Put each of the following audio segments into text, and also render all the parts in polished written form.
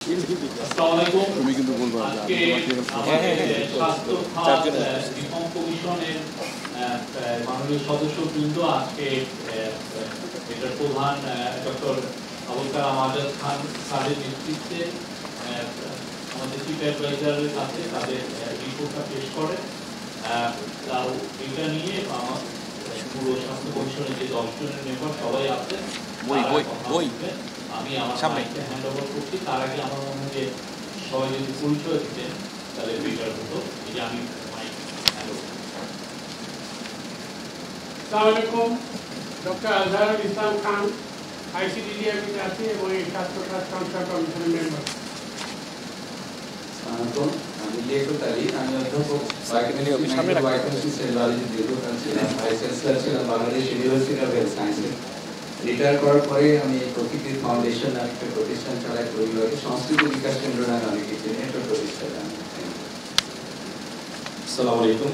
তুমি কিন্তু বলবা কমিশনের মাননীয় সদস্যবৃন্দ আজকে এটার প্রধান ডক্টর আবুল কালাম আজাদ খান স্যারের নেতৃত্বে আমাদের চিফ অ্যাডভাইজারের কাছে তাদের রিপোর্টটা পেশ করে। তাও এটা নিয়ে পুরো স্বাস্থ্য কমিশনের যে 10 জনের মেম্বার সবাই আছেন, আমি আমার মাইকটা হ্যান্ড ওভার করছি। তার আগে আমার মনে হয় যে সবাই যদি পরিচয় দিতেন তাহলে বেটার হতো। এই যে আমি মাইক হ্যান্ড ওভার। আসসালামু আলাইকুম, ডক্টর আজহারুল ইসলাম খান, আইসিডিডিআরবি আছি এবং এই স্বাস্থ্য খাত সংস্কার কমিশনের মেম্বার। আমি লিয়াকত আলী, আমি অধ্যাপক বাংলাদেশ ইউনিভার্সিটি অফ হেলথ সায়েন্সে। রিটায়ার করার পরে আমি প্রকৃতির ফাউন্ডেশন নামে একটা প্রতিষ্ঠান চালাই, পরিবারে সংস্কৃতি বিকাশ কেন্দ্র নামে আমি কিছু একটা প্রতিষ্ঠান। আসসালামু আলাইকুম,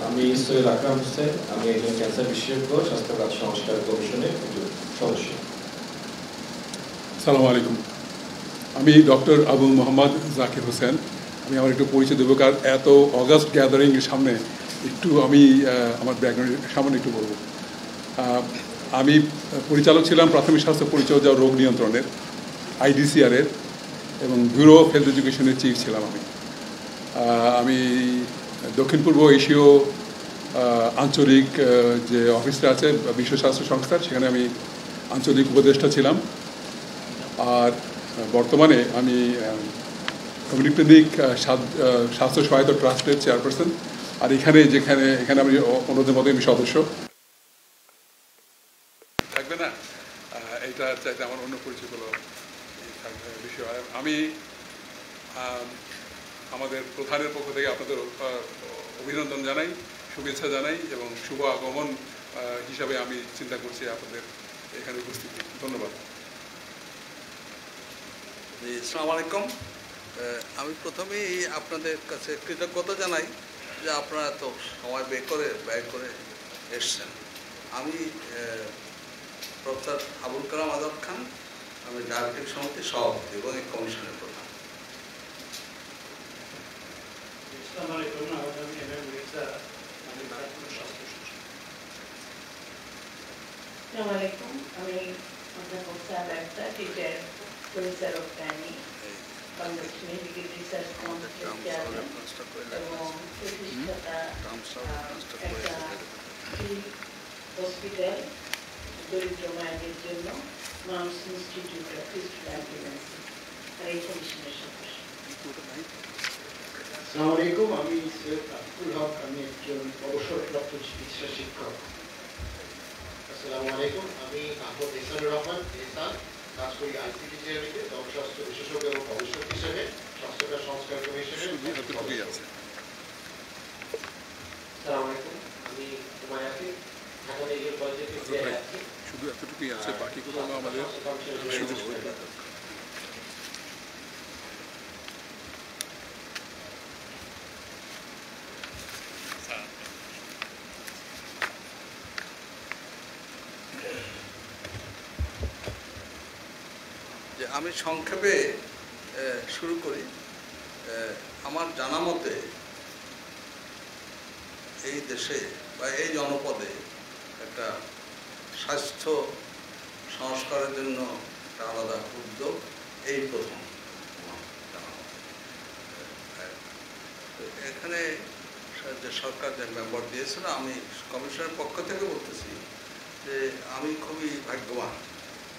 আমি সৈয়দ আকরাম হোসেন, আমি একজন ক্যান্সার বিশেষজ্ঞ, স্বাস্থ্য খাত সংস্কার কমিশনের একজন সদস্য। আসসালামু আলাইকুম, আমি ডক্টর আবু মোহাম্মদ জাকির হোসেন। আমি আমার একটু পরিচয় দেবো, কারণ এত অগাস্ট গ্যাদারিংয়ের সামনে একটু আমি আমার ব্যাকগ্রাউন্ডের সামনে একটু বলবো। আমি পরিচালক ছিলাম প্রাথমিক স্বাস্থ্য পরিচর্যা রোগ নিয়ন্ত্রণের, আইডিসিআরের, এবং ব্যুরো অফ হেলথ এডুকেশনের চিফ ছিলাম আমি। আমি দক্ষিণ পূর্ব এশীয় আঞ্চলিক যে অফিসটা আছে বিশ্ব স্বাস্থ্য সংস্থার, সেখানে আমি আঞ্চলিক উপদেষ্টা ছিলাম। আর বর্তমানে আমি কমিউনিটিক স্বাস্থ্য সহায়তা ট্রাস্টের চেয়ারপারসন। আর এখানে আমি অন্যদের মধ্যে আমি সদস্য। থাকবে না, এইটা চাইতে আমার অন্য পরিচয়গুলো বিষয়। আমি আমাদের প্রধানের পক্ষ থেকে আপনাদের অভিনন্দন জানাই, শুভেচ্ছা জানাই, এবং শুভ আগমন হিসাবে আমি চিন্তা করছি আপনাদের এখানে উপস্থিতি। ধন্যবাদ। আসসালামু আলাইকুম, আমি প্রথমেই আপনাদের কাছে কৃতজ্ঞতা জানাই যে আপনারা তো সময় ব্যয় করে এসছেন। আমি প্রফেসর আবুল কালাম আজাদ খান, আমি ডায়াবেটিক সমিতির সভাপতি এবং এই কমিশনের প্রধান। আমি অধ্যাপক সাহেব একটা teacher professor of planning, Bangladesh medical research কাউন্সিলের চেয়ারম্যান এবং প্রতিষ্ঠাতা একটা হসপিটাল দরিদ্র মায়েদের জন্য মাউস institute of fistula and pregnancy, আর এই কমিশনের সদস্য। আসসালামু আলাইকুম, আমি সৈয়দ আব্দুল হক, আমি একজন অবসরপ্রাপ্ত চিকিৎসা শিক্ষক। আসসালামু আলাইকুম, আমি আহমদ ইহসানুর রহমান ইহসান, কাজ করি আইসিডিডিআরবিতে জনস্বাস্থ্য বিশেষজ্ঞ এবং গবেষক হিসেবে স্বাস্থ্য সংস্কার কমিশনের। আসসালামু আলাইকুম, আমি হুমায়ুন আফিফ, ঢাকা মেডিকেল কলেজের ফিজিওলজি আছি। শুধু এতটুকুই আছে, বাকিগুলো আমাদের সুযোগ হবে। আমি সংক্ষেপে শুরু করি। আমার জানা মতে এই দেশে বা এই জনপদে একটা স্বাস্থ্য সংস্কারের জন্য একটা আলাদা উদ্যোগ এই প্রথম। এখানে যে সরকার যে মেম্বার দিয়েছিল, আমি কমিশনের পক্ষ থেকে বলতেছি যে আমি খুবই ভাগ্যবান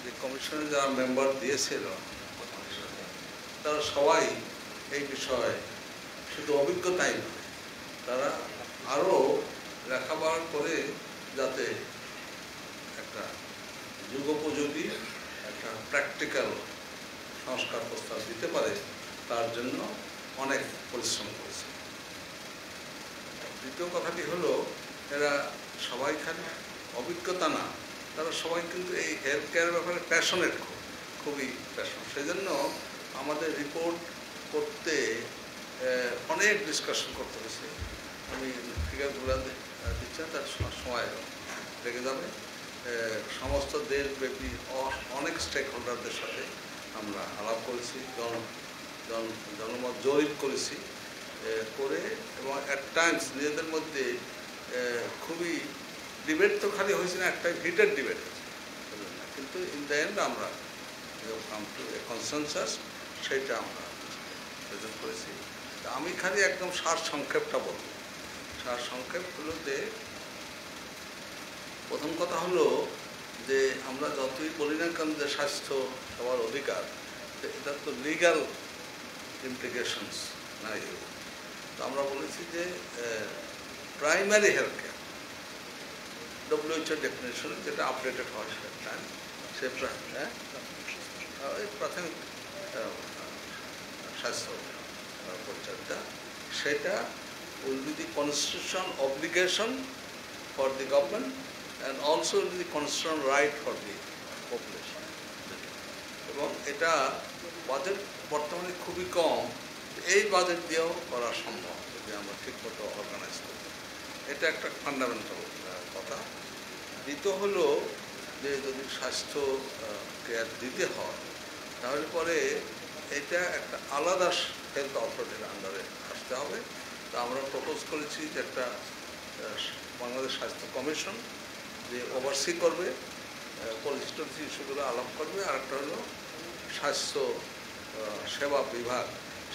যে কমিশনে যারা মেম্বার দিয়েছিল তারা সবাই এই বিষয়ে শুধু অভিজ্ঞতাই নয়, তারা আরও লেখাপড়া করে যাতে একটা যুগোপযোগী একটা প্র্যাকটিক্যাল সংস্কার প্রস্তাব দিতে পারে তার জন্য অনেক পরিশ্রম করেছে। দ্বিতীয় কথাটি হলো, এরা সবাই খালি অভিজ্ঞতা না, তারা সবাই কিন্তু এই হেলথ কেয়ারের ব্যাপারে প্যাশনেট, খুবই প্যাশন। সেই জন্য আমাদের রিপোর্ট করতে অনেক ডিসকাশন করতে হয়েছে। আমি ফিগারগুলো দিচ্ছি, তার সময় লেগে যাবে। সমস্ত দেশব্যাপী অনেক স্টেক হোল্ডারদের সাথে আমরা আলাপ করেছি, জনমত জরিপ করেছি, করে এবং অ্যাট টাইমস নিজেদের মধ্যে খুবই ডিবেট তো খালি হয়েছে না, একটা হিটেড ডিবেট হয়েছে, কিন্তু ইন দ্য এন্ড আমরা কাম টু এ কনসেনসাস, সেইটা আমরা প্রেজেন্ট করেছি। আমি খালি একদম সার সংক্ষেপটা বলব। সার সংক্ষেপ হলো যে প্রথম কথা হলো যে আমরা যতই বলি না কেন যে স্বাস্থ্য সবার অধিকার, এটা তো লিগ্যাল ইমপ্লিকেশনস নাই। তো আমরা বলেছি যে primary health care WHO definition যেটা আপডেটেড হয় সেটা সে প্রাথমিক স্বাস্থ্য পরিচর্যা, সেটা will be the constitutional obligation for the government and also the constitutional right for the population. এবং এটা বাজেট বর্তমানে খুবই কম, এই বাজেট দিয়েও করা সম্ভব যদি আমরা ঠিকমতো অর্গানাইজ করি। এটা একটা ফান্ডামেন্টাল কথা। দ্বিতীয় হলো যে যদি স্বাস্থ্য কেয়ার দিতে হয় তাহলে পরে এটা একটা আলাদা হেলথ অথরিটির আন্ডারে আসতে হবে। তো আমরা প্রপোজ করেছি যে একটা বাংলাদেশ স্বাস্থ্য কমিশন যে ওভারসি করবে, পলিসি ইস্যুগুলো আলাপ করবে। আর একটা হলো স্বাস্থ্য সেবা বিভাগ,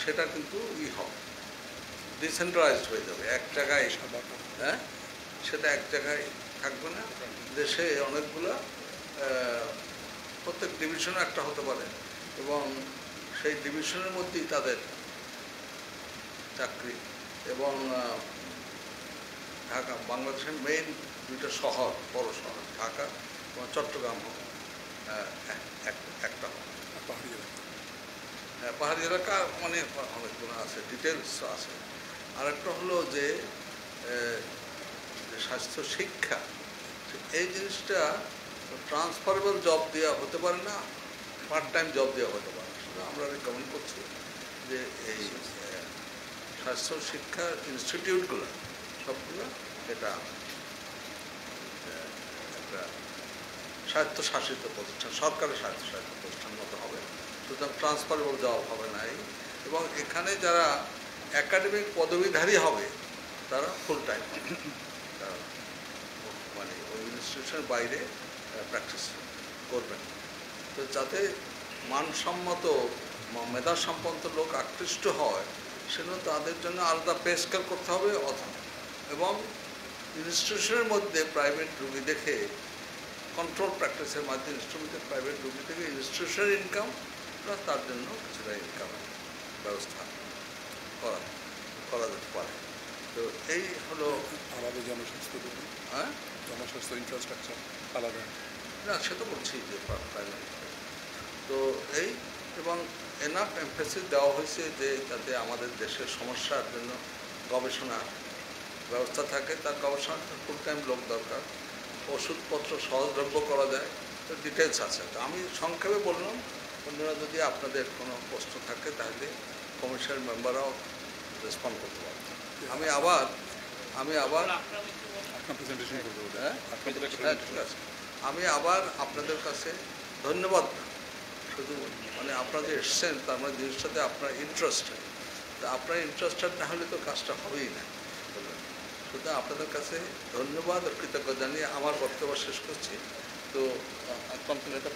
সেটা কিন্তু হবে ডিসেন্ট্রালাইজড হয়ে যাবে, এক জায়গায়, হ্যাঁ সেটা এক জায়গায় থাকবে না, দেশে অনেকগুলো প্রত্যেক ডিভিশনে একটা হতে পারে এবং সেই ডিভিশনের মধ্যেই তাদের চাকরি। এবং ঢাকা বাংলাদেশের মেইন দুইটা শহর, বড় শহর ঢাকা এবং চট্টগ্রাম একটা পাহাড়ি এলাকা মানে অনেকগুলো আছে, ডিটেলস আছে। আর একটা হলো যে স্বাস্থ্য শিক্ষা, এই জিনিসটা ট্রান্সফারেবল জব দেওয়া হতে পারে না, পার্ট টাইম জব দেওয়া হতে পারে। আমরা রেকমেন্ড করছি যে এই স্বাস্থ্য শিক্ষা ইনস্টিটিউটগুলো সবগুলো এটা একটা স্বায়ত্তশাসিত প্রতিষ্ঠান, সরকারের স্বায়ত্তশাসিত প্রতিষ্ঠান মতো হবে, সুতরাং ট্রান্সফারেবল জব হবে না। এবং এখানে যারা একাডেমিক পদবীধারী হবে তারা ফুল টাইম, মানে ওই ইনস্টিটিউশনের বাইরে প্র্যাকটিস করবেন। তো যাতে মানসম্মত মেধাসম্পন্ন লোক আকৃষ্ট হয় সেজন্য তাদের জন্য আলাদা পে স্কেল করতে হবে। এবং ইনস্টিটিউশনের মধ্যে প্রাইভেট রুগী দেখে কন্ট্রোল প্র্যাকটিসের মাধ্যমে ইনস্টিটিউটের প্রাইভেট রুগী থেকে ইনস্টিটিউশনের ইনকাম প্লাস তার জন্য কিছুটা ইনকামের ব্যবস্থা করা যেতে পারে। তো এই হলো আলাদা জনস্বাস্থ্য, হ্যাঁ জনস্বাস্থ্য ইনফ্রাস্ট্রাকচার আলাদা না, সে তো বলছি যে প্রাইমারি। তো এই এবং এনাফ এমফেসিস দেওয়া হয়েছে যে যাতে আমাদের দেশের সমস্যার জন্য গবেষণার ব্যবস্থা থাকে, তার গবেষণার ফুল টাইম লোক দরকার, ওষুধপত্র সহজলভ্য করা যায়, তো ডিটেলস আছে। তো আমি সংক্ষেপে বললাম, অন্যরা যদি আপনাদের কোনো প্রশ্ন থাকে তাহলে কমিশনের মেম্বাররাও রেসপন্ড করতে পারবেন। আমি আবার ঠিক আছে, আমি আবার আপনাদের কাছে ধন্যবাদ, শুধু মানে আপনারা যে এসছেন তার মানে জিনিসটাতে আপনার ইন্টারেস্টেড, তা আপনার ইন্টারেস্টেড না হলে তো কাজটা হবেই না। সুতরাং আপনাদের কাছে ধন্যবাদ ও কৃতজ্ঞতা জানিয়ে আমার বক্তব্য শেষ করছি। তো এটা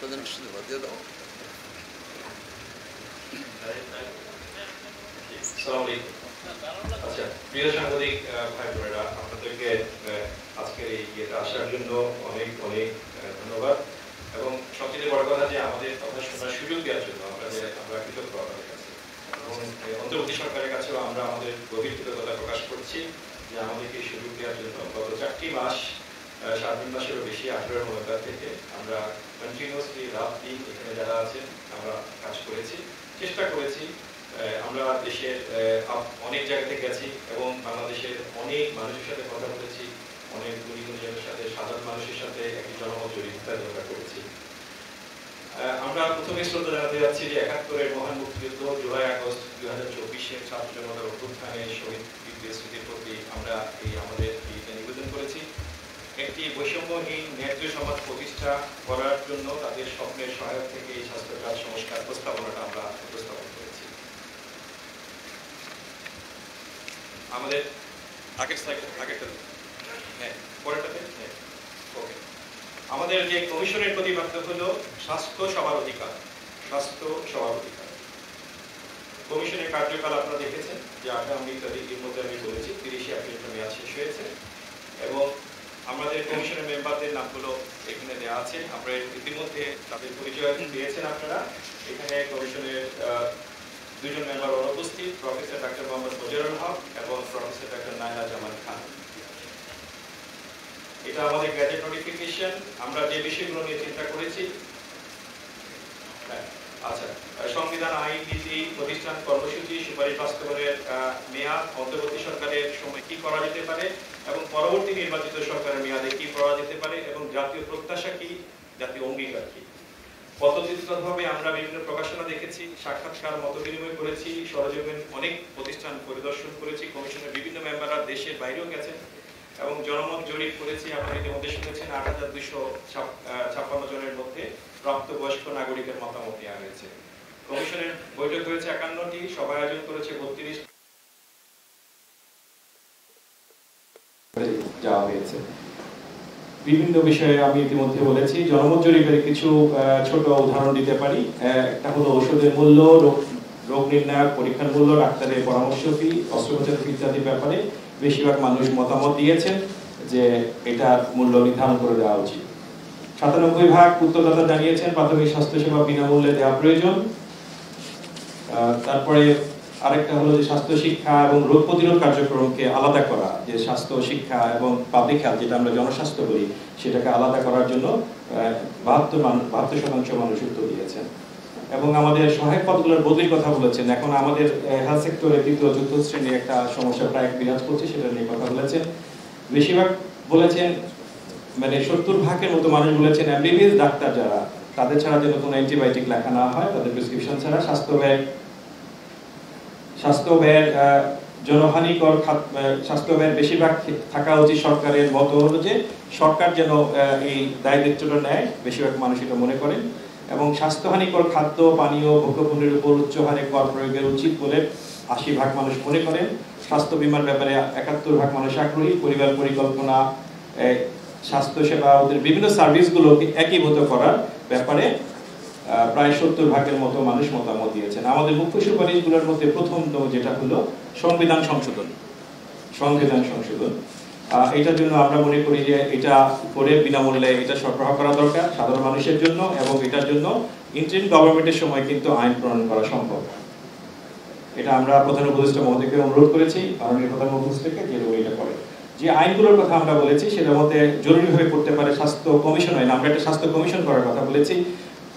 প্রেজেন্টেশন দিয়ে দাও। আচ্ছা, প্রিয় সাংবাদিক ভাই বোনেরা, আপনাদেরকে আজকের এই ইয়েতে আসার জন্য অনেক অনেক ধন্যবাদ এবং সবচেয়ে বড় কথা যে আমাদের কথা শোনার সুযোগ দেওয়ার জন্য আমরা কৃতজ্ঞ আপনাদের কাছে এবং অন্তর্বর্তী সরকারের কাছেও আমরা আমাদের গভীর কৃতজ্ঞতা প্রকাশ করছি যে আমাদেরকে এই সুযোগ দেওয়ার জন্য গত 4টি মাস, 3 মাসেরও বেশি, 18 নভেম্বর থেকে আমরা কন্টিনিউয়াসলি রাত দিন এখানে যারা আছেন আমরা কাজ করেছি, চেষ্টা করেছি। আমরা দেশের অনেক জায়গাতে গেছি এবং বাংলাদেশের অনেক মানুষের সাথে কথা বলেছি, অনেক গুণীজনের সাথে, সাধারণ মানুষের সাথে একটি জনমত জড়িত আমরা করেছি। আমরা প্রথমে শ্রদ্ধা জানাতে যাচ্ছি যে 71-এর মহান মুক্তিযুদ্ধ, জুলাই আগস্ট 2024-এর ছাত্র জনতার অভ্যুত্থানে শহীদ স্মৃতির প্রতি আমরা আমাদের নিবেদন করেছি। একটি বৈষম্যহীন ন্যায্য সমাজ প্রতিষ্ঠা করার জন্য তাদের স্বপ্নের সহায়ক থেকে এই স্বাস্থ্য খাত সংস্কার প্রস্তাবনাটা আমরা উপস্থাপন করেছি। আমাদের আগের হ্যাঁ পরেরটাতে হ্যাঁ ওকে। আমাদের যে কমিশনের প্রতিপাদ্য হলো স্বাস্থ্য সবার অধিকার, স্বাস্থ্য সবার অধিকার। কমিশনের কার্যকাল আপনারা দেখেছেন যে আগামী তারিখের মধ্যে আমি বলেছি 30 এপ্রিল মেয়াদ শেষ হয়েছে এবং আমাদের কমিশনের মেম্বারদের নামগুলো এখানে দেওয়া আছে। আপনারা ইতিমধ্যে তাদের পরিচয় দিয়েছেন। আপনারা এখানে কমিশনের দুজন মেম্বার অনুপস্থিত, প্রফেসর ডক্টর মোহাম্মদ ফজলুল হক এবং প্রফেসর ডক্টর নাইলা জামান খান। এটা আমাদের গ্যাজেট নোটিফিকেশন। আমরা যে বিষয়গুলো নিয়ে চিন্তা করেছি, আচ্ছা, সংবিধান, আইন, নীতি, প্রতিষ্ঠান, কর্মসূচি, সুপারিশ বাস্তবায়নের মেয়াদ, অন্তর্বর্তী সরকারের সময় কি করা যেতে পারে এবং পরবর্তী নির্বাচিত সরকারের মেয়াদে কি করা যেতে পারে এবং জাতীয় প্রত্যাশা কি, জাতীয় অঙ্গীকার কি। পদ্ধতিগতভাবে আমরা বিভিন্ন প্রকাশনা দেখেছি, সাক্ষাৎকার, মত বিনিময় করেছি, সরজমিন অনেক প্রতিষ্ঠান পরিদর্শন করেছি, কমিশনের বিভিন্ন মেম্বাররা দেশের বাইরেও গেছেন এবং জনমত জরিপ করেছি। আপনারা ইতিমধ্যে শুনেছেন ৮,২৫৬ জনের মধ্যে প্রাপ্তবয়স্ক নাগরিকের মতামত নেওয়া হয়েছে। কমিশনের বৈঠক হয়েছে ৫১টি, সভা আয়োজন করেছে ৩২ যাওয়া হয়েছে। বিভিন্ন বিষয়ে আমি ইতিমধ্যে বলেছি। জনমত জরিপের কিছু ছোট উদাহরণ দিতে পারি। একটা হলো ওষুধের মূল্য, রোগ নির্ণায়ক পরীক্ষার মূল্য, ডাক্তারের পরামর্শ ফি, অস্ত্রোপচার ফি ইত্যাদি ব্যাপারে বেশিরভাগ মানুষ মতামত দিয়েছেন যে এটার মূল্য নির্ধারণ করে দেওয়া উচিত। ৯৭% উত্তরদাতা জানিয়েছেন প্রাথমিক স্বাস্থ্যসেবা বিনামূল্যে দেওয়া প্রয়োজন। তারপরে আরেকটা হলো যে স্বাস্থ্য শিক্ষা এবং রোগ প্রতিরোধ কার্যক্রমকে আলাদা করা, যে স্বাস্থ্য শিক্ষা এবং পাবলিক হেলথ যেটা আমরা জনস্বাস্থ্য বলি সেটাকে আলাদা করার জন্য ৭২% মানুষ উত্তর দিয়েছেন। এবং আমাদের সহায়ক পদগুলোর বদলির কথা বলেছেন। এখন আমাদের হেলথ সেক্টরে তৃতীয় চতুর্থ শ্রেণীর একটা সমস্যা প্রায় বিরাজ করছে, সেটা নিয়ে কথা বলেছেন। বেশিরভাগ বলেছেন, মানে ৭০% মতো মানুষ বলেছেন এমবিবিএস ডাক্তার যারা, তাদের ছাড়া যেন কোনো অ্যান্টিবায়োটিক লেখা না হয়, তাদের প্রেসক্রিপশন ছাড়া। স্বাস্থ্য ব্যয়ের জনহানিকর স্বাস্থ্য ব্যয়ের বেশিরভাগ থাকা উচিত সরকারের মত হলো যে সরকার যেন এই দায়িত্বটা নেয়, বেশিরভাগ মানুষ এটা মনে করেন। এবং স্বাস্থ্যহানিকর খাদ্য, পানীয়, ভোগ্যপণ্যের উপর উচ্চ হারে কর প্রয়োগের উচিত বলে ৮০% মানুষ মনে করেন। স্বাস্থ্য বীমার ব্যাপারে ৭১% মানুষ আগ্রহী। পরিবার পরিকল্পনা, স্বাস্থ্যসেবা, ওদের বিভিন্ন সার্ভিসগুলোকে একীভূত করার ব্যাপারে প্রায় ৭০% মতো মানুষ মতামত দিয়েছেন। আমাদের মুখ্য সুপারিশগুলোর মধ্যে প্রথম যেটা হলো সংবিধান সংশোধন। এটার জন্য আমরা মনে করি যে এটা করে বিনামূল্যে এটা সরবরাহ করা দরকার সাধারণ মানুষের জন্য, এবং এটার জন্য ইন্টারিম গভর্নমেন্টের সময় কিন্তু আইন প্রণয়ন করা সম্ভব। এটা আমরা প্রধান উপদেষ্টা মহোদয়কে অনুরোধ করেছি, মাননীয় প্রধান উপদেষ্টাকে যে এটা করে। যে আইনগুলোর কথা আমরা বলেছি সেটার মধ্যে জরুরিভাবে করতে পারে স্বাস্থ্য কমিশন আইন। আমরা একটা স্বাস্থ্য কমিশন করার কথা বলেছি।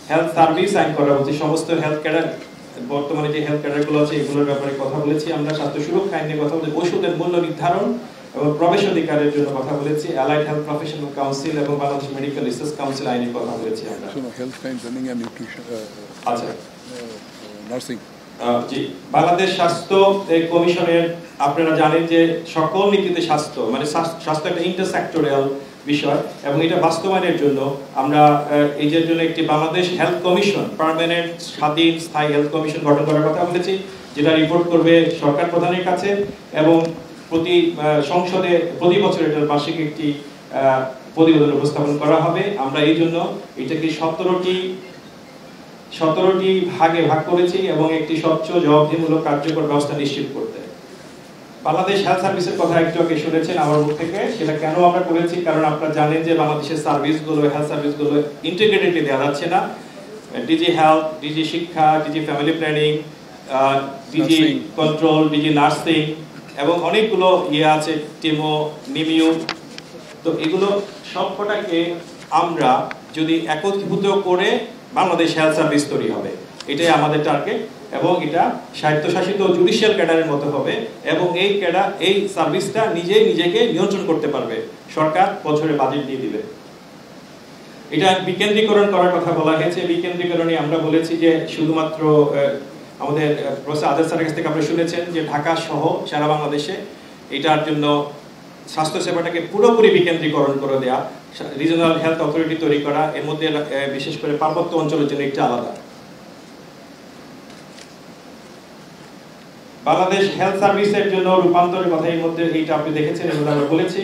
হেলথ সার্ভিস আইন করা উচিত। সমস্ত হেলথ ক্যাডার, বর্তমানে যে হেলথ ক্যাডারগুলো আছে এগুলোর ব্যাপারে কথা বলেছি আমরা। স্বাস্থ্য সুরক্ষা আইন নিয়ে কথা বলেছি। ওষুধের মূল্য নির্ধারণ এবং প্রবেশ অধিকারের জন্য কথা বলেছি। অ্যালাইড হেলথ প্রফেশনাল কাউন্সিল এবং বাংলাদেশ মেডিকেল রিসার্চ কাউন্সিল আইনের কথা বলেছি আমরা। হেলথ ট্রেনিং এন্ড নিউট্রিশন, আচ্ছা, নার্সিং। জি, বাংলাদেশ স্বাস্থ্য কমিশনের আপনারা জানেন যে সকল নীতিতে স্বাস্থ্য, মানে স্বাস্থ্য একটা ইন্টারসেক্টরিয়াল বিষয়, এবং এটা বাস্তবায়নের জন্য আমরা এই যে জন্য একটি বাংলাদেশ হেলথ কমিশন, পার্মানেন্ট স্বাধীন স্থায়ী হেলথ কমিশন গঠন করার কথা বলেছি, যেটা রিপোর্ট করবে সরকার প্রধানের কাছে এবং প্রতি সংসদে প্রতি বছর এটার বার্ষিক একটি প্রতিবেদন উপস্থাপন করা হবে। আমরা এই জন্য এটাকে 17টি ভাগে ভাগ করেছি এবং একটি স্বচ্ছ, জবাবদিহিমূলক, কার্যকর ব্যবস্থা নিশ্চিত করতে। বাংলাদেশ হেলথ সার্ভিসের কথা একটু আগে শুনেছেন আমার মুখ থেকে। সেটা কেন আমরা করেছি, কারণ আপনারা জানেন যে বাংলাদেশের সার্ভিসগুলো, হেলথ সার্ভিসগুলো ইন্টিগ্রেটেডলি দেওয়া যাচ্ছে না। ডিজি হেলথ, ডিজি শিক্ষা, DG family planning, DG control, DG nursing এবং অনেকগুলো আছে, টিমো, নিমিউ। তো এগুলো সবকটাকে আমরা যদি একত্রিত করে বাংলাদেশ হেলথ সার্ভিস তৈরি হবে, এটাই আমাদের টার্গেট। এবং এটা স্বায়ত্তশাসিত জুডিশিয়াল ক্যাডারের মতো হবে এবং এই সার্ভিসটা নিজেকে নিয়ন্ত্রণ করতে পারবে। সরকার বছরে বাজেট দিয়ে দিবে। এটা বিকেন্দ্রীকরণ করার কথা বলা হয়েছে। বিকেন্দ্রীকরণে আমরা বলেছি যে শুধুমাত্র আমাদের প্রফেসর আজাদ স্যারের কাছ থেকে আপনারা শুনেছেন যে ঢাকা সহ সারা বাংলাদেশে এটার জন্য স্বাস্থ্য সেবাটাকে পুরোপুরি বিকেন্দ্রীকরণ করে দেওয়া, রিজনাল হেলথ অথরিটি তৈরি করা, এর মধ্যে বিশেষ করে পার্বত্য অঞ্চলের জন্য একটা আলাদা। বাংলাদেশ হেলথ সার্ভিসের জন্য রূপান্তরের কথা এর মধ্যে এইটা আপনি দেখেছেন এবং আমরা বলেছি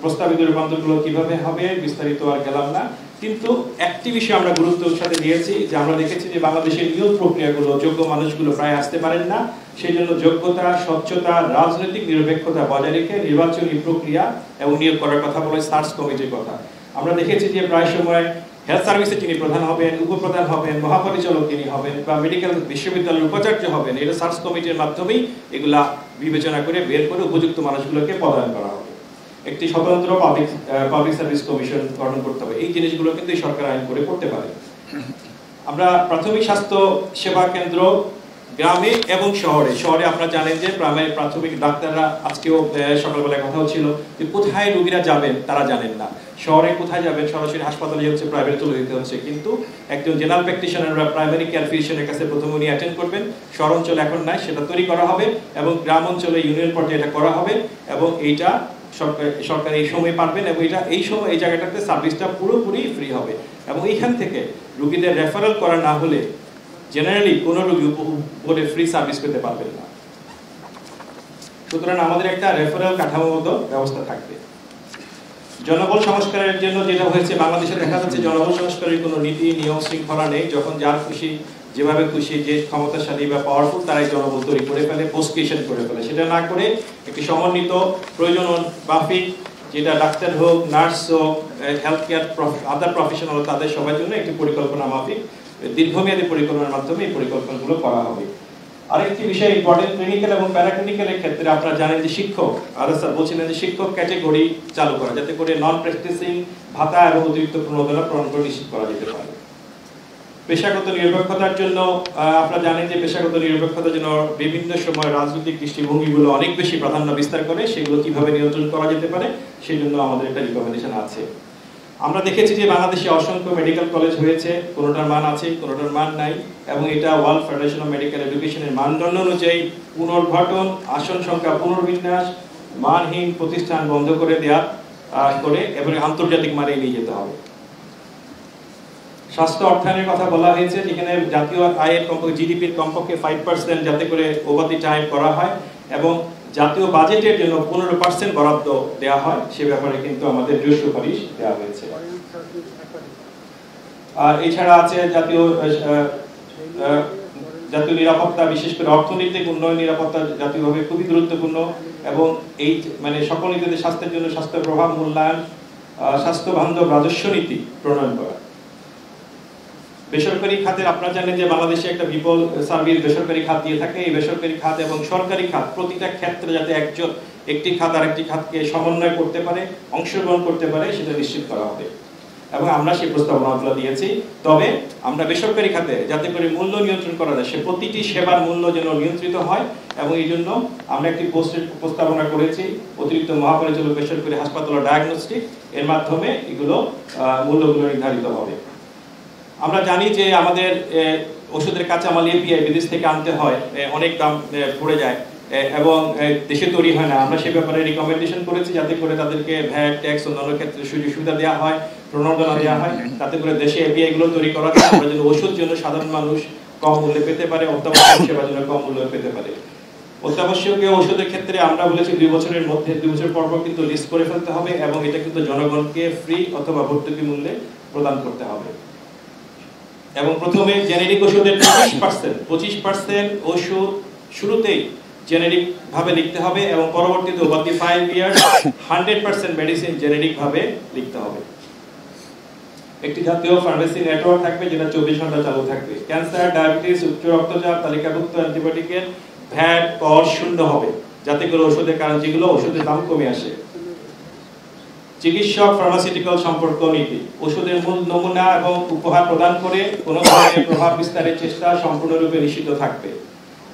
প্রস্তাবিত রূপান্তরগুলো কিভাবে হবে বিস্তারিত আর গেলাম না, কিন্তু একটি বিষয় আমরা গুরুত্বের সাথে দিয়েছি যে আমরা দেখেছি যে বাংলাদেশের নিয়োগ প্রক্রিয়াগুলো যোগ্য মানুষগুলো প্রায় আসতে পারেন না, সেই জন্য যোগ্যতা, স্বচ্ছতা, রাজনৈতিক নিরপেক্ষতা বজায় রেখে নির্বাচনী প্রক্রিয়া এবং নিয়োগ করার কথা বলে সার্চ কমিটির কথা। আমরা দেখেছি যে প্রায় সময় হেলথ সার্ভিসে যিনি প্রধান হবেন, উপপ্রধান হবেন, মহাপরিচালক যিনি হবেন বা মেডিকেল বিশ্ববিদ্যালয়ের উপাচার্য হবেন, এটা সার্চ কমিটির মাধ্যমেই এগুলা বিবেচনা করে বের করে উপযুক্ত মানুষগুলোকে পদায়ন করা হবে। একটি স্বতন্ত্র পাবলিক সার্ভিস কমিশন গঠন করতে হবে। এই জিনিসগুলো কিন্তু সরকার আইন করে করতে পারে। আমরা প্রাথমিক স্বাস্থ্য সেবা কেন্দ্র গ্রামে এবং শহরে আপনারা জানেন যে প্রাথমিক ডাক্তাররা আজকেও সকালবেলায় কথা হচ্ছিল যে কোথায় রোগীরা যাবেন তারা জানেন না, শহরে কোথায় যাবেন, সরাসরি হাসপাতালে হচ্ছে, প্রাইভেট চলে যেতে হচ্ছে, কিন্তু একজন জেনারেল প্র্যাকটিশনার প্রাইমারি কেয়ার ফিজিশিয়ানের কাছে প্রথমে উনি অ্যাটেন্ড করবেন। শহর অঞ্চলে এখন নাই, সেটা তৈরি করা হবে এবং গ্রাম অঞ্চলে ইউনিয়ন পর্যায়ে এটা করা হবে এবং এইটা সরকার এই সময় পারবেন এবং এটা এই সময় এই জায়গাটাতে সার্ভিসটা পুরোপুরি ফ্রি হবে এবং এইখান থেকে রোগীদের রেফারেল করা না হলে জেনারেলি কোনো রোগী উপরে ফ্রি সার্ভিস পেতে পারবেন না। সুতরাং আমাদের একটা রেফারেল কাঠামোগত ব্যবস্থা থাকবে। জনবল সংস্কারের জন্য যেটা হয়েছে বাংলাদেশে দেখা যাচ্ছে জনবল সংস্কারের কোনো নীতি নিয়ম শৃঙ্খলা নেই, যখন যার খুশি যেভাবে খুশি যে ক্ষমতাশালী বা পাওয়ারফুল তারাই জনবল তৈরি করে ফেলে, পোস্টকেশন করে ফেলে। সেটা না করে একটি সমন্বিত প্রয়োজন মাফিক, যেটা ডাক্তার হোক, নার্স হোক, হেলথ কেয়ার আদার প্রফেশনাল তাদের সবার জন্য একটি পরিকল্পনা মাফিক দীর্ঘমেয়াদী পরিকল্পনার মাধ্যমে এই পরিকল্পনাগুলো করা হবে। আরেকটি বিষয় ইম্পর্টেন্ট, ক্লিনিক্যাল এবং প্যারাক্লিনিক্যালের ক্ষেত্রে আপনারা জানেন যে শিক্ষক স্যার বলছিলেন যে শিক্ষক ক্যাটেগরি চালু করা, যাতে করে নন প্র্যাকটিসিং ভাতা এবং অতিরিক্ত প্রণোদনা প্রদান করে নিশ্চিত করা যেতে পারে। পেশাগত নিরপেক্ষতার জন্য আপনারা জানেন যে পেশাগত নিরপেক্ষতার জন্য বিভিন্ন সময় রাজনৈতিক দৃষ্টিভঙ্গিগুলো অনেক বেশি প্রাধান্য বিস্তার করে, সেগুলো কিভাবে নিয়ন্ত্রণ করা যেতে পারে সেই জন্য আমাদের একটা রিকমেন্ডেশন আছে। আমরা দেখেছি যে বাংলাদেশে অসংখ্য মেডিকেল কলেজ হয়েছে, কোনোটার মান আছে, কোনোটার মান নাই এবং এটা ওয়ার্ল্ড ফেডারেশন অফ মেডিকেল এডুকেশনের মানদণ্ড অনুযায়ী পুনর্গঠন, আসন সংখ্যা পুনর্বিন্যাস, মানহীন প্রতিষ্ঠান বন্ধ করে দেওয়া করে এবং আন্তর্জাতিক মানে নিয়ে যেতে হবে। স্বাস্থ্য অর্থায়নের কথা বলা হয়েছে, যেখানে জাতীয় আয়ের কমপক্ষে জিডিপির কমপক্ষে 5% যাতে করে ওভার দি টাইম করা হয় এবং জাতীয় বাজেটের জন্য 15% বরাদ্দ দেওয়া হয়, সে ব্যাপারে কিন্তু আমাদের জোর সুপারিশ দেওয়া হয়েছে। আর এছাড়া আছে জাতীয় নিরাপত্তা, বিশেষ করে অর্থনৈতিক উন্নয়ন নিরাপত্তা জাতীয়ভাবে খুবই গুরুত্বপূর্ণ এবং এই মানে সকল নিজেদের স্বাস্থ্যের জন্য স্বাস্থ্য প্রভাব মূল্যায়ন, স্বাস্থ্য বান্ধব রাজস্ব নীতি প্রণয়ন করা। বেসরকারি খাতের আপনারা জানেন যে বাংলাদেশে একটা বিপুল সার্ভিস বেসরকারি খাত দিয়ে থাকে। এই বেসরকারি খাত এবং সরকারি খাত প্রতিটা ক্ষেত্রে যাতে একটি খাত আর একটি খাতকে সমন্বয় করতে পারে, অংশগ্রহণ করতে পারে, সেটা নিশ্চিত করা হবে এবং আমরা সেই প্রস্তাবনাগুলো দিয়েছি। তবে আমরা বেসরকারি খাতে যাতে করে মূল্য নিয়ন্ত্রণ করা যায়, সে প্রতিটি সেবার মূল্য যেন নিয়ন্ত্রিত হয় এবং এই জন্য আমরা একটি প্রস্তাবনা করেছি অতিরিক্ত মহাপরিচালক বেসরকারি হাসপাতাল ও ডায়াগনস্টিক, এর মাধ্যমে এগুলো মূল্যগুলো নির্ধারিত হবে। আমরা জানি যে আমাদের ওষুধের কাঁচামাল এপিআই বিদেশ থেকে আনতে হয়, অনেক দাম পড়ে যায় এবং দেশে তৈরি হয় না। আমরা সে ব্যাপারে রিকমেন্ডেশন করেছি যাতে করে তাদেরকে ভ্যাট, ট্যাক্স, অন্যান্য ক্ষেত্রে সুযোগ সুবিধা দেওয়া হয়, প্রণোদনা দেওয়া হয়, তাতে করে দেশে এপিআই গুলো তৈরি করা যায়, আমরা যেন ওষুধ জন্য সাধারণ মানুষ কম মূল্যে পেতে পারে, অত্যাবশ্যক সেবার জন্য কম মূল্যে পেতে পারে। অত্যাবশ্যকীয় ওষুধের ক্ষেত্রে আমরা বলেছি 2 বছরের মধ্যে 2 বছর পর কিন্তু লিস্ট করে ফেলতে হবে এবং এটা কিন্তু জনগণকে ফ্রি অথবা ভর্তুকি মূল্যে প্রদান করতে হবে। এবং প্রথমে জেনেরিক ওষুধের 25% ওষুধ শুরুতেই জেনেরিক ভাবে লিখতে হবে এবং পরবর্তীতে over the 5 years 100% medicine generic ভাবে লিখতে হবে। একটি জাতীয় ফার্মেসি নেটওয়ার্ক থাকবে যেটা 24 ঘন্টা চালু থাকবে। ক্যান্সার, ডায়াবেটিস, উচ্চ রক্তচাপ তালিকাভুক্ত অ্যান্টিবায়োটিকের ভ্যাট কর শূন্য হবে, যাতে করে ওষুধের কারণ যেগুলো ওষুধের দাম কমে আসে। চিকিৎসক ফার্মাসিউটিক্যাল সম্পর্ক নীতি, ওষুধের মূল নমুনা এবং উপহার প্রদান করে কোনো ধরনের প্রভাব বিস্তারের চেষ্টা সম্পূর্ণরূপে নিষিদ্ধ থাকবে।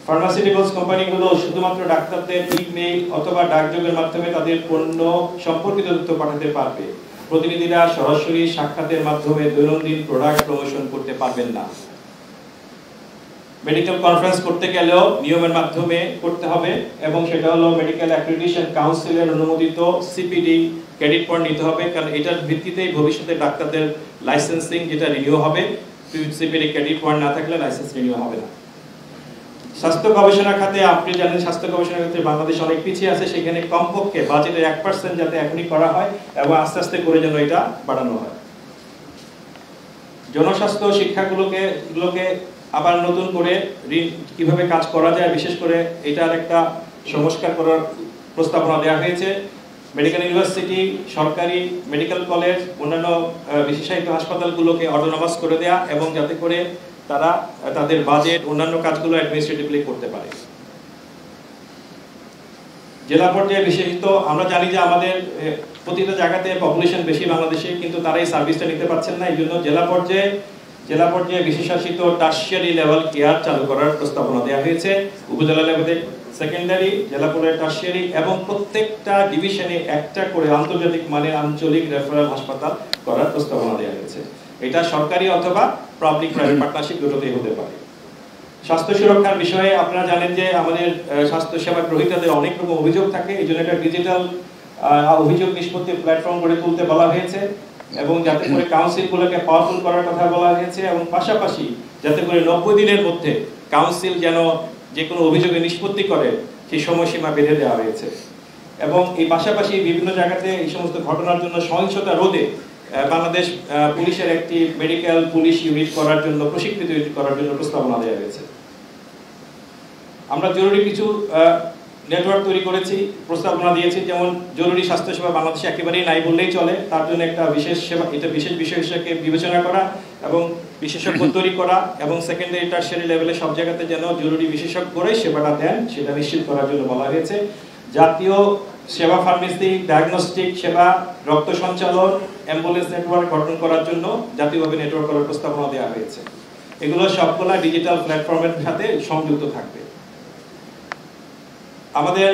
ফার্মাসিউটিক্যালস কোম্পানিগুলো শুধুমাত্র ডাক্তারদের ইমেইল অথবা ডাকযোগের মাধ্যমে তাদের পণ্য সম্পর্কিত তথ্য পাঠাতে পারবে। প্রতিনিধিরা সরাসরি সাক্ষাতের মাধ্যমে দৈনন্দিন প্রোডাক্ট প্রমোশন করতে পারবেন না। মেডিকেল কনফারেন্স করতে গেলেও নিয়মের মাধ্যমে করতে হবে এবং সেটা হলো মেডিকেল অ্যাক্রিডিটেশন কাউন্সিলের অনুমোদিত সিপিডি ক্রেডিট পয়েন্ট নিতে হবে, কারণ এটার ভিত্তিতেই ভবিষ্যতে ডাক্তারদের লাইসেন্সিং যেটা রিনিউ হবে। সিপিডি ক্রেডিট পয়েন্ট না থাকলে লাইসেন্স রিনিউ হবে না। স্বাস্থ্য গবেষণা খাতে আপনি জানেন স্বাস্থ্য গবেষণা ক্ষেত্রে বাংলাদেশ অনেক পিছিয়ে আছে, সেখানে কমপক্ষে বাজেটের 1% যাতে এখনই করা হয় এবং আস্তে আস্তে করে যেন এটা বাড়ানো হয়। জনস্বাস্থ্য শিক্ষাগুলোকে আবার নতুন করে কিভাবে কাজ করা যায়, বিশেষ করে এটার একটা সংস্কার করার প্রস্তাবনা দেওয়া হয়েছে। মেডিকেল ইউনিভার্সিটি, সরকারি মেডিকেল কলেজ, অন্যান্য বিশেষায়িত হাসপাতালগুলোকে অটোনমাস করে দেয়া এবং যাতে করে তারা তাদের বাজেট অন্যান্য কাজগুলো অ্যাডমিনিস্ট্রেটিভলি করতে পারে। জেলা পর্যায়ে বিশেষিত আমরা জানি যে আমাদের প্রতিটা জায়গাতে পপুলেশন বেশি বাংলাদেশে, কিন্তু তারা এই সার্ভিসটা নিতে পারছেন না। এই জন্য জেলা পর্যায়ে বিশেষায়িত টার্সিয়ারি লেভেল কেয়ার চালু করার প্রস্তাবনা দেওয়া হয়েছে। উপজেলা লেভেলে সেকেন্ডারি, জেলা পর্যায়ে টার্সিয়ারি এবং প্রত্যেকটা ডিভিশনে একটা করে আন্তর্জাতিক মানের আঞ্চলিক রেফারেল হাসপাতাল করার প্রস্তাবনা দেওয়া হয়েছে। এটা সরকারি অথবা পাবলিক প্রাইভেট পার্টনারশিপ দুটোতেই হতে পারে। স্বাস্থ্য সুরক্ষার বিষয়ে আপনারা জানেন যে আমাদের স্বাস্থ্য সেবা গ্রহীতাদের অনেক রকম অভিযোগ থাকে, এই জন্য একটা ডিজিটাল অভিযোগ নিষ্পত্তি প্ল্যাটফর্ম গড়ে তুলতে বলা হয়েছে এবং যাতে করে কাউন্সিলগুলোকে পাওয়ারফুল করার কথা বলা হয়েছে এবং পাশাপাশি যাতে করে 90 দিনের মধ্যে কাউন্সিল যেন যে কোনো অভিযোগে নিষ্পত্তি করে সেই সময়সীমা বেঁধে দেওয়া হয়েছে। এবং এই পাশাপাশি বিভিন্ন জায়গাতে এই সমস্ত ঘটনার জন্য সহিংসতা রোধে বাংলাদেশ পুলিশের একটি মেডিকেল পুলিশ ইউনিট করার জন্য, প্রশিক্ষিত ইউনিট করার জন্য প্রস্তাবনা দেওয়া হয়েছে। আমরা জরুরি কিছু নেটওয়ার্ক তৈরি করেছি, প্রস্তাবনা দিয়েছি, যেমন জরুরি স্বাস্থ্যসেবা বাংলাদেশে একেবারেই নাই বললেই চলে, তার জন্য একটা বিশেষ সেবা, এটা বিশেষ বিষয় হিসেবে বিবেচনা করা এবং বিশেষজ্ঞ তৈরি করা এবং সেকেন্ডারি টার্সিয়ারি লেভেলে সব জায়গাতে যেন জরুরি বিশেষজ্ঞরাই সেবাটা দেন সেটা নিশ্চিত করার জন্য বলা হয়েছে। জাতীয় সেবা ফার্মেসি, ডায়াগনস্টিক সেবা, রক্ত সঞ্চালন, অ্যাম্বুলেন্স নেটওয়ার্ক গঠন করার জন্য জাতীয়ভাবে নেটওয়ার্ক করার প্রস্তাবনা দেওয়া হয়েছে। এগুলো সবগুলা ডিজিটাল প্ল্যাটফর্মের সাথে সংযুক্ত থাকবে। আমাদের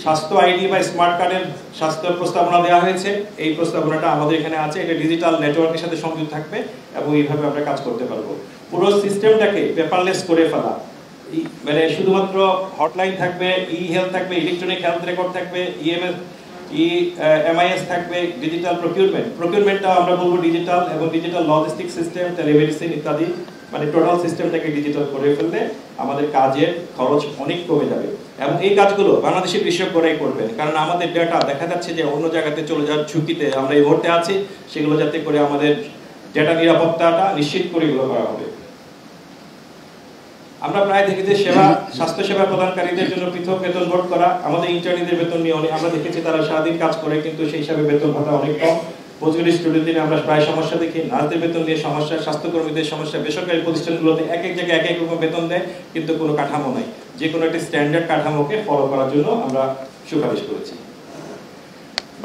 স্বাস্থ্য আইডি বা স্মার্ট কার্ডের স্বাস্থ্য প্রস্তাবনা দেওয়া হয়েছে। এই প্রস্তাবনাটা আমাদের এখানে আছে, এটা ডিজিটাল নেটওয়ার্কের সাথে সংযুক্ত থাকবে এবং এইভাবে আমরা কাজ করতে পারবো। পুরো সিস্টেমটাকে পেপারলেস করে ফেলা, মানে শুধুমাত্র হটলাইন থাকবে, ই হেলথ থাকবে, ইলেকট্রনিক হেলথ রেকর্ড থাকবে, এমআইএস থাকবে, ডিজিটাল প্রকিউরমেন্টটা আমরা বলবো ডিজিটাল এবং ডিজিটাল লজিস্টিক সিস্টেম, টেলিমেডিসিন ইত্যাদি, মানে টোটাল সিস্টেমটাকে ডিজিটাল করে ফেললে আমাদের কাজের খরচ অনেক কমে যাবে এবং এই কাজগুলো বাংলাদেশের বিশেষজ্ঞরাই করবেন, কারণ আমাদের ডেটা দেখা যাচ্ছে যে অন্য জায়গাতে চলে যাওয়ার ঝুঁকিতে আমরা এই মুহূর্তে আছি। সেগুলো যাতে করে আমাদের ডেটা নিরাপত্তাটা নিশ্চিত করে এগুলো করা হবে। আমরা প্রায় দেখি যে স্বাস্থ্য সেবা প্রদানকারীদের জন্য পৃথক বেতন বোর্ড করা, আমাদের ইন্টার্নিদের বেতন নিয়ে আমরা দেখেছি তারা সারাদিন কাজ করে কিন্তু সেই হিসাবে বেতন ভাতা অনেক কম। পোস্টগ্রাজুয়েট স্টুডেন্টদের আমরা প্রায় সমস্যা দেখি, নার্সদের বেতন নিয়ে সমস্যা, স্বাস্থ্যকর্মীদের সমস্যা, বেসরকারি প্রতিষ্ঠানগুলোতে এক এক জায়গায় এক এক রকম বেতন দেয় কিন্তু কোনো কাঠামো নাই। যে কোনো একটি স্ট্যান্ডার্ড কাঠামোকে ফলো করার জন্য আমরা সুপারিশ করেছি।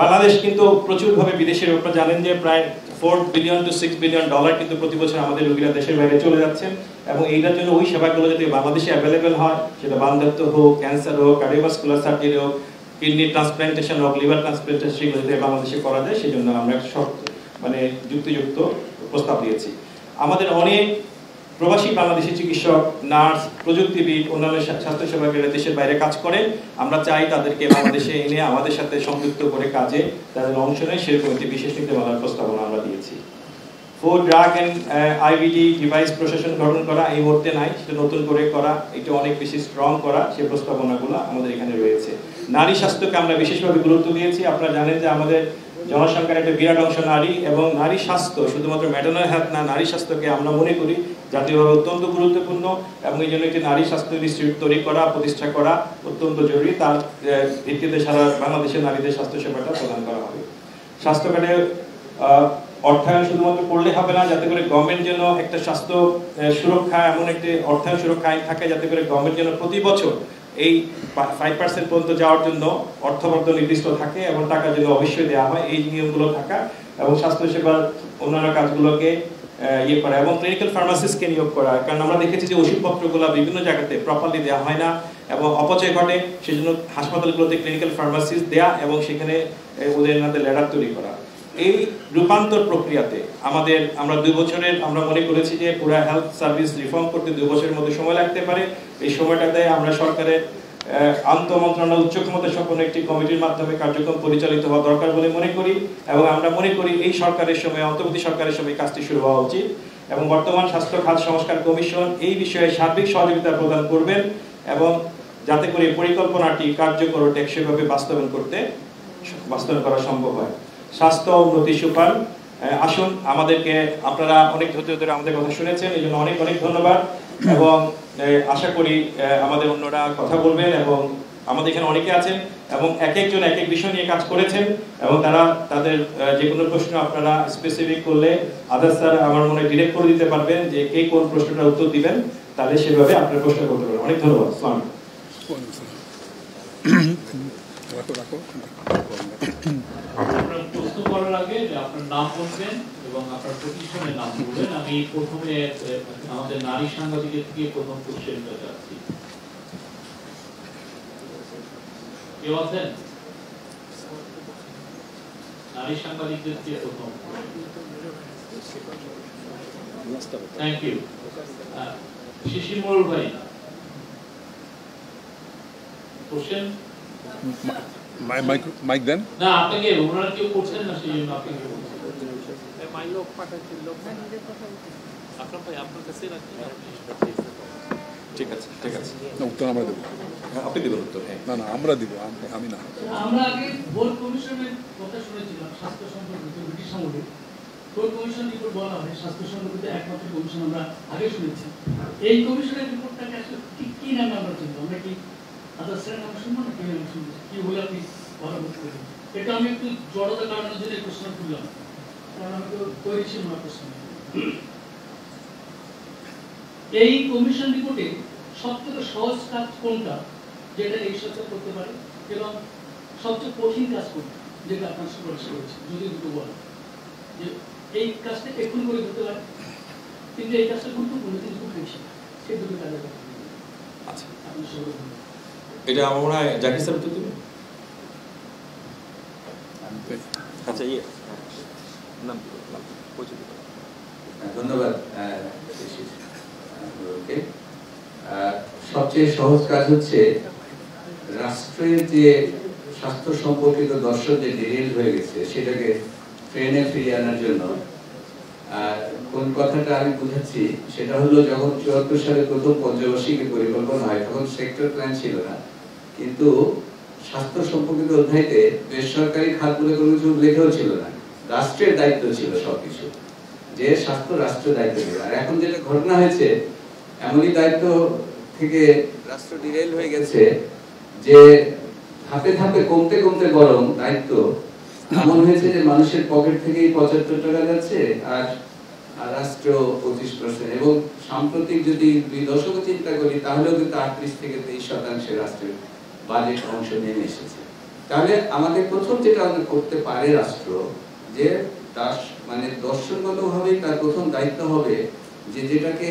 বাংলাদেশ কিন্তু প্রচুরভাবে বিদেশি রোগটা জানেন যে প্রায় $4 বিলিয়ন to $6 বিলিয়ন কিন্তু প্রতি বছর আমাদের রোগীরা দেশের বাইরে চলে যাচ্ছেন এবং এইটার জন্য ওই সেবাগুলো যদি বাংলাদেশে অ্যাভেলেবেল হয়, সেটা বান্ধাত্ব হোক, ক্যান্সার হোক, কার্ডিওভাস্কুলার সার্জারি হোক, কিডনি ট্রান্সপ্লান্টেশন হোক, লিভার ট্রান্সপ্লান্টেশন, সেগুলো যদি বাংলাদেশে করা যায় সেজন্য আমরা যুক্তিযুক্ত প্রস্তাব দিয়েছি। আমাদের অনেক প্রবাসী বাংলাদেশি চিকিৎসক, নার্স, প্রযুক্তিবিদ, অন্যান্য স্বাস্থ্যসেবাকেরা দেশের বাইরে কাজ করে। আমরা চাই তাদেরকে বাংলাদেশে এনে আমাদের সাথে সংযুক্ত করে কাজে তাদের অংশ নেয়, সেরকম একটি বিশেষ নীতিমালার প্রস্তাবনা আমরা দিয়েছি। ফুড, ড্রাগ অ্যান্ড আইভিডি ডিভাইস প্রশাসন গঠন করা এই মুহূর্তে নাই, সেটা নতুন করে করা, এটা অনেক বেশি স্ট্রং করা, সেই প্রস্তাবনাগুলো আমাদের এখানে রয়েছে। নারী স্বাস্থ্যকে আমরা বিশেষভাবে গুরুত্ব দিয়েছি। আপনারা জানেন যে আমাদের জনসংখ্যার একটা বিরাট অংশ নারী এবং নারী স্বাস্থ্য শুধুমাত্র ম্যাটারনাল হেলথ না, নারী স্বাস্থ্যকে আমরা মনে করি জাতীয়ভাবে অত্যন্ত গুরুত্বপূর্ণ এবং এই জন্য একটি নারী স্বাস্থ্য ইনস্টিটিউট তৈরি করা, প্রতিষ্ঠা করা অত্যন্ত জরুরি। তার ভিত্তিতে সারা বাংলাদেশের নারীদের স্বাস্থ্য সেবাটা প্রদান করা হবে। স্বাস্থ্য কার্ডে অর্থায়ন শুধুমাত্র করলে হবে না, যাতে করে গভর্নমেন্ট যেন একটা স্বাস্থ্য সুরক্ষা এমন একটি অর্থায়ন সুরক্ষা আইন থাকে যাতে করে গভর্নমেন্ট যেন প্রতি বছর এই 5% পর্যন্ত যাওয়ার জন্য অর্থবরাদ্দ নির্দিষ্ট থাকে এবং টাকা যেন অবশ্যই দেওয়া হয়, এই নিয়মগুলো থাকা এবং স্বাস্থ্যসেবার অন্যান্য কাজগুলোকে করা এবং ক্লিনিক্যাল ফার্মাসিস্টকে নিয়োগ করা। কারণ আমরা দেখেছি যে ওষুধপত্রগুলো বিভিন্ন জায়গাতে প্রপারলি দেওয়া হয় না এবং অপচয় ঘটে, সেজন্য হাসপাতালগুলোতে ক্লিনিক্যাল ফার্মাসিস্ট দেয়া এবং সেখানে ওদের লেটার তৈরি করা। এই রূপান্তর প্রক্রিয়াতে আমরা 2 বছরের আমরা মনে করেছি যে পুরো হেলথ সার্ভিস রিফর্ম করতে 2 বছরের মধ্যে সময় লাগতে পারে। এই সময়টাতে আমরা সরকারের আন্তঃমন্ত্রণালয় উচ্চ ক্ষমতা সম্পন্ন একটি কমিটির মাধ্যমে কার্যক্রম পরিচালিত হওয়া দরকার বলে মনে করি এবং আমরা মনে করি এই সরকারের সময়, অন্তর্বর্তী সরকারের সময় কাজটি শুরু হওয়া উচিত এবং বর্তমান স্বাস্থ্য খাত সংস্কার কমিশন এই বিষয়ে সার্বিক সহযোগিতা প্রদান করবেন এবং যাতে করে পরিকল্পনাটি কার্যকর ও টেকসইভাবে বাস্তবায়ন করা সম্ভব হয়। স্বাস্থ্য উন্নতি সুফল। আসুন, আমাদেরকে আপনারা অনেক ধৈর্য ধরে আমাদের কথা শুনেছেন, এই জন্য অনেক অনেক ধন্যবাদ এবং আশা করি আমাদের অন্যরা কথা বলবেন এবং আমাদের এখানে অনেকে আছেন এবং এক একজন এক এক বিষয় নিয়ে কাজ করেছেন এবং তারা তাদের যে কোনো প্রশ্ন আপনারা স্পেসিফিক করলে আদার স্যার আমার মনে ডিরেক্ট করে দিতে পারবেন যে কে কোন প্রশ্নটার উত্তর দিবেন, তাহলে সেভাবে আপনার প্রশ্ন করতে পারবেন। অনেক ধন্যবাদ। আসসালামু আপনার প্রশ্ন করার আগে আপনার নাম বলবেন এবং আপনার প্রতিষ্ঠানের নাম বলবেন। আমি প্রথমে আমাদের নারী সাংবাদিকের থেকে প্রথম কোশ্চেনটা যাচ্ছি। কেউ আছেন নারী সাংবাদিকদের থেকে প্রথম? Thank you. শিশির মোড়ল ভাই, কোশ্চেন? মাইক দেন না, আপনাকে ওনারা কেউ করছেন না, সেই জন্য আপনাকে ঠিক আছে, ঠিক আছে, উত্তর আমরা দেবো। আপনি দেবেন উত্তর? না না, আমরা দিব, আমি না। আমরা আগে বোর্ড কমিশনের কথা শুনেছিলাম স্বাস্থ্য সম্পর্কিত ব্রিটিশ আমলে। বোর্ড কমিশন রিপোর্ট বলা হয় স্বাস্থ্য সম্পর্কিত একমাত্র কমিশন আমরা আগে শুনেছি। এই কমিশনের রিপোর্টটাকে আসলে কি নামে আমরা চিনব? আমরা কি আদার্সের নাম শুনবো না কি নাম শুনবো? কি বলে আপনি ভালো বুঝতে পারবেন? এটা আমি একটু জড়তা কারণের জন্য এই প্রশ্ন তুললাম, কারণ আমি তো তৈরি ছিল না প্রশ্ন। এই কমিশন রিপোর্টে সবথেকে সহজ কাজ কোনটা যেটা এই সরকার করতে পারে এবং সবচেয়ে কঠিন কাজ কোনটা যেটা আপনার সুপারিশ করেছে? যদি দুটো বলেন যে এই কাজটা এক্ষুনি করে দিতে পারে, কিন্তু এই কাজটা গুরুত্বপূর্ণ কিন্তু খুব বেশি, সেই দুটো কাজের কথা। আচ্ছা, আপনি সবাই এটা আমার মনে হয় জাকির স্যার উত্তর দেবেন। আচ্ছা, ধন্যবাদ। সবচেয়ে সহজ কাজ হচ্ছে রাষ্ট্রের যে স্বাস্থ্য সম্পর্কিত দর্শন যে ডিরেল হয়ে গেছে সেটাকে ট্রেনে ফিরিয়ে আনার জন্য কোন কথাটা আমি বুঝাচ্ছি সেটা হলো, যখন ৭৪ সালে প্রথম পঞ্চবার্ষিকী পরিকল্পনা হয় তখন সেক্টর প্ল্যান ছিল না, কিন্তু স্বাস্থ্য সম্পর্কিত অধ্যায়তে বেসরকারি খাত বলে কোনো কিছু উল্লেখও ছিল না। রাষ্ট্রের দায়িত্ব ছিল সবকিছু, যে স্বাস্থ্য রাষ্ট্রের দায়িত্ব ছিল। আর এখন যেটা ঘটনা হয়েছে, এমনই দায়িত্ব থেকে রাষ্ট্র ডিরেল হয়ে গেছে যে ধাপে ধাপে কমতে কমতে বরং দায়িত্ব এমন হয়েছে যে মানুষের পকেট থেকেই ৭৫ টাকা যাচ্ছে আর রাষ্ট্র ২৫%। এবং সাম্প্রতিক যদি ২ দশক চিন্তা করি তাহলেও কিন্তু ৩৮ থেকে ২৩% রাষ্ট্রের বাজেট অংশ নেমে এসেছে। তাহলে আমাদের প্রথম যেটা আমাদের করতে পারে রাষ্ট্র, যে তার মানে দর্শনগতভাবেই তার প্রথম দায়িত্ব হবে যে যেটাকে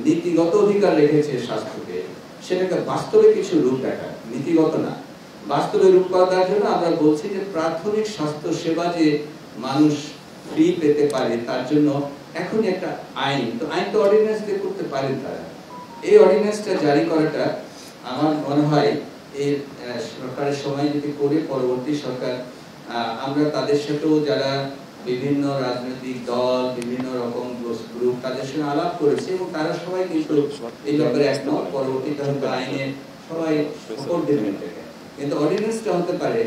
নীতিগত অধিকার রেখেছে স্বাস্থ্যকে, সেটাকে বাস্তবে কিছু রূপ দেখা, নীতিগত না, বাস্তবে রূপ করার জন্য আমরা বলছি যে প্রাথমিক স্বাস্থ্য সেবা যে মানুষ ফ্রি পেতে পারে তার জন্য এখনই একটা আইন, তো আইন তো অর্ডিন্যান্স দিয়ে করতে পারেন তারা। এই অর্ডিন্যান্সটা জারি করাটা আমার মনে হয় এই সরকারের সময় যদি করে পরবর্তী সরকার, আমরা তাদের সাথেও যারা বিভিন্ন রাজনৈতিক দল, বিভিন্ন রকম গ্রুপ, তাদের সঙ্গে আলাপ করেছে এবং তারা সবাই কিন্তু এই ব্যাপারে একমত। পরবর্তীতে হয়তো আইনে সবাই সাপোর্ট দেবেন এটাকে, কিন্তু অর্ডিন্যান্সটা হতে পারে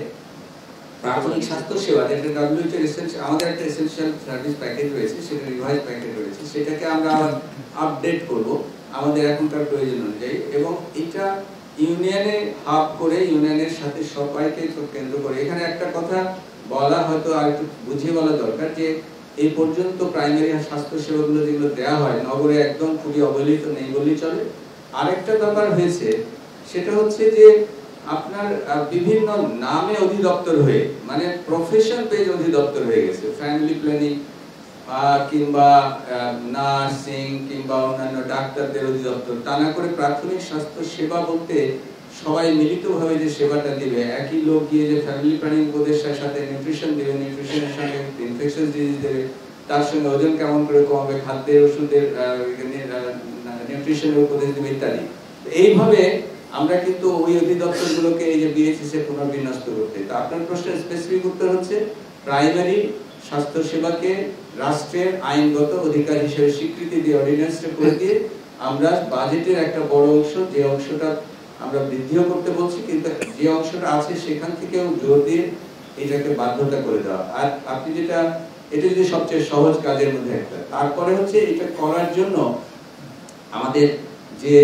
প্রাথমিক স্বাস্থ্য সেবা, যেটা WHO এসেনশিয়াল, আমাদের একটা এসেনশিয়াল সার্ভিস প্যাকেজ রয়েছে, সেটা রিভাইজ প্যাকেজ রয়েছে, সেটাকে আমরা আপডেট করব আমাদের এখনকার প্রয়োজন অনুযায়ী। এবং এটা ইউনিয়নে হাব করে, ইউনিয়নের সাথে সবাইকে কেন্দ্র করে। এখানে একটা কথা বলা হয়তো আর একটু বুঝিয়ে বলা দরকার, যে এই পর্যন্ত প্রাইমারি স্বাস্থ্য সেবাগুলো যেগুলো দেওয়া হয় নগরে একদম খুবই অবহেলিত নেই বললেই চলে। আরেকটা ব্যাপার হয়েছে, সেটা হচ্ছে যে আপনার বিভিন্ন নামে অধিদপ্তর হয়ে, মানে প্রফেশন পেজ অধিদপ্তর হয়ে গেছে, ফ্যামিলি প্ল্যানিং কিংবা নার্সিং কিংবা অন্যান্য ডাক্তারদের অধিদপ্তর, তা না করে প্রাথমিক স্বাস্থ্য সেবা বলতে সবাই মিলিতভাবে যে সেবাটা দিবে, একই লোক গিয়ে যে ফ্যামিলি প্ল্যানিং উপদেষ্টার সাথে নিউট্রিশন দেবে, নিউট্রিশনের সঙ্গে ইনফেকশন ডিজিজ দেবে, তার সঙ্গে ওজন কেমন করে কমাবে, খাদ্যের ওষুধের নিউট্রিশনের উপদেশ দেবে ইত্যাদি। এইভাবে আমরা কিন্তু ওই অধিদপ্তরগুলোকে এই যে BHS পুনর্বিন্যস্ত করতে। তো আপনার প্রশ্নের স্পেসিফিক উত্তর হচ্ছে প্রাইমারি স্বাস্থ্যসেবাকে রাষ্ট্রের আইনগত অধিকার হিসেবে স্বীকৃতি দিয়ে অর্ডিন্যান্সটা করে দিয়ে আমরা বাজেটের একটা বড় অংশ, যে অংশটা আমরা বৃদ্ধিও করতে বলছি, কিন্তু যে অংশটা আছে সেখান থেকেও জোর দিয়ে এটাকে বাধ্যতা করে দেওয়া। আর আপনি যেটা, এটা যদি সবচেয়ে সহজ কাজের মধ্যে একটা। তারপরে হচ্ছে এটা করার জন্য আমাদের যে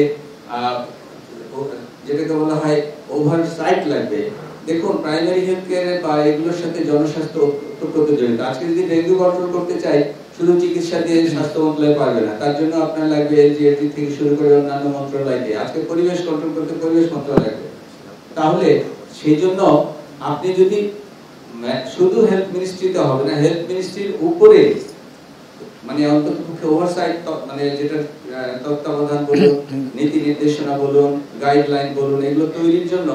যেটাকে বলা হয় ওভারসাইট লাগবে। দেখুন, প্রাইমারি হেলথ কেয়ারে বা এগুলোর সাথে জনস্বাস্থ্য ওতপ্রোত জড়িত। আজকে যদি ডেঙ্গু কন্ট্রোল করতে চাই, শুধু চিকিৎসা দিয়ে স্বাস্থ্য মন্ত্রণালয় পারবে না, তার জন্য আপনার লাগবে এলজিএটি থেকে শুরু করে অন্যান্য মন্ত্রণালয়কে। আজকে পরিবেশ কন্ট্রোল করতে পরিবেশ মন্ত্রণালয় লাগবে। তাহলে সেই জন্য আপনি যদি শুধু হেলথ মিনিস্ট্রিতে হবে না, হেলথ মিনিস্ট্রির উপরে মানে অন্ততপক্ষে ওভারসাইট, মানে যেটা তত্ত্বাবধান বলুন, নীতি নির্দেশনা বলুন, গাইডলাইন বলুন, এগুলো তৈরির জন্য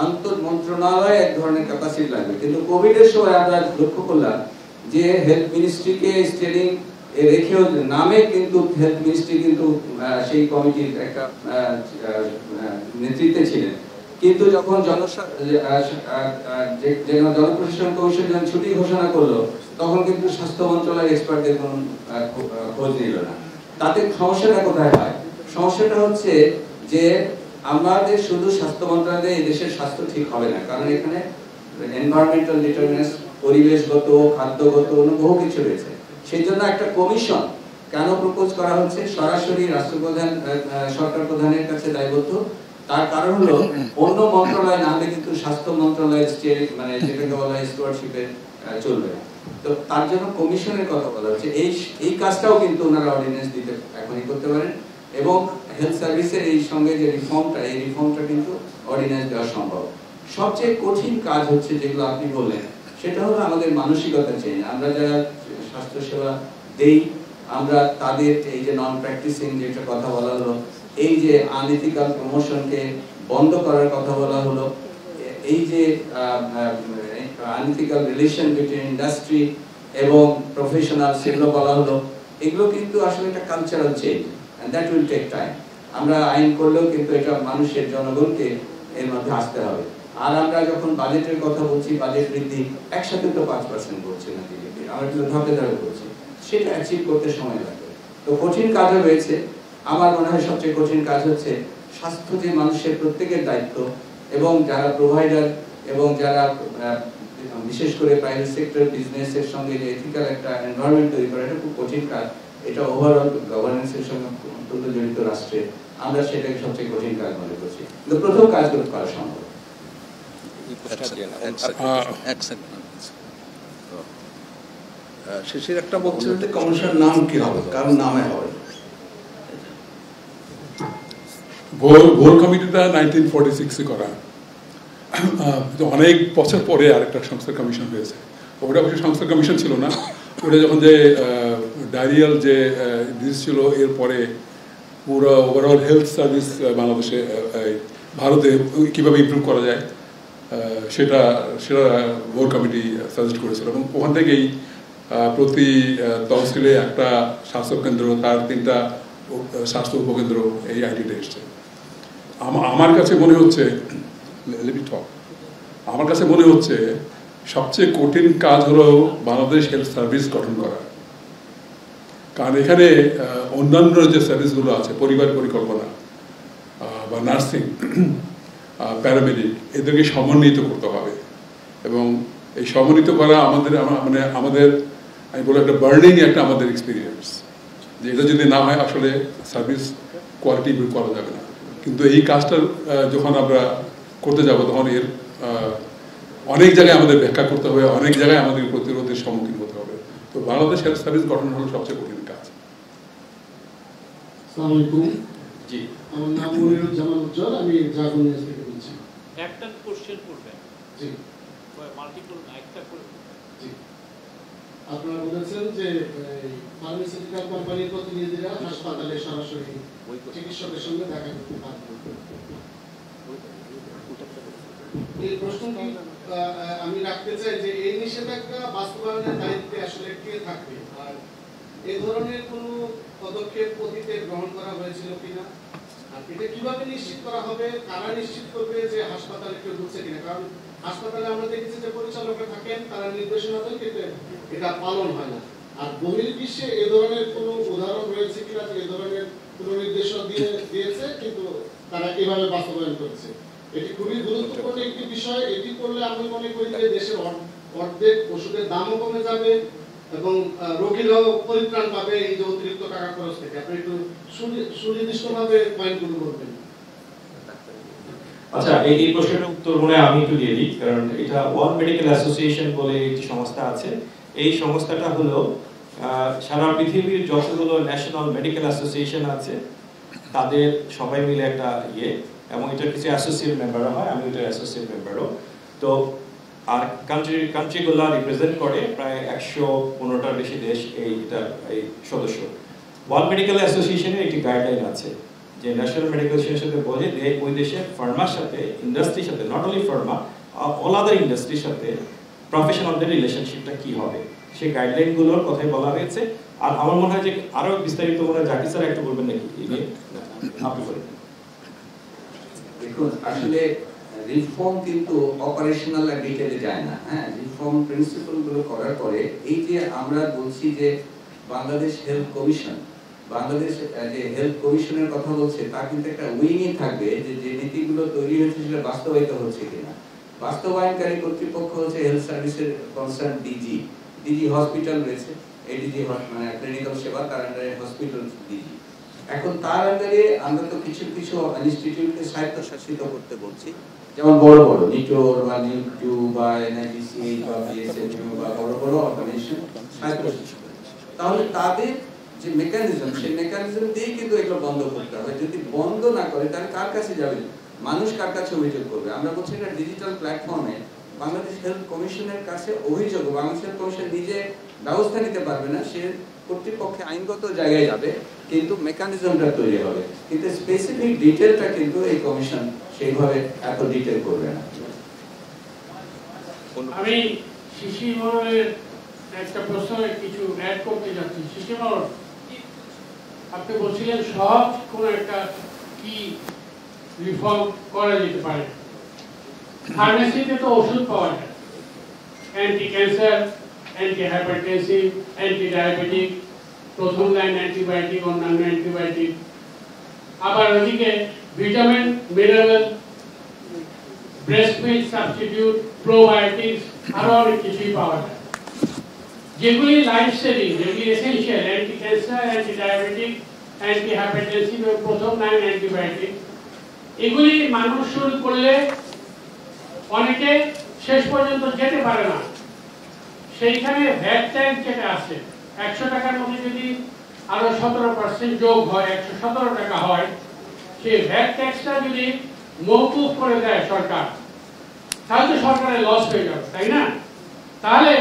আন্তঃ মন্ত্রণালয় এক ধরনের ক্যাপাসিটি লাগবে। কিন্তু কোভিড এর সময় আমরা লক্ষ্য করলাম যে হেলথ মিনিস্ট্রিকে স্টেডিং রেখেও নামে কিন্তু হেলথ মিনিস্ট্রি কিন্তু সেই কমিটির একটা নেতৃত্বে ছিলেন, কিন্তু যখন জনপ্রশাসন কমিশন যখন ছুটি ঘোষণা করলো, তখন কিন্তু স্বাস্থ্য মন্ত্রণালয়ের এক্সপার্টদের কোনো খোঁজ নিল না। তাতে সমস্যাটা কোথায় হয়? সমস্যাটা হচ্ছে যে আমাদের শুধু স্বাস্থ্য মন্ত্রণালয়ে এই দেশের স্বাস্থ্য ঠিক হবে না, কারণ এখানে এনভায়রনমেন্টাল ডিটারমিনেন্টস, পরিবেশগত, খাদ্যগত বহু কিছু রয়েছে। সেই জন্য একটা কমিশন কেন প্রপোজ করা হচ্ছে? সরাসরি রাষ্ট্রপ্রধান, সরকার প্রধানের কাছে দায়বদ্ধ। তার কারণ হলো অন্য মন্ত্রণালয় না হলে কিন্তু স্বাস্থ্য মন্ত্রণালয়ের মানে যেটাকে বলা হয় স্টুয়ারশিপে চলবে না। তো তার জন্য কমিশনের কথা বলা হচ্ছে। এই কাজটাও কিন্তু ওনারা অর্ডিন্যান্স দিতে এখনই করতে পারেন, এবং হেলথ সার্ভিসের এই সঙ্গে যে রিফর্মটা, এই রিফর্মটা কিন্তু অর্ডিন্যান্স দেওয়া সম্ভব। সবচেয়ে কঠিন কাজ হচ্ছে যেগুলো আপনি বললেন, সেটা হলো আমাদের মানসিকতা চেঞ্জ। আমরা যারা স্বাস্থ্যসেবা দেই, আমরা তাদের এই যে নন প্র্যাকটিসিং যেটা কথা বলা হলো, এই যে আনএথিক্যাল প্রমোশনকে বন্ধ করার কথা বলা হলো, এই যে আনএথিক্যাল রিলেশন বিটুইন ইন্ডাস্ট্রি এবং প্রফেশনাল, সেগুলো বলা হলো। এগুলো কিন্তু আসলে একটা cultural change, and that will take time. আমরা আইন করলেও কিন্তু এটা মানুষের, জনগণকে এর মধ্যে আসতে হবে। আর আমরা যখন বাজেটের কথা বলছি, বাজেট বৃদ্ধি একসাথে তো 5% বলছি না, আমরা কিন্তু ধাপে ধাপে বলছি, সেটা অ্যাচিভ করতে সময় লাগবে। তো কঠিন কাজও রয়েছে। আমার মনে হয় সবচেয়ে কঠিন কাজ হচ্ছে স্বাস্থ্য যে মানুষের প্রত্যেকের দায়িত্ব, এবং যারা প্রোভাইডার এবং যারা বিশেষ করে প্রাইভেট সেক্টর বিজনেসের সঙ্গে যে এথিক্যাল একটা এনভায়রনমেন্ট তৈরি করা, এটা খুব কঠিন কাজ। এটা ওভারঅল গভর্নেন্সের সঙ্গে অত্যন্ত জড়িত রাষ্ট্রে, আমরা সেটাকে সবচেয়ে কঠিন কাজ মনে করছি, কিন্তু প্রথম কাজগুলো করা সম্ভব। শেষের একটা বলছিল যে কমিশনের নাম কি হবে, কারণ নামে হবে। ভোর কমিটিটা 1946-এ করা, অনেক বছর পরে আরেকটা সংস্কার কমিশন হয়েছে। ওটা অবশ্যই সংস্কার কমিশন ছিল না, ওটা যখন যে ডায়রিয়াল যে ডিজিজ ছিল, এরপরে পুরো ওভারঅল হেলথ সার্ভিস বাংলাদেশে, ভারতে কীভাবে ইমপ্রুভ করা যায় সেটা ভোর কমিটি সাজেস্ট করেছিল, এবং ওখান থেকেই প্রতি তহসিলে একটা স্বাস্থ্যকেন্দ্র, তার 3টা স্বাস্থ্য উপকেন্দ্র, এই আইডিটা এসছে। আমার কাছে মনে হচ্ছে, আমার কাছে মনে হচ্ছে সবচেয়ে কঠিন কাজ হলো বাংলাদেশ হেলথ সার্ভিস গঠন করা। কারণ এখানে অন্যান্য যে সার্ভিসগুলো আছে, পরিবার পরিকল্পনা বা নার্সিং, প্যারামেডিক, এদেরকে সমন্বিত করতে হবে, এবং এই সমন্বিত করা আমাদের আমি বলি একটা বার্নিং একটা আমাদের এক্সপিরিয়েন্স, যে এটা যদি না হয় আসলে সার্ভিস কোয়ালিটি ইমপ্রুভ করা যাবে না। কিন্তু এই কাজটা যখন আমরা করতে যাব, তখন এর অনেক জায়গায় আমাদের ব্যাখ্যা করতে হবে, অনেক জায়গায় আমাদের প্রতিরোধের সম্মুখীন হতে হবে। তো বাংলাদেশ হেলথ সার্ভিস গঠন হলো সবচেয়ে কঠিন কাজ। আসসালামু আলাইকুম। জি, আমার নাম মনিরুজ্জামান উজ্জ্বল, আমি জাগরণ থেকে বলছি। একটা কোশ্চেন করবেন। জি, মাল্টিপল একটা করে। জি, আপনারা বলেছেন যে ফার্মাসিউটিক্যাল কোম্পানির প্রতিনিধিরা হাসপাতালে সরাসরি চিকিৎসকের সঙ্গে দেখা করতে পারবে। এই প্রশ্নটি আমি রাখতে চাই যে এই নিষেধাজ্ঞা বাস্তবায়নের দায়িত্বে আসলে কে থাকবে, আর এই ধরনের কোনো পদক্ষেপ অতীতে গ্রহণ করা হয়েছিল কিনা, আর এটা কিভাবে নিশ্চিত করা হবে, কারা নিশ্চিত করবে যে হাসপাতালে কেউ ঢুকছে কিনা? কারণ হাসপাতালে আমরা দেখেছি যে পরিচালকরা থাকেন, তারা নির্দেশনা দেন কিন্তু এটা পালন হয় না। আর বহির্বিশ্বে এ ধরনের কোনো উদাহরণ রয়েছে কিনা যে এ ধরনের কোনো নির্দেশনা দিয়েছে কিন্তু তারা এভাবে বাস্তবায়ন করেছে? এটি খুবই গুরুত্বপূর্ণ একটি বিষয়। এটি করলে আমি মনে করি যে দেশের অর্ধেক ওষুধের দামও কমে যাবে এবং রোগীরাও পরিত্রাণ পাবে এই যে অতিরিক্ত টাকা খরচ থেকে। আপনি একটু সুনির্দিষ্টভাবে পয়েন্টগুলো বলবেন। আচ্ছা, এই প্রশ্নের উত্তর মনে আমি একটু দিয়ে দিই, কারণ এটা ওয়ার্ল্ড মেডিকেল অ্যাসোসিয়েশন বলে একটি সংস্থা আছে। এই সংস্থাটা হলো সারা পৃথিবীর যতগুলো ন্যাশনাল মেডিকেল অ্যাসোসিয়েশন আছে তাদের সবাই মিলে একটা এবং এটার কিছু অ্যাসোসিয়েট মেম্বারও হয়, আমি এটার অ্যাসোসিয়েট মেম্বারও। তো আর কান্ট্রিগুলো রিপ্রেজেন্ট করে প্রায় 115টার বেশি দেশ এই সদস্য। ওয়ার্ল্ড মেডিকেল অ্যাসোসিয়েশনের একটি গাইডলাইন আছে যে ন্যাশনাল মেডিকেল অ্যাসোসিয়েশনের সাথে বলে যে ওই দেশে ফার্মার সাথে, ইন্ডাস্ট্রির সাথে, not only Pharma, all other ইন্ডাস্ট্রির সাথে প্রফেশনালদের রিলেশনশিপটা কি হবে সেই গাইডলাইনগুলোর কথাই বলা হয়েছে। আর আমার মনে হয় যে আরো বিস্তারিত মনে হয় জাকির স্যার একটু বলবেন নাকি? আপনি বলেন। দেখুন, আসলে রিফর্ম কিন্তু অপারেশনাল ডিটেইলে যায় না। হ্যাঁ, রিফর্ম প্রিন্সিপাল গুলো করার পরে এই যে আমরা বলছি যে বাংলাদেশ হেলথ কমিশন, বাংলাদেশ যে হেলথ কমিশনের কথা বলছে তা কিন্তু একটা উইংই থাকবে যে নীতিগুলো তৈরি হয়েছে সেটা বাস্তবায়িত হচ্ছে কিনা। বাস্তবায়নকারী কর্তৃপক্ষ হচ্ছে হেলথ সার্ভিসের কনসার্ন ডিজি হসপিটাল রয়েছে, এডিজি মানে ক্লিনিক্যাল সেবা, তার আন্ডারে হসপিটাল ডিজি। এখন তার আন্ডারে আমরা তো কিছু কিছু ইনস্টিটিউটকে স্বায়ত্তশাসিত করতে বলছি, যেমন বড় বড় নিটোর বা নিউটু বা এনআইডিসিএইচ বা বিএসএফইউ বা বড় বড় অর্গানাইজেশন স্বায়ত্তশাসিত। তাহলে তাদের যে মেকানিজম, সেই মেকানিজম দিয়েই কিন্তু এগুলো বন্ধ করতে হবে। যদি বন্ধ না করে তাহলে কার কাছে যাবে? মানুষ কার কাছে অভিযোগ করবে? আমরা বলছি এটা ডিজিটাল প্ল্যাটফর্মে বাংলাদেশ হেলথ কমিশনের কাছে অভিযোগ, বাংলাদেশ হেলথ কমিশন নিজে ব্যবস্থা নিতে পারবে না, সে কর্তৃপক্ষে আইনগত জায়গায় যাবে, কিন্তু মেকানিজমটা তৈরি হবে, কিন্তু স্পেসিফিক ডিটেলটা কিন্তু এই কমিশন সেইভাবে এত ডিটেল করবে না। আমি শিশির মহলের একটা প্রশ্ন কিছু অ্যাড করতে যাচ্ছি। শিশির মহল, আপনি বলছিলেন সহজ কোন একটা কি রিফর্ম করা যেতে পারে। ফার্মেসিতে তো ওষুধ পাওয়া যায়, anti cancer, anti hypertensive, anti diabetic, প্রথম লাইন অ্যান্টিবায়োটিক, অন্যান্য অ্যান্টিবায়োটিক, আবার ওদিকে vitamin, mineral, breast milk substitute, probiotics, আরো অনেক কিছুই পাওয়া যায় যেগুলি লাইফ সেভিং, যেগুলি essential, anti cancer, anti diabetic, anti hypertensive এবং প্রথম লাইন অ্যান্টিবায়োটিক। এগুলি মানুষ শুরু করলে অনেকে শেষ পর্যন্ত যেতে পারে না। সেইখানে ভ্যাট ট্যাক্স যেটা আছে 100 টাকার মধ্যে যদি আরো 17% যোগ হয়, 117 টাকা হয়, সেই ভ্যাট ট্যাক্সটা যদি মওকুফ করে দেয় সরকার, তাহলে তো সরকারের লস হয়ে যাবে, তাই না? তাহলে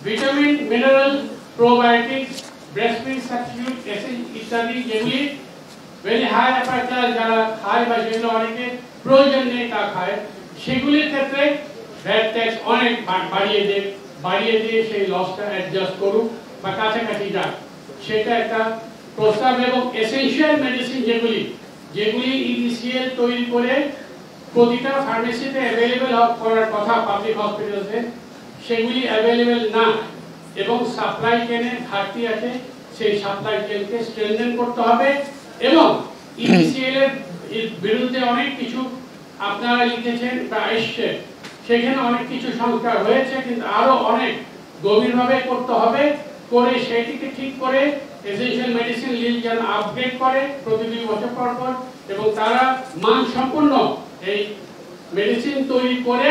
vitamin, mineral, probiotics, breast milk substitute ইত্যাদি যেগুলি ভেরি হাই আপার ক্লাস যারা খায় বা যেগুলো অনেকে প্রয়োজন নেই তা খায়, সেগুলির ক্ষেত্রে ভ্যাট ট্যাক্স অনেক বাড়িয়ে দিয়ে সেই লসটা অ্যাডজাস্ট করুক বা কাছাকাছি যাক, সেটা একটা প্রস্তাব। এবং এসেনশিয়াল মেডিসিন যেগুলি ইডিসিএল তৈরি করে প্রতিটা ফার্মেসিতে অ্যাভেলেবেল করার কথা পাবলিক হসপিটালসে, সেগুলি অ্যাভেলেবেল না এবং সাপ্লাই চেনে ঘাটতি আছে, সেই সাপ্লাই চেনকে স্ট্রেনথেন করতে হবে। এবং ইডিসিএল এর বিরুদ্ধে অনেক কিছু আপনারা লিখেছেন বা এসছে, সেখানে অনেক কিছু সংস্কার হয়েছে, কিন্তু আরো অনেক গভীরভাবে করতে হবে, করে সেটিকে ঠিক করে এসেনশিয়াল মেডিসিন লিস্ট যেন আপডেট করে প্রতি 2 বছর পর পর, এবং তারা মানসম্পন্ন এই মেডিসিন তৈরি করে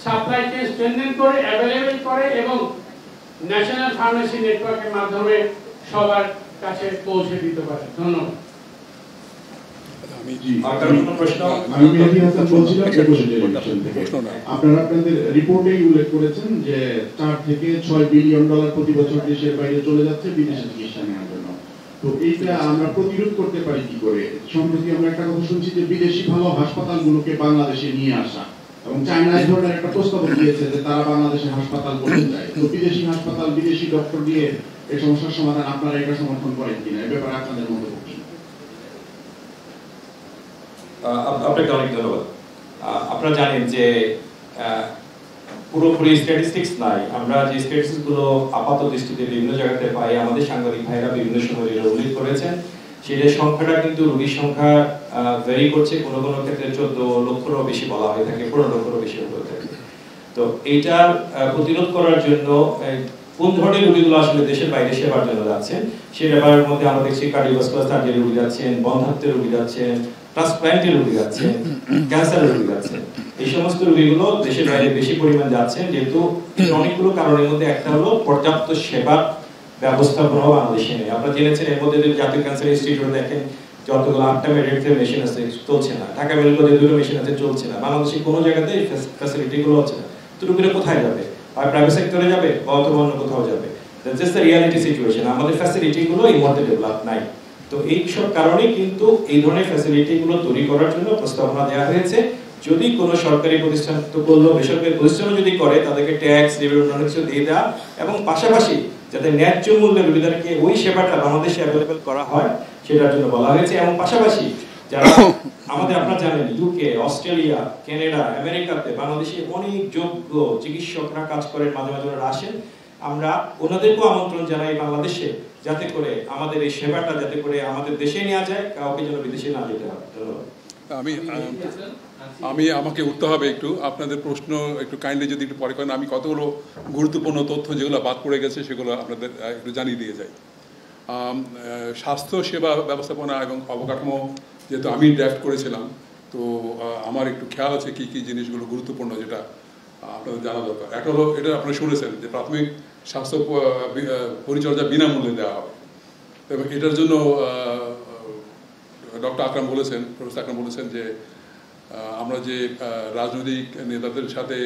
সাপ্লাই চেইন স্ট্রেনথেন করে অ্যাভেলেবল করে এবং ন্যাশনাল ফার্মেসি নেটওয়ার্কের মাধ্যমে সবার কাছে পৌঁছে দিতে পারে। ধন্যবাদ। আমি মেহেদী হাসান বলছিলাম একুশে টেলিভিশন থেকে। আপনারা আপনাদের রিপোর্টেই উল্লেখ করেছেন যে 4 থেকে 6 বিলিয়ন ডলার প্রতি বছর দেশের বাইরে চলে যাচ্ছে বিদেশে চিকিৎসা নেওয়ার জন্য। তো এইটা আমরা প্রতিরোধ করতে পারি কি করে? সম্প্রতি আমরা একটা কথা শুনছি যে বিদেশি ভালো হাসপাতালগুলোকে বাংলাদেশে নিয়ে আসা, এবং চায়না এই ধরনের একটা প্রস্তাব দিয়েছে যে তারা বাংলাদেশে হাসপাতাল করতে চায়। তো বিদেশি হাসপাতাল, বিদেশি ডক্টর দিয়ে এই সমস্যার সমাধান আপনারা এটা সমর্থন করেন কিনা? এ ব্যাপারে আপনাদের মন্তব্য কি? আপনাকে অনেক ধন্যবাদ। আপনারা জানেন যে পুরোপুরি স্ট্যাটিস্টিক্স নাই। আমরা যে স্ট্যাটিস্টিক্সগুলো আপাত দৃষ্টিতে বিভিন্ন জায়গাতে পাই, আমাদের সাংবাদিক ভাইরা বিভিন্ন সময় যেটা উল্লেখ করেছেন, সেটার সংখ্যাটা কিন্তু রোগীর সংখ্যা ভ্যারি করছে। কোনো কোনো ক্ষেত্রে 14 লক্ষেরও বেশি বলা হয়ে থাকে, 15 লক্ষেরও বেশি হয়ে থাকে। তো এইটা প্রতিরোধ করার জন্য কোন ধরনের রোগীগুলো আসলে দেশের বাইরে সেবার জন্য যাচ্ছেন, সেই ব্যাপারের মধ্যে আমরা দেখছি কার্ডিওভাস্কুলার সার্জারি রোগী যাচ্ছেন, বন্ধ্যাত্বের রোগী যাচ্ছেন, ট্রান্সপ্ল্যান্টের রোগী যাচ্ছেন, ক্যান্সারের রোগী যাচ্ছেন। এই সমস্ত রোগীগুলো দেশের বাইরে বেশি পরিমাণ যাচ্ছেন, যেহেতু অনেকগুলো কারণের মধ্যে একটা হলো পর্যাপ্ত সেবা ব্যবস্থাপনা বাংলাদেশে নেই। আপনারা জেনেছেন এর মধ্যে যদি জাতীয় ক্যান্সার ইনস্টিটিউট দেখেন, যতগুলো 8টা মেডিকেল মেশিন আছে চলছে না, ঢাকা মেডিকেল কলেজে 2টো মেশিন আছে চলছে না, বাংলাদেশে কোনো জায়গাতে ফ্যাসিলিটি গুলো হচ্ছে না। তো রোগীরা কোথায় যাবে? হয় প্রাইভেট সেক্টরে যাবে বা অথবা অন্য কোথাও যাবে। That's just the reality situation. আমাদের ফ্যাসিলিটি গুলো এই মুহূর্তে ডেভেলপ নাই। তো এই সব কারণে কিন্তু এই ধরনের ফ্যাসিলিটি গুলো তৈরি করার জন্য প্রস্তাবনা দেওয়া হয়েছে। যদি কোনো সরকারি প্রতিষ্ঠান তো করলো, বেসরকারি প্রতিষ্ঠানও যদি করে, তাদেরকে ট্যাক্স রেভিনিউ অনেক কিছু দিয়ে দেওয়া, এবং পাশাপাশি যাতে ন্যায্য মূল্যে রোগীদেরকে ওই সেবাটা বাংলাদেশে অ্যাভেলেবল করা হয় সেটার জন্য বলা হয়েছে। এবং পাশাপাশি যারা আমাদের, আপনারা জানেন ইউকে, অস্ট্রেলিয়া, কানাডা, আমেরিকাতে বাংলাদেশে অনেক যোগ্য চিকিৎসকরা কাজ করেন, মাঝে মাঝে ওরা আসেন। আমরা ওনাদেরকেও আমন্ত্রণ জানাই বাংলাদেশে, যাতে করে আমাদের এই সেবাটা যাতে করে আমাদের দেশে নেওয়া যায়, কাউকে যেন বিদেশে না যেতে হয়। আমি আমাকে উঠতে হবে একটু, আপনাদের প্রশ্ন একটু কাইন্ডলি যদি একটু পরে করেন। আমি কতগুলো গুরুত্বপূর্ণ তথ্য যেগুলো বাদ পড়ে গেছে সেগুলো আপনাদের একটু জানিয়ে দিয়ে যাই। স্বাস্থ্য সেবা ব্যবস্থাপনা এবং অবকাঠামো যেহেতু আমি ড্রাফট করেছিলাম, তো আমার একটু খেয়াল আছে কী কী জিনিসগুলো গুরুত্বপূর্ণ যেটা আপনাদের জানা দরকার। একটা হলো, এটা আপনারা শুনেছেন যে প্রাথমিক স্বাস্থ্য পরিচর্যা বিনামূল্যে দেওয়া হবে, এবং এটার জন্য ডক্টর আকরাম বলেছেন, প্রফেসর আকরাম বলেছেন যে আমরা যে রাজনৈতিক নেতাদের সাথে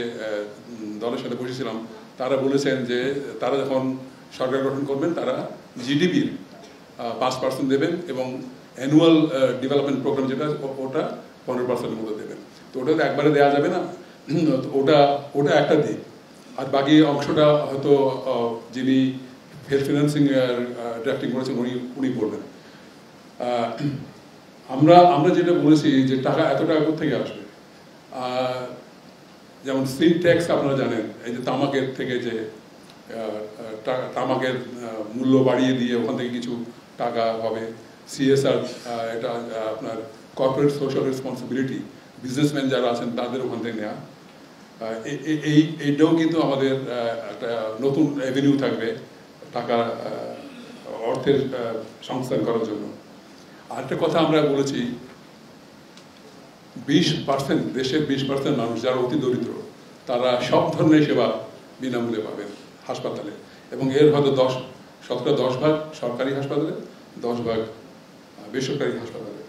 দলের সাথে বসেছিলাম, তারা বলেছেন যে তারা যখন সরকার গঠন করবেন তারা জিডিপির 5% দেবেন, এবং অ্যানুয়াল ডেভেলপমেন্ট প্রোগ্রাম যেটা ওটা 15%-এর মধ্যে দেবেন। তো ওটা তো একবারে দেওয়া যাবে না, ওটা একটা দিক। আর বাকি অংশটা হয়তো যিনি হেলথ ফিনান্সিং ড্রাফটিং করেছেন উনি করবেন। আমরা যেটা বলেছি যে টাকা, এত টাকা কোথেকে আসবে, যেমন সিন ট্যাক্স আপনারা জানেন, এই যে তামাকের থেকে যে তামাকের মূল্য বাড়িয়ে দিয়ে ওখান থেকে কিছু টাকা হবে। সিএসআর, এটা আপনার কর্পোরেট সোশ্যাল রেসপন্সিবিলিটি, বিজনেসম্যান যারা আছেন তাদের ওখান থেকে নেওয়া। এইটাও কিন্তু আমাদের একটা নতুন অ্যাভিনিউ থাকবে টাকা অর্থের সংস্থান করার জন্য। আরেকটা কথা আমরা বলেছি, 20% দেশের 20% মানুষ যারা অতি দরিদ্র, তারা সব ধরনের সেবা বিনামূল্যে পাবেন হাসপাতালে, এবং এর হয়তো 10% সরকারি হাসপাতালে, 10% বেসরকারি হাসপাতালে।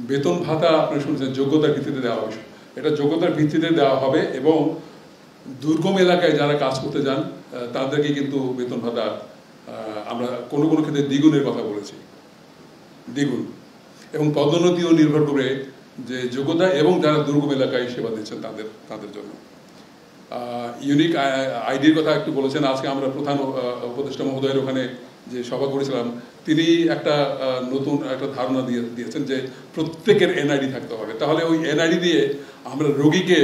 বেতন ভাতা আপনারা শুনছেন যোগ্যতার ভিত্তিতে দেওয়া হবে, এটা যোগ্যতার ভিত্তিতে দেওয়া হবে, এবং দুর্গম এলাকায় যারা কাজ করতে যান তাদেরকে কিন্তু বেতন ভাতা আমরা কোনো কোনো ক্ষেত্রে দ্বিগুণের কথা বলেছি, দ্বিগুণ। এবং পদোন্নতিও নির্ভর করে যে যোগ্যতা এবং যারা দুর্গম এলাকায় সেবা দিচ্ছেন তাদের জন্য। ইউনিক আইডির কথা একটু বলেছেন। আজকে আমরা প্রধান উপদেষ্টা মহোদয়ের ওখানে যে সভা করেছিলাম, তিনি একটা নতুন একটা ধারণা দিয়েছেন যে প্রত্যেকের এনআইডি থাকতে হবে। তাহলে ওই এনআইডি দিয়ে আমরা রোগীকে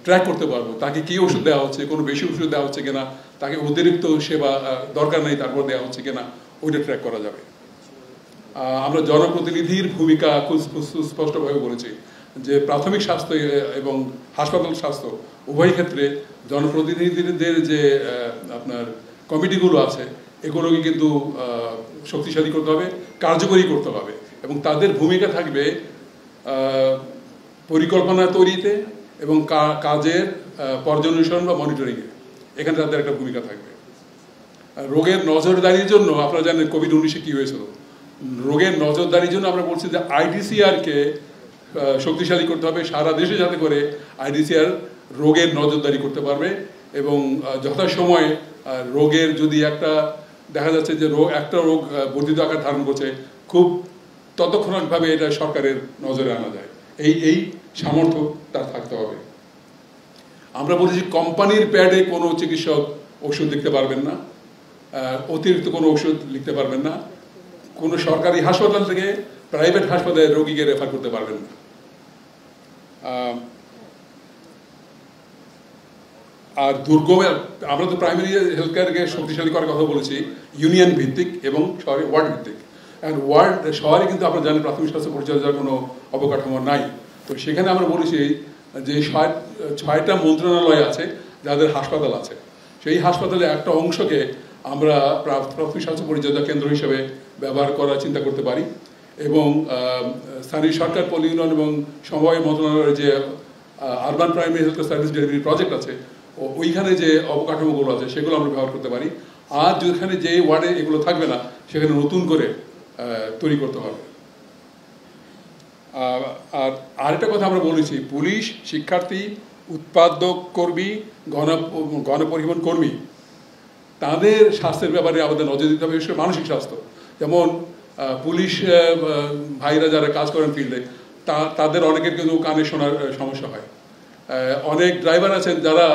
ট্র্যাক করতে পারবো, তাকে কি ওষুধ দেওয়া হচ্ছে, কোনো বেশি ওষুধ দেওয়া হচ্ছে কিনা, তাকে অতিরিক্ত সেবা দরকার নেই তারপর দেওয়া হচ্ছে কিনা, ওইটা ট্র্যাক করা যাবে। আমরা জনপ্রতিনিধির ভূমিকা খুব স্পষ্টভাবে বলেছি যে প্রাথমিক স্বাস্থ্য এবং হাসপাতাল স্বাস্থ্য উভয় ক্ষেত্রে জনপ্রতিনিধিদের যে আপনার কমিটিগুলো আছে, এগুলোকে কিন্তু শক্তিশালী করতে হবে, কার্যকরী করতে হবে, এবং তাদের ভূমিকা থাকবে পরিকল্পনা তৈরিতে এবং কাজের পর্যবেক্ষণ বা মনিটরিংয়ে। এখানে তাদের একটা ভূমিকা থাকবে। রোগের নজরদারির জন্য আপনারা জানেন কোভিড-19 কি হয়েছিল, রোগের নজরদারির জন্য আমরা বলছি যে আইডিসিআরকে শক্তিশালী করতে হবে সারা দেশে, যাতে করে আইডিসিআর রোগের নজরদারি করতে পারবে, এবং যথাসময়ে রোগের যদি একটা দেখা যাচ্ছে যে একটা রোগ বর্ধিত আকার ধারণ করছে, খুব তৎক্ষণাৎভাবে এটা সরকারের নজরে আনা যায়, এই সামর্থ্য তার থাকতে হবে। আমরা বলেছি কোম্পানির প্যাডে কোনো চিকিৎসক ওষুধ লিখতে পারবেন না, অতিরিক্ত কোনো ওষুধ লিখতে পারবেন না, কোনো সরকারি হাসপাতাল থেকে প্রাইভেট হাসপাতালে রোগীকে রেফার করতে পারবেন না। আর দুর্গমের আমরা তো প্রাইমারি হেলথ কেয়ারকে শক্তিশালী করার কথা বলেছি ইউনিয়ন ভিত্তিক এবং শহরে ওয়ার্ড ভিত্তিক। এখন ওয়ার্ড শহরে কিন্তু আপনারা জানেন প্রাথমিক স্বাস্থ্য পরিচর্যার কোনো অবকাঠামো নাই। তো সেখানে আমরা বলেছি যে 6টা মন্ত্রণালয় আছে যাদের হাসপাতাল আছে, সেই হাসপাতালের একটা অংশকে আমরা প্রাথমিক স্বাস্থ্য পরিচর্যা কেন্দ্র হিসেবে ব্যবহার করার চিন্তা করতে পারি। এবং স্থানীয় সরকার, পল্লী উন্নয়ন এবং সমবায় মন্ত্রণালয়ের যে urban primary health care service delivery project আছে, ওইখানে যে অবকাঠামোগুলো আছে সেগুলো আমরা ব্যবহার করতে পারি। আর যেখানে যে ওয়ার্ডে এগুলো থাকবে না সেখানে নতুন করে তৈরি করতে হবে। আর আরেকটা কথা আমরা বলেছি, পুলিশ, শিক্ষার্থী, উৎপাদক কর্মী, গণপরিবহন কর্মী, তাদের স্বাস্থ্যের ব্যাপারে আমাদের নজর দিতে হবে, বিশেষ করে মানসিক স্বাস্থ্য। যেমন পুলিশ ভাইরা যারা কাজ করেন ফিল্ডে, তাদের অনেকের কিন্তু কানে শোনার সমস্যা হয়। অনেক ড্রাইভার আছেন যারা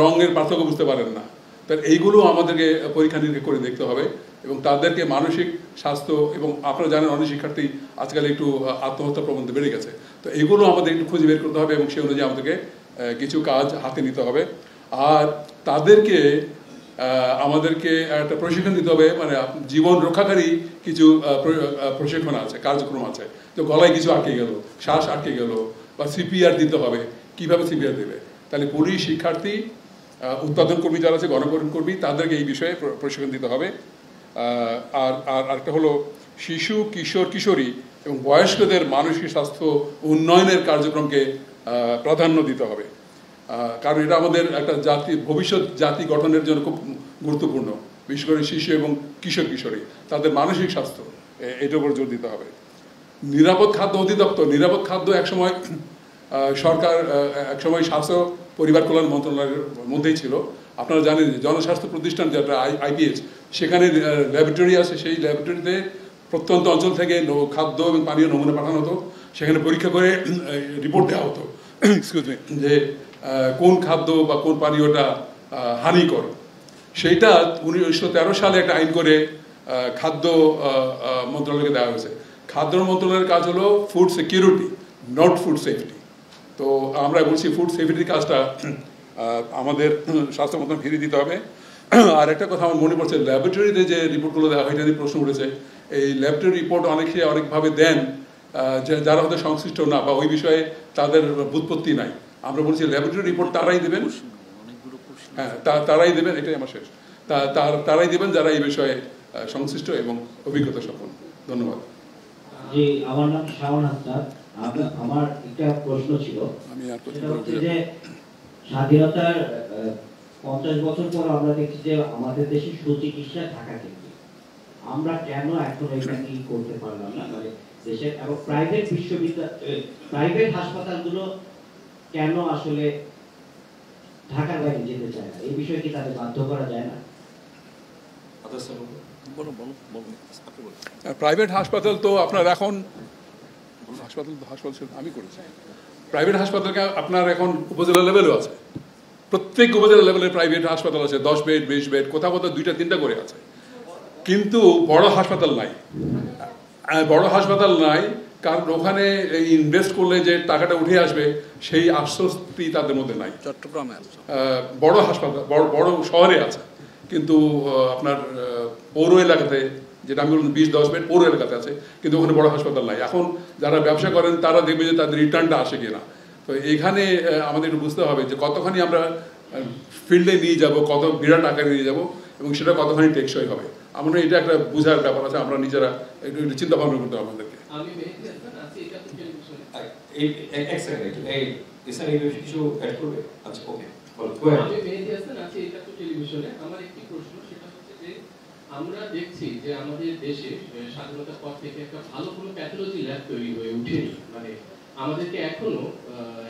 রঙের পার্থক্য বুঝতে পারেন না। তার এইগুলো আমাদেরকে পরীক্ষা নিরীক্ষা করে দেখতে হবে এবং তাদেরকে মানসিক স্বাস্থ্য, এবং আপনারা জানেন অনেক শিক্ষার্থী আজকাল একটু আত্মহত্যা প্রবণতা বেড়ে গেছে, তো এগুলো আমাদের একটু খুঁজে বের করতে হবে এবং সেই অনুযায়ী আমাদেরকে কিছু কাজ হাতে নিতে হবে। আর আমাদেরকে একটা প্রশিক্ষণ দিতে হবে, মানে জীবন রক্ষাকারী কিছু প্রশিক্ষণ আছে, কার্যক্রম আছে। তো গলায় কিছু আটকে গেল, শ্বাস আটকে গেল, বা সিপিআর দিতে হবে, কিভাবে সিপিআর দেবে। তাহলে পুলিশ, শিক্ষার্থী, উৎপাদন কর্মী যারা আছে, গণপরিবহন কর্মী, তাদেরকে এই বিষয়ে প্রশিক্ষণ দিতে হবে। আর আরেকটা হলো শিশু, কিশোর, কিশোরী এবং বয়স্কদের মানসিক স্বাস্থ্য উন্নয়নের কার্যক্রমকে প্রাধান্য দিতে হবে, কারণ এটা আমাদের একটা ভবিষ্যৎ জাতি গঠনের জন্য খুব গুরুত্বপূর্ণ। বিশেষ করে শিশু এবং কিশোর কিশোরী, তাদের মানসিক স্বাস্থ্য, এটার উপর জোর দিতে হবে। নিরাপদ খাদ্য অধিদপ্তর, নিরাপদ খাদ্য একসময় সরকার, একসময় স্বাস্থ্য পরিবার কল্যাণ মন্ত্রণালয়ের মধ্যেই ছিল। আপনারা জানেন যে জনস্বাস্থ্য প্রতিষ্ঠান যেটা আইপিএইচ, সেখানে ল্যাবরেটরি আছে, সেই ল্যাবরেটরিতে প্রত্যন্ত অঞ্চল থেকে খাদ্য এবং পানীয় নমুনা পাঠানো হতো, সেখানে পরীক্ষা করে রিপোর্ট দেওয়া হতো এক্সকিউজ মি যে কোন খাদ্য বা কোন পানীয়টা হানিকর। সেইটা 1913 সালে একটা আইন করে খাদ্য মন্ত্রণালয়কে দেওয়া হয়েছে। খাদ্য মন্ত্রণালয়ের কাজ হলো food security, not food safety. তো আমরা বলছি ফুড সেফটির কাজটা আমাদের স্বাস্থ্য মন্ত্রণালয় ফিরিয়ে দিতে হবে। আর একটা কথা আমার মনে পড়ছে, ল্যাবরেটরিতে যে রিপোর্টগুলো দেওয়া হয়, এটা নিয়ে প্রশ্ন উঠেছে। এই ল্যাবরেটরি রিপোর্ট অনেকভাবে দেন যারা হয়তো সংশ্লিষ্ট না বা ওই বিষয়ে তাদের বুৎপত্তি নাই। আমরা বলছি ল্যাবরেটরি রিপোর্ট তারাই দেবেন, হ্যাঁ তারাই দেবেন, এটাই আমার শেষ, তারাই দেবেন যারা এই বিষয়ে সংশ্লিষ্ট এবং অভিজ্ঞতা সম্পন্ন। ধন্যবাদ। জি, আমার নাম শাওন হাসনাত। আমার একটা প্রশ্ন ছিল, সেটা হচ্ছে যে স্বাধীনতার 50 বছর পর আমরা দেখছি যে আমাদের দেশে সুচিকিৎসা থাকা কিন্তু আমরা কেন এখন এখানে করতে পারলাম না, মানে দেশের এবং প্রাইভেট প্রাইভেট হাসপাতালগুলো কেন আসলে ঢাকার বাইরে যেতে চায় না, এই বিষয়ে কি তাদের বাধ্য করা যায় না? প্রাইভেট হাসপাতাল তো আপনার এখন হাসপাতাল আমি করেছি, প্রাইভেট হাসপাতালকে আপনার এখন উপজেলা লেভেলও আছে, প্রত্যেক উপজেলা লেভেলে প্রাইভেট হাসপাতাল আছে, 10 বেড 20 বেড, কোথাও কোথাও 2টা-3টা করে আছে, কিন্তু বড় হাসপাতাল নাই। বড় হাসপাতাল নাই কারণ ওখানে ইনভেস্ট করলে যে টাকাটা উঠে আসবে সেই আশ্বস্তি তাদের মধ্যে নাই। চট্টগ্রামে বড় হাসপাতাল বড় শহরে আছে, কিন্তু আপনার পৌর এলাকাতে, যেটা আমি বললাম 20-10 বেড পৌর এলাকাতে আছে, কিন্তু ওখানে বড় হাসপাতাল নাই। এখন যারা ব্যবসা করেন তারা দেখবে যে তাদের রিটার্নটা আসে কিনা। তো এখানে আমাদের একটু বুঝতে হবে যে কতখানি আমরা ফিল্ডে নিয়ে যাব, কত বিরাট আকারে নিয়ে যাব এবং সেটা কতখানি টেকসই হবে। আমরা এটা একটা বোঝার ব্যাপার আছে, আমরা নিজেরা একটু চিন্তা ভাবনা করতে হবে আমাদেরকে। আমরা দেখছি যে আমাদের দেশে স্বাধীনতার পর থেকে একটা ভালো কোনো প্যাথোলজি ল্যাব তৈরি হয়ে উঠেনি। মানে আমাদেরকে এখনো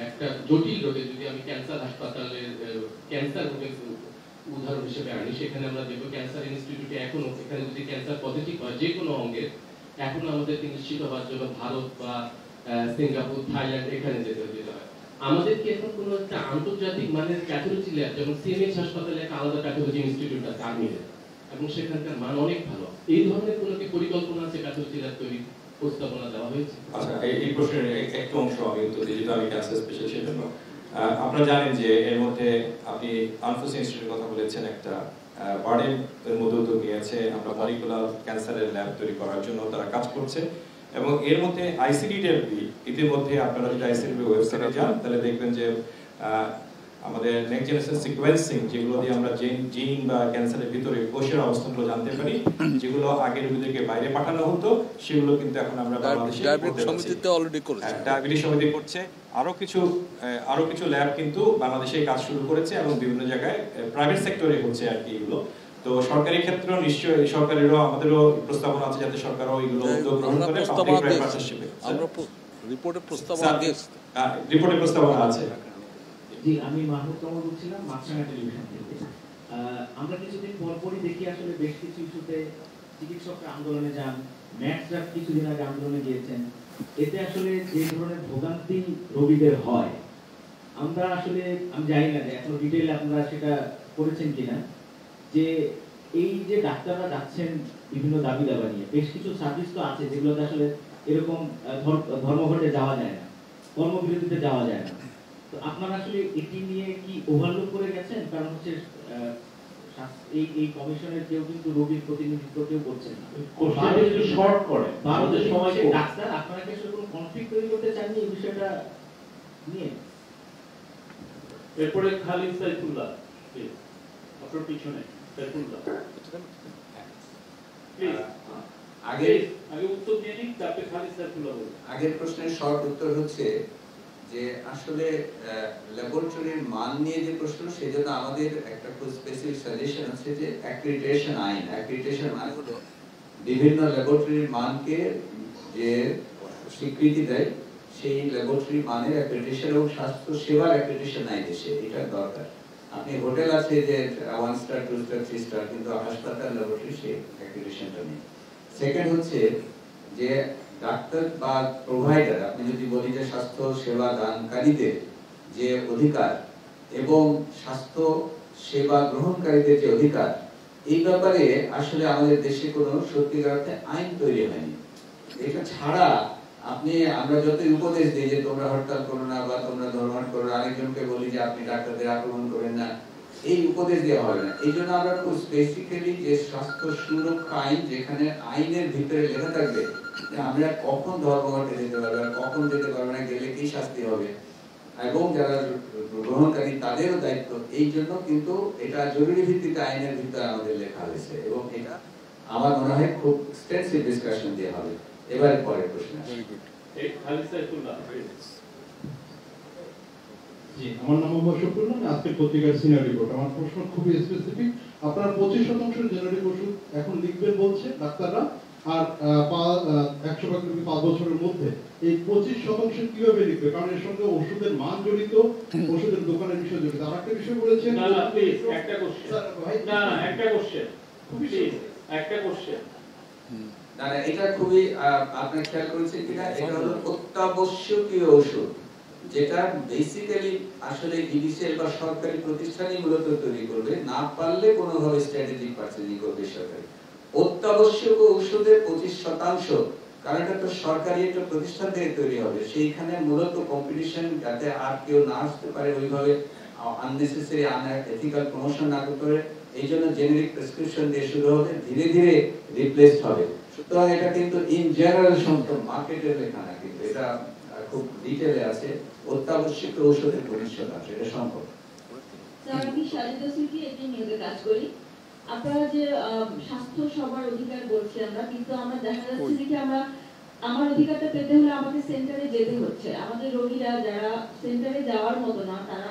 একটা জটিল রোগে, যদি আমি ক্যান্সার হাসপাতালের ক্যান্সার রোগের উদাহরণ হিসেবে আনি, সেখানে আমরা দেখবো ক্যান্সার ইনস্টিটিউটে এখনো, এখানে যদি ক্যান্সার পজিটিভ হয় যে কোনো অঙ্গের, এখনো আমাদেরকে নিশ্চিত হওয়ার জন্য ভারত বা সিঙ্গাপুর, থাইল্যান্ড এখানে যেতে হয়। আমাদের কি এখন কোনো একটা আন্তর্জাতিক মানের প্যাথোলজি ল্যাব, যেমন সিএমএইচ হাসপাতালে একটা আলাদা প্যাথোলজি ইনস্টিটিউট আছে আর্মিদের, এবং সেখানকার মান অনেক ভালো, এই ধরনের কোনো কি পরিকল্পনা আছে প্যাথোলজি ল্যাব তৈরির প্রস্তাবনা দেওয়া হয়েছে? আচ্ছা, এই প্রশ্নের একটা অংশ আমি উত্তর দিই, যেটা আমি ক্যান্সার স্পেশালিস্ট, সেজন্য আপনারা জানেন যে এর মধ্যে আপনি আনফোসি ইনস্টিটিউটের কথা বলেছেন, একটা বার্ডেন এর মধ্যে উদ্যোগ নিয়েছে, আমরা মলিকুলার ক্যান্সারের ল্যাব তৈরি করার জন্য তারা কাজ করছে। এবং এর মধ্যে আইসিডি-10 ইতিমধ্যে আপনারা যদি আইসিডি ওয়েবসাইটে যান তাহলে দেখবেন যে আমাদের নেক্সট জেনারেশন সিকোয়েন্সিং, যেগুলো দিয়ে আমরা জিন বা ক্যান্সারের ভিতরে কোষের অবস্থানগুলো জানতে পারি, যেগুলো আগে রোগীদেরকে বাইরে পাঠানো হতো, সেগুলো কিন্তু এখন আমরা বাংলাদেশে ডায়াবেটিস সমিতিতে অলরেডি করেছে, ডায়াবেটিস সমিতি করছে। আরো কিছু ল্যাব কিন্তু বাংলাদেশে কাজ শুরু করেছে এবং বিভিন্ন জায়গায় প্রাইভেট সেক্টরে হচ্ছে আর কি এগুলো। তো সরকারি ক্ষেত্রেও নিশ্চয়ই সরকারেরও আমাদেরও প্রস্তাবনা আছে যাতে সরকারও এগুলো উদ্যোগ গ্রহণ করে পাবলিক প্রাইভেট পার্টনারশিপে। আমরা রিপোর্টে প্রস্তাবনা আছে। জি, আমি মাহমুদ কামাল বলছিলাম মাছরাঙা টেলিভিশন থেকে। আমরা কিছুদিন পরপরই দেখি আসলে বেশ কিছু ইস্যুতে চিকিৎসকরা আন্দোলনে যান, ম্যাটরা কিছুদিন আগে আন্দোলনে গিয়েছেন। এতে আসলে যে ধরনের ভোগান্তি রোগীদের হয়, আমরা আসলে আমি জানি না যে এখন ডিটেইলে আপনারা সেটা করেছেন কিনা, যে এই যে ডাক্তাররা যাচ্ছেন বিভিন্ন দাবি দাবা নিয়ে, বেশ কিছু সার্ভিস তো আছে যেগুলোতে আসলে এরকম ধর্মঘটে যাওয়া যায় না, কর্মবিরতিতে যাওয়া যায় না। তো আপনারা আসলে এটি নিয়ে কি ওভারলুক করে গেছেন? কারণ হচ্ছে এই কমিশনের কেউ কিন্তু রোগীর প্রতিনিধিত্ব কেউ করছেন না। শর্ট করে ভারতের সময় ডাক্তার, আপনারা কি আসলে কোনো কনফ্লিক্ট তৈরি করতে চাননি এই বিষয়টা নিয়ে? এরপরে খালিদ সাইফুল্লাহ, আপনার পিছনে সাইফুল্লাহ, আগে উত্তর দিয়ে নিন, তারপরে খালিদ সাইফুল্লাহ বলুন। আগের প্রশ্নের শর্ট উত্তর হচ্ছে যে আসলে ল্যাবরেটরির মান নিয়ে যে প্রশ্ন, সেজন্য আমাদের একটা খুব স্পেসিফিক সাজেশন আছে যে অ্যাক্রিডিটেশন আইন। অ্যাক্রিডিটেশন মানে হলো বিভিন্ন ল্যাবরেটরির মানকে যে স্বীকৃতি দেয়, সেই ল্যাবরেটরির মানের অ্যাক্রিডিটেশন এবং স্বাস্থ্য সেবার অ্যাক্রিডিটেশন নাই দেশে, এটা দরকার। আপনি হোটেল আছে যে 1 স্টার 2 স্টার 3 স্টার, কিন্তু হাসপাতাল ল্যাবরেটরি সেই অ্যাক্রিডিটেশনটা নেই। সেকেন্ড হচ্ছে যে ডাক্তার বা প্রোভাইডার, আপনি যদি বলি যে স্বাস্থ্য সেবা দানকারীদের যে অধিকার এবং স্বাস্থ্য সেবা গ্রহণকারীদের যে অধিকার, এই ব্যাপারে আসলে আমাদের দেশে কোনো সত্যিকার অর্থে আইন তৈরি হয়নি। এটা ছাড়া আমরা যতই উপদেশ দিই যে তোমরা হরতাল করো না বা তোমরা ধর্মঘট করো, আরেকজনকে বলি যে আপনি ডাক্তারদের আক্রমণ করেন না, এই উপদেশ দেওয়া হবে না। এই জন্য আমরা খুব স্পেসিফিক্যালি যে স্বাস্থ্য সুরক্ষা আইন, যেখানে আইনের ভিতরে লেখা থাকবে যে আমরা কখন ধর্মঘটে যেতে পারবো আর কখন যেতে পারবো না, গেলে কি শাস্তি হবে, এবং যারা গ্রহণকারী তাদেরও দায়িত্ব। এই জন্য কিন্তু এটা জরুরি ভিত্তিতে আইনের ভিতরে আমাদের লেখা হয়েছে এবং এটা আমার মনে হয় খুব এক্সটেন্সিভ ডিসকাশন দিয়ে হবে। এবারে পরের প্রশ্ন। আমার নাম মোহাম্মদ শফিউল্লাহ, আজকের পত্রিকার সিনিয়র রিপোর্ট। আমার প্রশ্ন খুবই স্পেসিফিক। আপনারা 25% জেনারিক ওষুধ এখন লিখবেন বলছে ডাক্তাররা, আর 5 বছরের মধ্যে এই 25% কিভাবে লিখবে? কারণ এর সঙ্গে ওষুধের মান জড়িত, ওষুধের দোকানের বিষয় জড়িত। আর একটা বিষয় বলেছেন, এটা খুবই আপনার খেয়াল করেছেন কিনা, এটা হলো অত্যাবশ্যকীয় ওষুধ, যেটা বেসিক্যালি আসলে ইডিসিএল বা সরকারি প্রতিষ্ঠানই মূলত তৈরি করবে, না পারলে কোনোভাবে স্ট্র্যাটেজিক পারচেজিং করবে সরকারি। অত্যাবশ্যক ওষুধের 25%, কারণ এটা তো সরকারি একটা প্রতিষ্ঠান থেকে তৈরি হবে, সেইখানে মূলত কম্পিটিশন যাতে আর কেউ না আসতে পারে ওইভাবে আননেসেসারি আনএথিক্যাল প্রমোশন না করতে পারে, এই জন্য জেনেরিক প্রেসক্রিপশন দিয়ে শুরু হবে, ধীরে ধীরে রিপ্লেসড হবে। সুতরাং এটা কিন্তু ইন জেনারেল সম্পর্ক মার্কেটের লেখা না, কিন্তু এটা খুব ডিটেইলে আছে। অত্যাবশ্যক ঔষধের 25%, এটা সম্ভব। স্যার, আমি শালিদা সিটি একটি নিয়োগে কাজ করি। আপনারা যে স্বাস্থ্য সবার অধিকার বলছি আমরা, কিন্তু আমরা দেখা যাচ্ছে যে আমার অধিকারটা পেতে হলে আমাকে সেন্টারে যেতে হচ্ছে। আমাদের রোগীরা যারা সেন্টারে যাওয়ার মতো না, তারা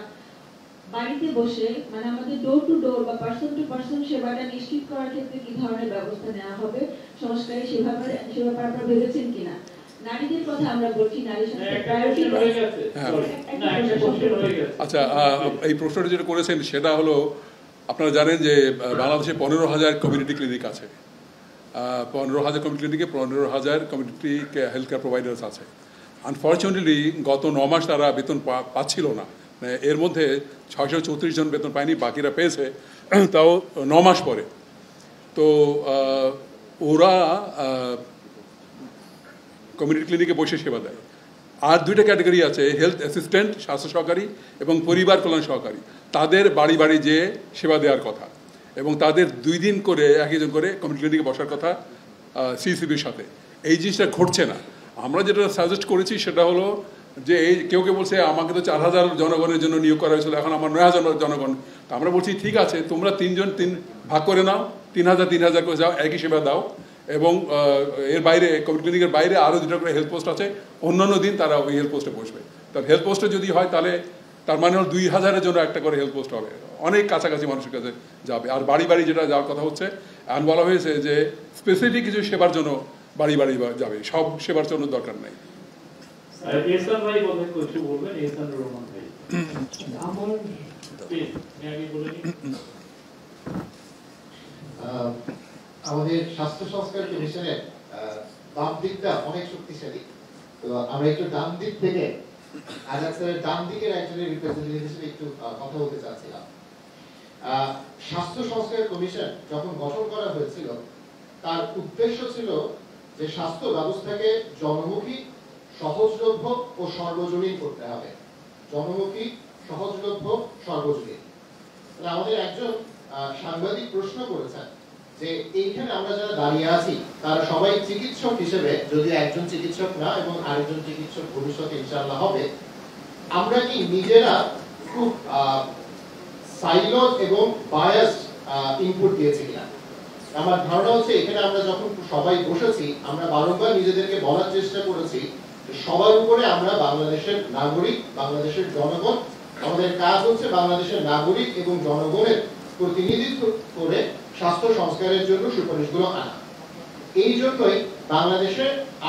বাড়িতে বসে, মানে আমাদের ডোর টু ডোর বা পার্সন টু পার্সন সেবাটা নিশ্চিত করার ক্ষেত্রে কি ধরনের ব্যবস্থা নেওয়া হবে সংস্কারে, সে ব্যাপারে আপনারা ভেবেছেন কিনা? নারীদের কথা আমরা বলছি, নারীর সাথে প্রায়োরিটি হয়ে গেছে। আচ্ছা, এই প্রশ্নটা যেটা করেছেন সেটা হলো, আপনারা জানেন যে বাংলাদেশে 15,000 কমিউনিটি ক্লিনিক আছে। 15,000 কমিউনিটি ক্লিনিকে 15,000 কমিউনিটি হেলথ কেয়ার প্রোভাইডার্স আছে। আনফর্চুনেটলি গত 9 মাস তারা বেতন পাচ্ছিল না। এর মধ্যে 634 জন বেতন পায়নি, বাকিরা পেয়েছে, তাও 9 মাস পরে। তো ওরা কমিউনিটি ক্লিনিকে বসে সেবা দেয়। আর দুইটা ক্যাটাগরি আছে, হেলথ অ্যাসিস্ট্যান্ট, স্বাস্থ্য সহকারী এবং পরিবার কল্যাণ সহকারী। তাদের বাড়ি বাড়ি যেয়ে সেবা দেওয়ার কথা এবং তাদের 2 দিন করে একজন করে কমিউনিটি ক্লিনিকে বসার কথা সিসিবির সাথে। এই জিনিসটা ঘটছে না। আমরা যেটা সাজেস্ট করেছি সেটা হলো যে এই কেউ বলছে আমাকে তো 4000 জনগণের জন্য নিয়োগ করা হয়েছিল, এখন আমার 9000 জনগণ। তো আমরা বলছি ঠিক আছে, তোমরা 3 জন 3 ভাগ করে নাও, 3000 করে যাও, একই সেবা দাও। এবং এর বাইরে কমিউনিটি ক্লিনিকের বাইরে আরও 2টা করে হেলথ পোস্ট আছে, অন্যান্য দিন তারা ওই হেলথ পোস্টে বসবে। তার হেলথ পোস্টে যদি হয় তাহলে তার মানে হল 2000-এর জন্য একটা করে হেলথ পোস্ট হবে, অনেক কাছাকাছি মানুষের কাছে যাবে। আর বাড়ি বাড়ি যেটা যাওয়ার কথা হচ্ছে, এখন বলা হয়েছে যে স্পেসিফিক কিছু সেবার জন্য বাড়ি বাড়ি যাবে, সব সেবার জন্য দরকার নাই। আমাদের স্বাস্থ্য সংস্কার কমিশনের বাম দিকটা অনেক শক্তিশালী, তো আমরা একটু ডান দিক থেকে ডান দিকের একজনের রিপ্রেজেন্টেটিভ হিসেবে একটু কথা বলতে চাচ্ছিলাম। স্বাস্থ্য সংস্কার কমিশন যখন গঠন করা হয়েছিল তার উদ্দেশ্য ছিল যে স্বাস্থ্য ব্যবস্থাকে জনমুখী, সহজলভ্য ও সর্বজনীন করতে হবে। জনমুখী, সহজলভ্য, সর্বজনীন। আমাদের একজন সাংবাদিক প্রশ্ন করেছেন যে এইখানে আমরা যারা দাঁড়িয়ে আছি তারা সবাই চিকিৎসক হিসেবে, যদি একজন চিকিৎসক না এবং আরেকজন চিকিৎসক ভবিষ্যতে ইনশাআল্লাহ হবে, আমরা কি নিজেরা খুব সাইলোড এবং বায়াস ইনপুট দিয়েছি কিনা? আমার ধারণা হচ্ছে এখানে আমরা যখন সবাই বসেছি আমরা বারংবার নিজেদেরকে বলার চেষ্টা করেছি সবার উপরে আমরা বাংলাদেশের নাগরিক, বাংলাদেশের জনগণ। আমাদের কাজ হচ্ছে বাংলাদেশের নাগরিক এবং জনগণের প্রতিনিধিত্ব করে স্বাস্থ্য সংস্কারের জন্য সুপারিশগুলো আনা। এই জন্যই বাংলাদেশে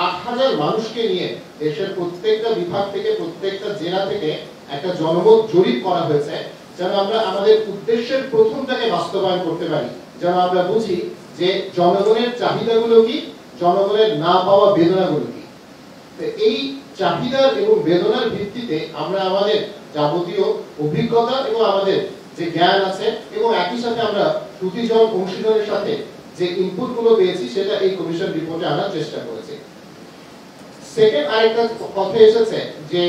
8000 মানুষকে নিয়ে দেশের প্রত্যেকটা বিভাগ থেকে, প্রত্যেকটা জেলা থেকে একটা জনমত জরিপ করা হয়েছে, যেন আমরা আমাদের উদ্দেশ্যের প্রথমটাকে বাস্তবায়ন করতে পারি, যেন আমরা বুঝি যে জনগণের চাহিদাগুলো কি, জনগণের না পাওয়া বেদনাগুলো কি। এই চাহিদা এবং বেদনার ভিত্তিতে আমরা আমাদের যাবতীয় অভিজ্ঞতা এবং আমাদের যে জ্ঞান আছে এবং একই সাথে আমরা প্রতিজন অংশীদারের সাথে যে ইনপুট গুলো পেয়েছি সেটা এই কমিশন রিপোর্টে আনার চেষ্টা করেছি। সেকেন্ড আরেকটা কথা এসেছে যে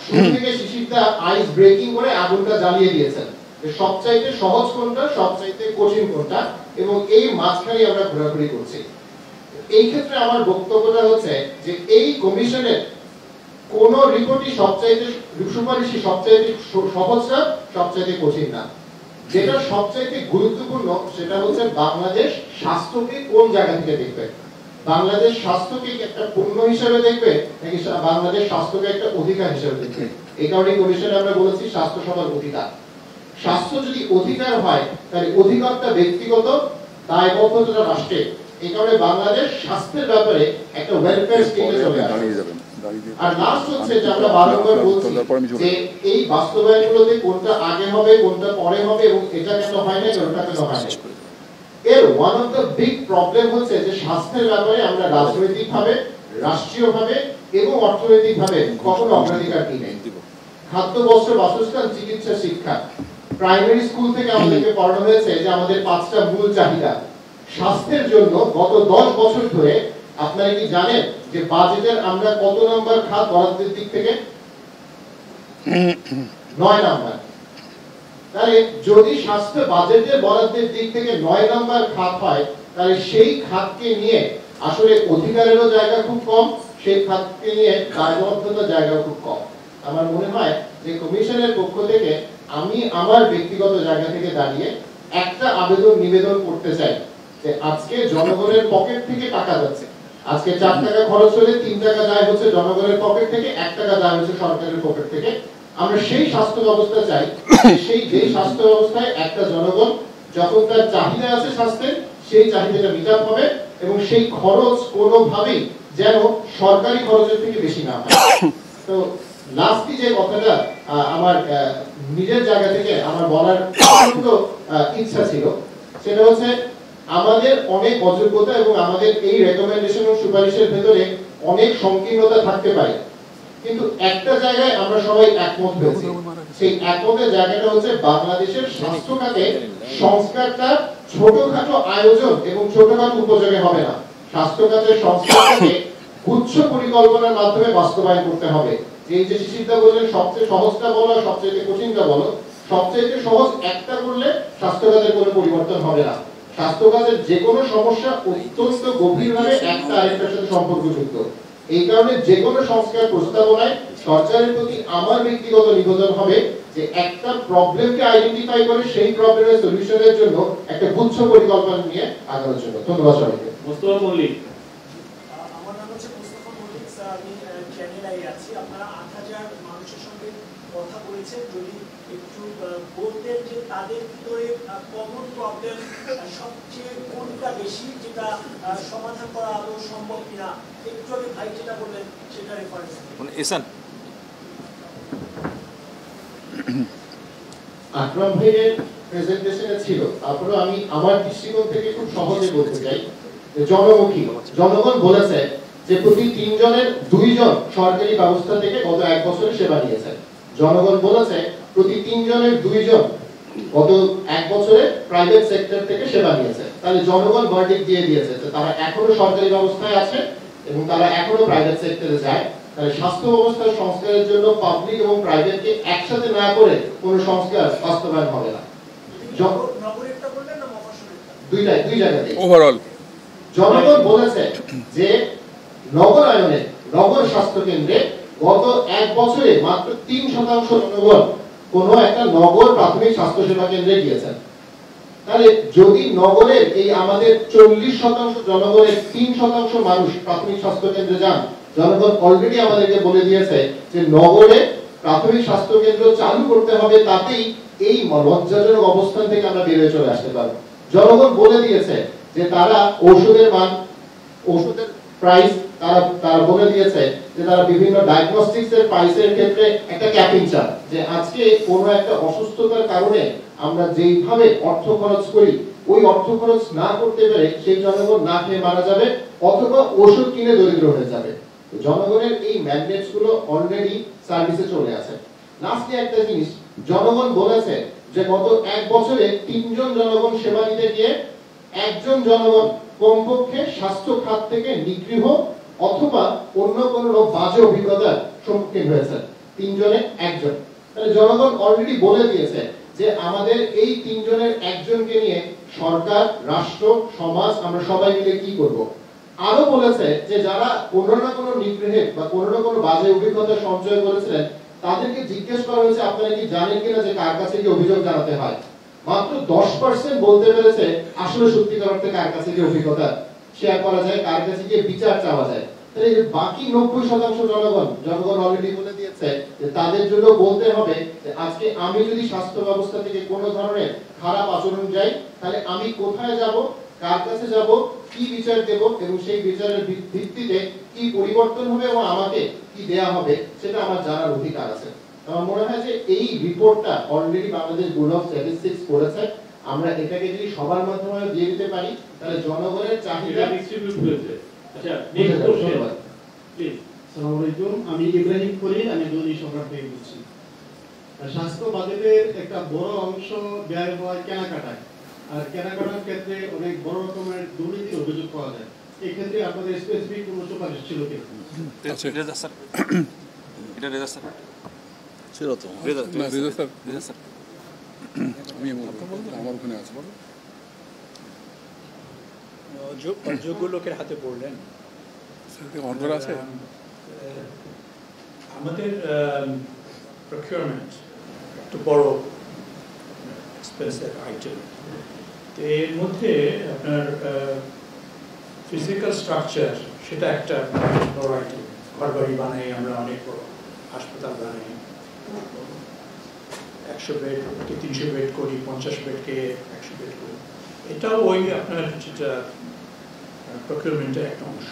শুরু থেকে শিশিরদা আইস ব্রেকিং করে আগুনটা জ্বালিয়ে দিয়েছেন, যে সবচাইতে সহজ কোনটা, সবচাইতে কঠিন কোনটা, এবং এই মাঝখানে আমরা ঘোরাঘুরি করছি। এই ক্ষেত্রে আমার বক্তব্যটা হচ্ছে যে এই কমিশনের কোন রিপোর্টই সবচাইতে সুপারিশই সবচাইতে সহজ না, সবচাইতে কঠিন না। যেটা সবচাইতে গুরুত্বপূর্ণ সেটা হচ্ছে বাংলাদেশ স্বাস্থ্যকে কোন জায়গা থেকে দেখবে। বাংলাদেশ স্বাস্থ্যকে একটা পণ্য হিসেবে দেখবে নাকি বাংলাদেশ স্বাস্থ্যকে একটা অধিকার হিসেবে দেখবে। এই কারণে কমিশনে আমরা বলেছি স্বাস্থ্য সবার অধিকার। স্বাস্থ্য যদি অধিকার হয় তাহলে অধিকারটা ব্যক্তিগত, দায়বদ্ধতা রাষ্ট্রের। এই কারণে বাংলাদেশ স্বাস্থ্যের ব্যাপারে একটা ওয়েলফেয়ার স্টেটে চলে আসবে। আর লাস্ট হচ্ছে যে আমরা বারবার বলছি যে এই বাস্তবায়নগুলোতে কোনটা আগে হবে, কোনটা পরে হবে, এবং এটা কেন হয় না, ওটা কেন হয় না। এর one of the big problem হচ্ছে যে স্বাস্থ্যের ব্যাপারে আমরা রাজনৈতিকভাবে, রাষ্ট্রীয়ভাবে এবং অর্থনৈতিকভাবে কখনো অগ্রাধিকার দিই নাই। খাদ্য, বস্ত্র, বাসস্থান, চিকিৎসা, শিক্ষা, প্রাইমারি স্কুল থেকে আমাদেরকে পড়ানো হয়েছে যে আমাদের 5টা মূল চাহিদা। স্বাস্থ্যের জন্য গত 10 বছর ধরে আপনারা কি জানেন যে বাজেটের আমরা কত নাম্বার খাত বরাদ্দের দিক থেকে? 9 নাম্বার। তাহলে যদি স্বাস্থ্য বাজেটের বরাদ্দের দিক থেকে 9 নাম্বার খাত হয়, তাহলে সেই খাতকে নিয়ে আসলে অধিকারেরও জায়গা খুব কম, সেই খাতকে নিয়ে দায়বদ্ধতার জায়গা খুব কম। আমার মনে হয় যে কমিশনের পক্ষ থেকে আমি আমার ব্যক্তিগত জায়গা থেকে দাঁড়িয়ে একটা নিবেদন করতে চাই যে আজকে জনগণের পকেট থেকে টাকা যাচ্ছে। আজকে 4 টাকা খরচ হলে 3 টাকা যায় হচ্ছে জনগণের পকেট থেকে, 1 টাকা যায় হচ্ছে সরকারের পকেট থেকে। আমরা সেই স্বাস্থ্য ব্যবস্থা চাই, যে স্বাস্থ্য ব্যবস্থায় একটা জনগণ যখন তার চাহিদা আছে স্বাস্থ্যের, সেই চাহিদাটা মিটাপ হবে এবং সেই খরচ কোনোভাবেই যেন সরকারি খরচের থেকে বেশি না হয়। তো লাস্টলি যে কথাটা আমার নিজের জায়গা থেকে আমার বলার ইচ্ছা ছিল সেটা হচ্ছে আমাদের অনেক অযোগ্যতা এবং আমাদের এই রেকমেন্ডেশন ও সুপারিশের ভেতরে অনেক সংকীর্ণতা থাকতে পারে, কিন্তু একটা জায়গায় আমরা সবাই একমত হয়েছি। সেই একমতের জায়গাটা হচ্ছে বাংলাদেশের স্বাস্থ্য খাতে সংস্কারটা ছোটখাটো আয়োজন এবং ছোটখাটো উপযোগে হবে না। স্বাস্থ্য খাতের সংস্কারটাকে গুচ্ছ পরিকল্পনার মাধ্যমে বাস্তবায়ন করতে হবে। এই যে শিশিরদা বললেন সবচেয়ে সহজটা বলো আর সবচেয়ে কঠিনটা বলো, সবচেয়ে সহজ একটা করলে স্বাস্থ্য খাতের কোনো পরিবর্তন হবে না। স্বাস্থ্য খাতের যে কোনো সমস্যা অত্যন্ত গভীরভাবে একটা আরেকটার সাথে সম্পর্কযুক্ত। এই কারণে যে কোনো সংস্কার প্রস্তাবনায় সরকারের প্রতি আমার ব্যক্তিগত নিবেদন হবে যে একটা প্রবলেমকে আইডেন্টিফাই করে সেই প্রবলেমের সলিউশনের জন্য একটা গুচ্ছ পরিকল্পনা নিয়ে আগানোর জন্য। ধন্যবাদ সবাইকে। মোস্তফা মল্লিক। আমার নাম হচ্ছে মোস্তফা মল্লিক স্যার, আমি চ্যানেলাই আছি। আপনারা ৮,০০০ মানুষের সঙ্গে কথা বলেছেন, যদি একটু বলতেন যে তাদের ভিতরে কমন প্রবলেম সবচেয়ে কোনটা বেশি, যেটা সমাধান করা আদৌ সম্ভব কিনা, একটু আগে ভাই যেটা বললেন সেটা রেফারেন্স এসান। আকরাম ভাইয়ের প্রেজেন্টেশনে ছিল, তারপরে আমি আমার দৃষ্টিকোণ থেকে খুব সহজে বলতে চাই জনমুখী। জনগণ বলেছে যে প্রতি 3 জনের 2 জন সরকারি ব্যবস্থা থেকে গত 1 বছরে সেবা নিয়েছে। জনগণ বলেছে প্রতি 3 জনের 2 জন গত 1 বছরে প্রাইভেট সেক্টর থেকে সেবা নিয়েছে। তাহলে জনগণ ভার্ডিক্ট দিয়ে দিয়েছে যে তারা এখনো সরকারি ব্যবস্থায় আছে এবং তারা এখনো প্রাইভেট সেক্টরে যায়। তাহলে স্বাস্থ্য ব্যবস্থার সংস্কারের জন্য পাবলিক এবং প্রাইভেটকে একসাথে না করে কোনো সংস্কার বাস্তবায়ন হবে না। দুই জায়গাতে ওভারঅল জনগণ বলেছে যে নগরায়নে নগর স্বাস্থ্য কেন্দ্রে গত 1 বছরে মাত্র 3% জনগণ কোন একটা নগর প্রাথমিক স্বাস্থ্য সেবা কেন্দ্রে গিয়েছেন। তাহলে যদি নগরের এই আমাদের 40% জনগণের 3% মানুষ প্রাথমিক স্বাস্থ্য কেন্দ্রে যান, জনগণ অলরেডি আমাদেরকে বলে দিয়েছে যে নগরে প্রাথমিক স্বাস্থ্য কেন্দ্র চালু করতে হবে, তাতেই এই লজ্জাজনক অবস্থান থেকে আমরা বেরিয়ে চলে আসতে পারবো। জনগণ বলে দিয়েছে যে তারা ঔষধের মান, ঔষধের প্রাইস তারা বলে দিয়েছে যে তারা বিভিন্ন ডায়াগনস্টিক্স এর প্রাইসের ক্ষেত্রে একটা ক্যাপিং চান, যে আজকে কোনো একটা অসুস্থতার কারণে আমরা যেইভাবে অর্থ খরচ করি ওই অর্থ খরচ না করতে পেরে সেই জনগণ না খেয়ে মারা যাবে অথবা ওষুধ কিনে দরিদ্র হয়ে যাবে। জনগণের এই ম্যান্ডেটস গুলো অলরেডি সার্ভিসে চলে আসে। লাস্টে একটা জিনিস জনগণ বলেছে যে গত 1 বছরে 3 জন জনগণ সেবা নিতে গিয়ে 1 জন জনগণ কমপক্ষে স্বাস্থ্য খাত থেকে নিগৃহ অথবা অন্য কোনো বাজে অভিজ্ঞতার সম্মুখীন হয়েছে। 3 জনে 1 জন। তাহলে জনগণ অলরেডি বলে দিয়েছে যে আমাদের এই 3 জনের 1 জনকে নিয়ে সরকার, রাষ্ট্র, সমাজ আমরা সবাই মিলে কি করব। আরো বলেছে যে যারা কোনো না কোনো নিগৃহে বা কোনো না কোনো বাজে অভিজ্ঞতা সঞ্চয় করেছিলেন তাদেরকে জিজ্ঞেস করা হয়েছে আপনারা কি জানেন কিনা যে কার কাছে কি অভিযোগ জানাতে হয়। মাত্র 10% বলতে পেরেছে আসলে সত্যিকার অর্থে কার কাছে কি অভিজ্ঞতা শেয়ার করা যায়, কার কাছে কি বিচার চাওয়া যায়। তাহলে এই বাকি 90% জনগণ অলরেডি বলে দিয়েছে যে তাদের জন্য বলতে হবে যে আজকে আমি যদি স্বাস্থ্য ব্যবস্থা থেকে কোনো ধরনের খারাপ আচরণ যাই তাহলে আমি কোথায় যাব, কার কাছে যাব, কি বিচার দেব এবং সেই বিচারের ভিত্তিতে কি পরিবর্তন হবে এবং আমাকে কি দেয়া হবে সেটা আমার জানার অধিকার আছে। আমার মনে হয় যে এই রিপোর্টটা already Bangladesh bureau of statistics করেছে। আমরা এটাকে যদি সবার মাধ্যমে দিয়ে দিতে পারি তাহলে জনগণের চাহিদা ডিস্ট্রিবিউট হয়েছে। আচ্ছা, নেক্সট কোশ্চেন প্লিজ। আসসালামু আলাইকুম, আমি ইব্রাহিম খলিল, আমি দৈনিক সম্রাট থেকে বলছি। স্বাস্থ্য বাজেটের একটা বড় অংশ ব্যয় হয় কেনাকাটায়, আর কেনাকাটার ক্ষেত্রে অনেক বড় রকমের দুর্নীতির অভিযোগ পাওয়া যায়। এই ক্ষেত্রে আপনাদের স্পেসিফিক কোনো সুপারিশ ছিল কি? আচ্ছা, রেজা স্যার, এটা রেজা স্যার ছিল তো। রেজা স্যার, রেজা স্যার আমি আমার ওখানে আছে বলো। যোগ্য লোকের হাতে পড়লেন। আছে আমাদের প্রকিউরমেন্ট একটু বড় এক্সপেন্সিভ আইটেম। তো এর মধ্যে আপনার ফিজিক্যাল স্ট্রাকচার সেটা একটা বড় আইটেম। ঘর বাড়ি বানাই আমরা, অনেক বড় হাসপাতাল বানাই, 100 বেড কে 300 বেড করি, 50 বেডকে 100 বেড করি। এটাও ওই আপনার যেটা প্রকিউরমেন্টের একটা অংশ।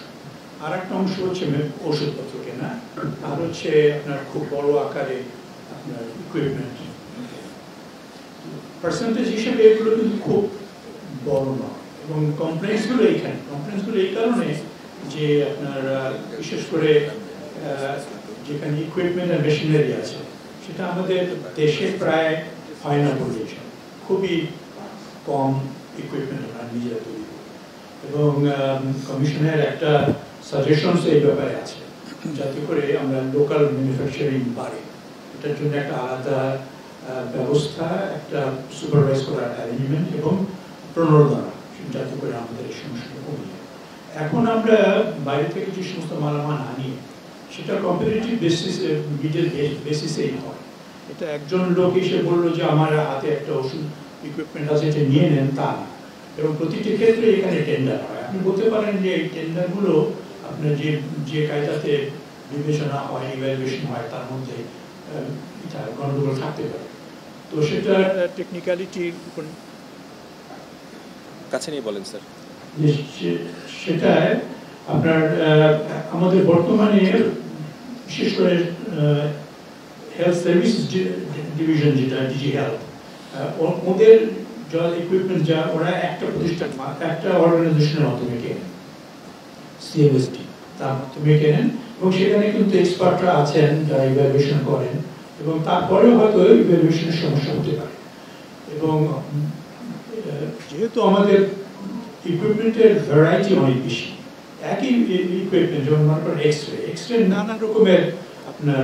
আর একটা অংশ হচ্ছে ওষুধপত্র কেনা, আর হচ্ছে আপনার খুব বড় আকারে আপনার ইকুইপমেন্ট। পার্সেন্টেজ হিসেবে এগুলো কিন্তু খুব বড় নয় এবং কমপ্লেক্সগুলো এইখানে। কমপ্লেক্সগুলো এই কারণে যে আপনার বিশেষ করে যেখানে ইকুইপমেন্ট আর মেশিনারি আছে সেটা আমাদের দেশে প্রায় হয় না বললেই চলে। খুবই কম ইকুইপমেন্ট আমরা নিজেরা তৈরি করি এবং কমিশনের একটা সাজেশনস এই ব্যাপারে আছে, যাতে করে আমরা লোকাল ম্যানুফ্যাকচারিং বাড়ে। এটার জন্য একটা আলাদা ব্যবস্থা, একটা সুপারভাইজ করার অ্যারেঞ্জমেন্ট এবং প্রণোদনা, যাতে করে আমাদের এই সমস্যাটা কমে যায়। এখন আমরা বাইরে থেকে যে সমস্ত মালামাল আনি সেটা কম্পিটিটিভ বেসিসেই হয়। এটা একজন লোক এসে বললো যে আমার হাতে একটা ওষুধ ইকুইপমেন্ট আছে, এটা নিয়ে নেন, তা না। এবং প্রতিটি ক্ষেত্রে এখানে টেন্ডার হয়। আপনি বলতে পারেন যে এই টেন্ডারগুলো আপনার যে কায়দাতে বিবেচনা হয়, ইভ্যালুয়েশন হয়, তার মধ্যে গণ্ডগোল থাকতে পারে। তো সেটা টেকনিক্যালিটির উপর কাছে নিয়ে বলেন স্যার। সেটা আপনার আমাদের বর্তমানে বিশেষ করে হেলথ সার্ভিস ডিভিশন যেটা ডিজি হেলথ, ওদের যা ইকুইপমেন্ট যা ওরা একটা প্রতিষ্ঠান একটা অর্গানাইজেশনের মাধ্যমে কেনেন, সিএমএসডি তার মাধ্যমে কেনেন, এবং সেখানে কিন্তু এক্সপার্টরা আছেন যারা ইভ্যালুয়েশন করেন, এবং তারপরেও হয়তো ইভ্যালুয়েশনের সমস্যা হতে পারে। এবং যেহেতু আমাদের ইকুইপমেন্টের ভ্যারাইটি অনেক বেশি, একই ইকুইপমেন্ট যেমন মনে করেন এক্সরে নানা রকমের আপনার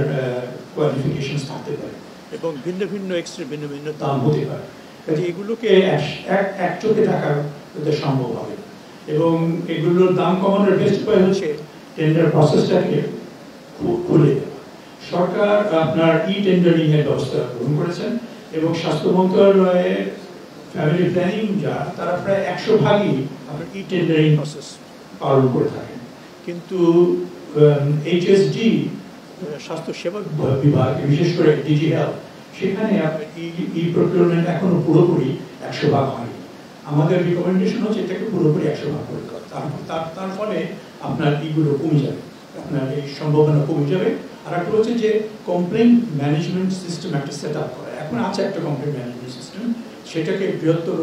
কোয়ালিফিকেশন থাকতে পারে, এবং ভিন্ন ভিন্ন এক্সরে ভিন্ন ভিন্ন দাম হতে পারে। কাজে এগুলোকে এক চোখে টাকা সম্ভব হবে, এবং এগুলোর দাম কমানোর বেস্ট উপায় হচ্ছে টেন্ডার প্রসেসটাকে খুলে দেওয়া। সরকার আপনার টেন্ডারিং এর ব্যবস্থা গ্রহণ করেছেন, এবং স্বাস্থ্য মন্ত্রণালয়ের ফ্যামিলি প্ল্যানিং যা তারা প্রায় 100% আপনার টেন্ডারিং প্রসেস পালন করে থাকেন। কিন্তু এইচএসডি স্বাস্থ্য সেবা বিভাগ, বিশেষ করে ডিজি হেলথ, সেখানে প্রকিউরমেন্ট এখনো পুরোপুরি 100% হয়নি। আমাদের রিকমেন্ডেশন হচ্ছে এটাকে পুরোপুরি 100% করে করা। তার ফলে আপনার এইগুলো কমে যাবে, আপনার এই সম্ভাবনা কমে যাবে। আর একটা হচ্ছে যে কমপ্লেইন ম্যানেজমেন্ট সিস্টেম একটা সেট আপ করা। এখন আছে একটা কমপ্লেইন ম্যানেজমেন্ট সিস্টেম, সেটাকে বৃহত্তর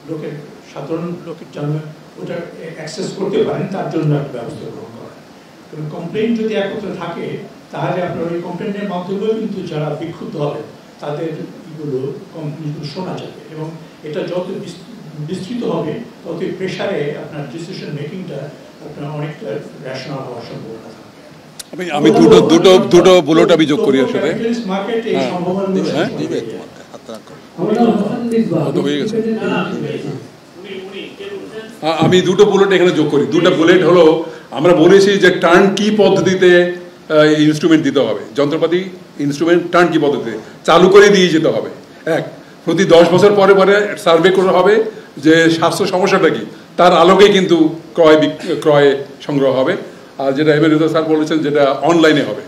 লোকের, সাধারণ লোকের জন্য ওটা অ্যাক্সেস করতে পারেন, তার জন্য একটা ব্যবস্থা গ্রহণ করা। কারণ কমপ্লেইন যদি একত্রে থাকে, তাহলে আপনার ওই কমপ্লেইনের মাধ্যমেও কিন্তু যারা বিক্ষুব্ধ হবে তাদের এগুলো কমপ্লেইনগুলো শোনা যাবে, এবং এটা যত বিস্তৃত হবে তত প্রেশারে আপনার ডিসিশন মেকিংটা আপনার অনেকটা রেশনাল হওয়ার সম্ভাবনা থাকবে। আমি দুটো বুলেট আমি যোগ করি আসলে। মার্কেটে এই সম্ভাবনাগুলো আমি দুটো বুলেট এখানে যোগ করি। দুটো বুলেট হলো, আমরা বলেছি যে টার্ন কি পদ্ধতিতে ইনস্ট্রুমেন্ট দিতে হবে, যন্ত্রপাতি ইনস্ট্রুমেন্ট টার্ন কি পদ্ধতিতে চালু করে দিয়ে যেতে হবে। প্রতি 10 বছর পরে পরে সার্ভে করা হবে যে স্বাস্থ্য সমস্যাটা কি, তার আলোকে কিন্তু ক্রয় সংগ্রহ হবে। আর যেটা এমএলএ স্যার বলেছেন যেটা অনলাইনে হবে।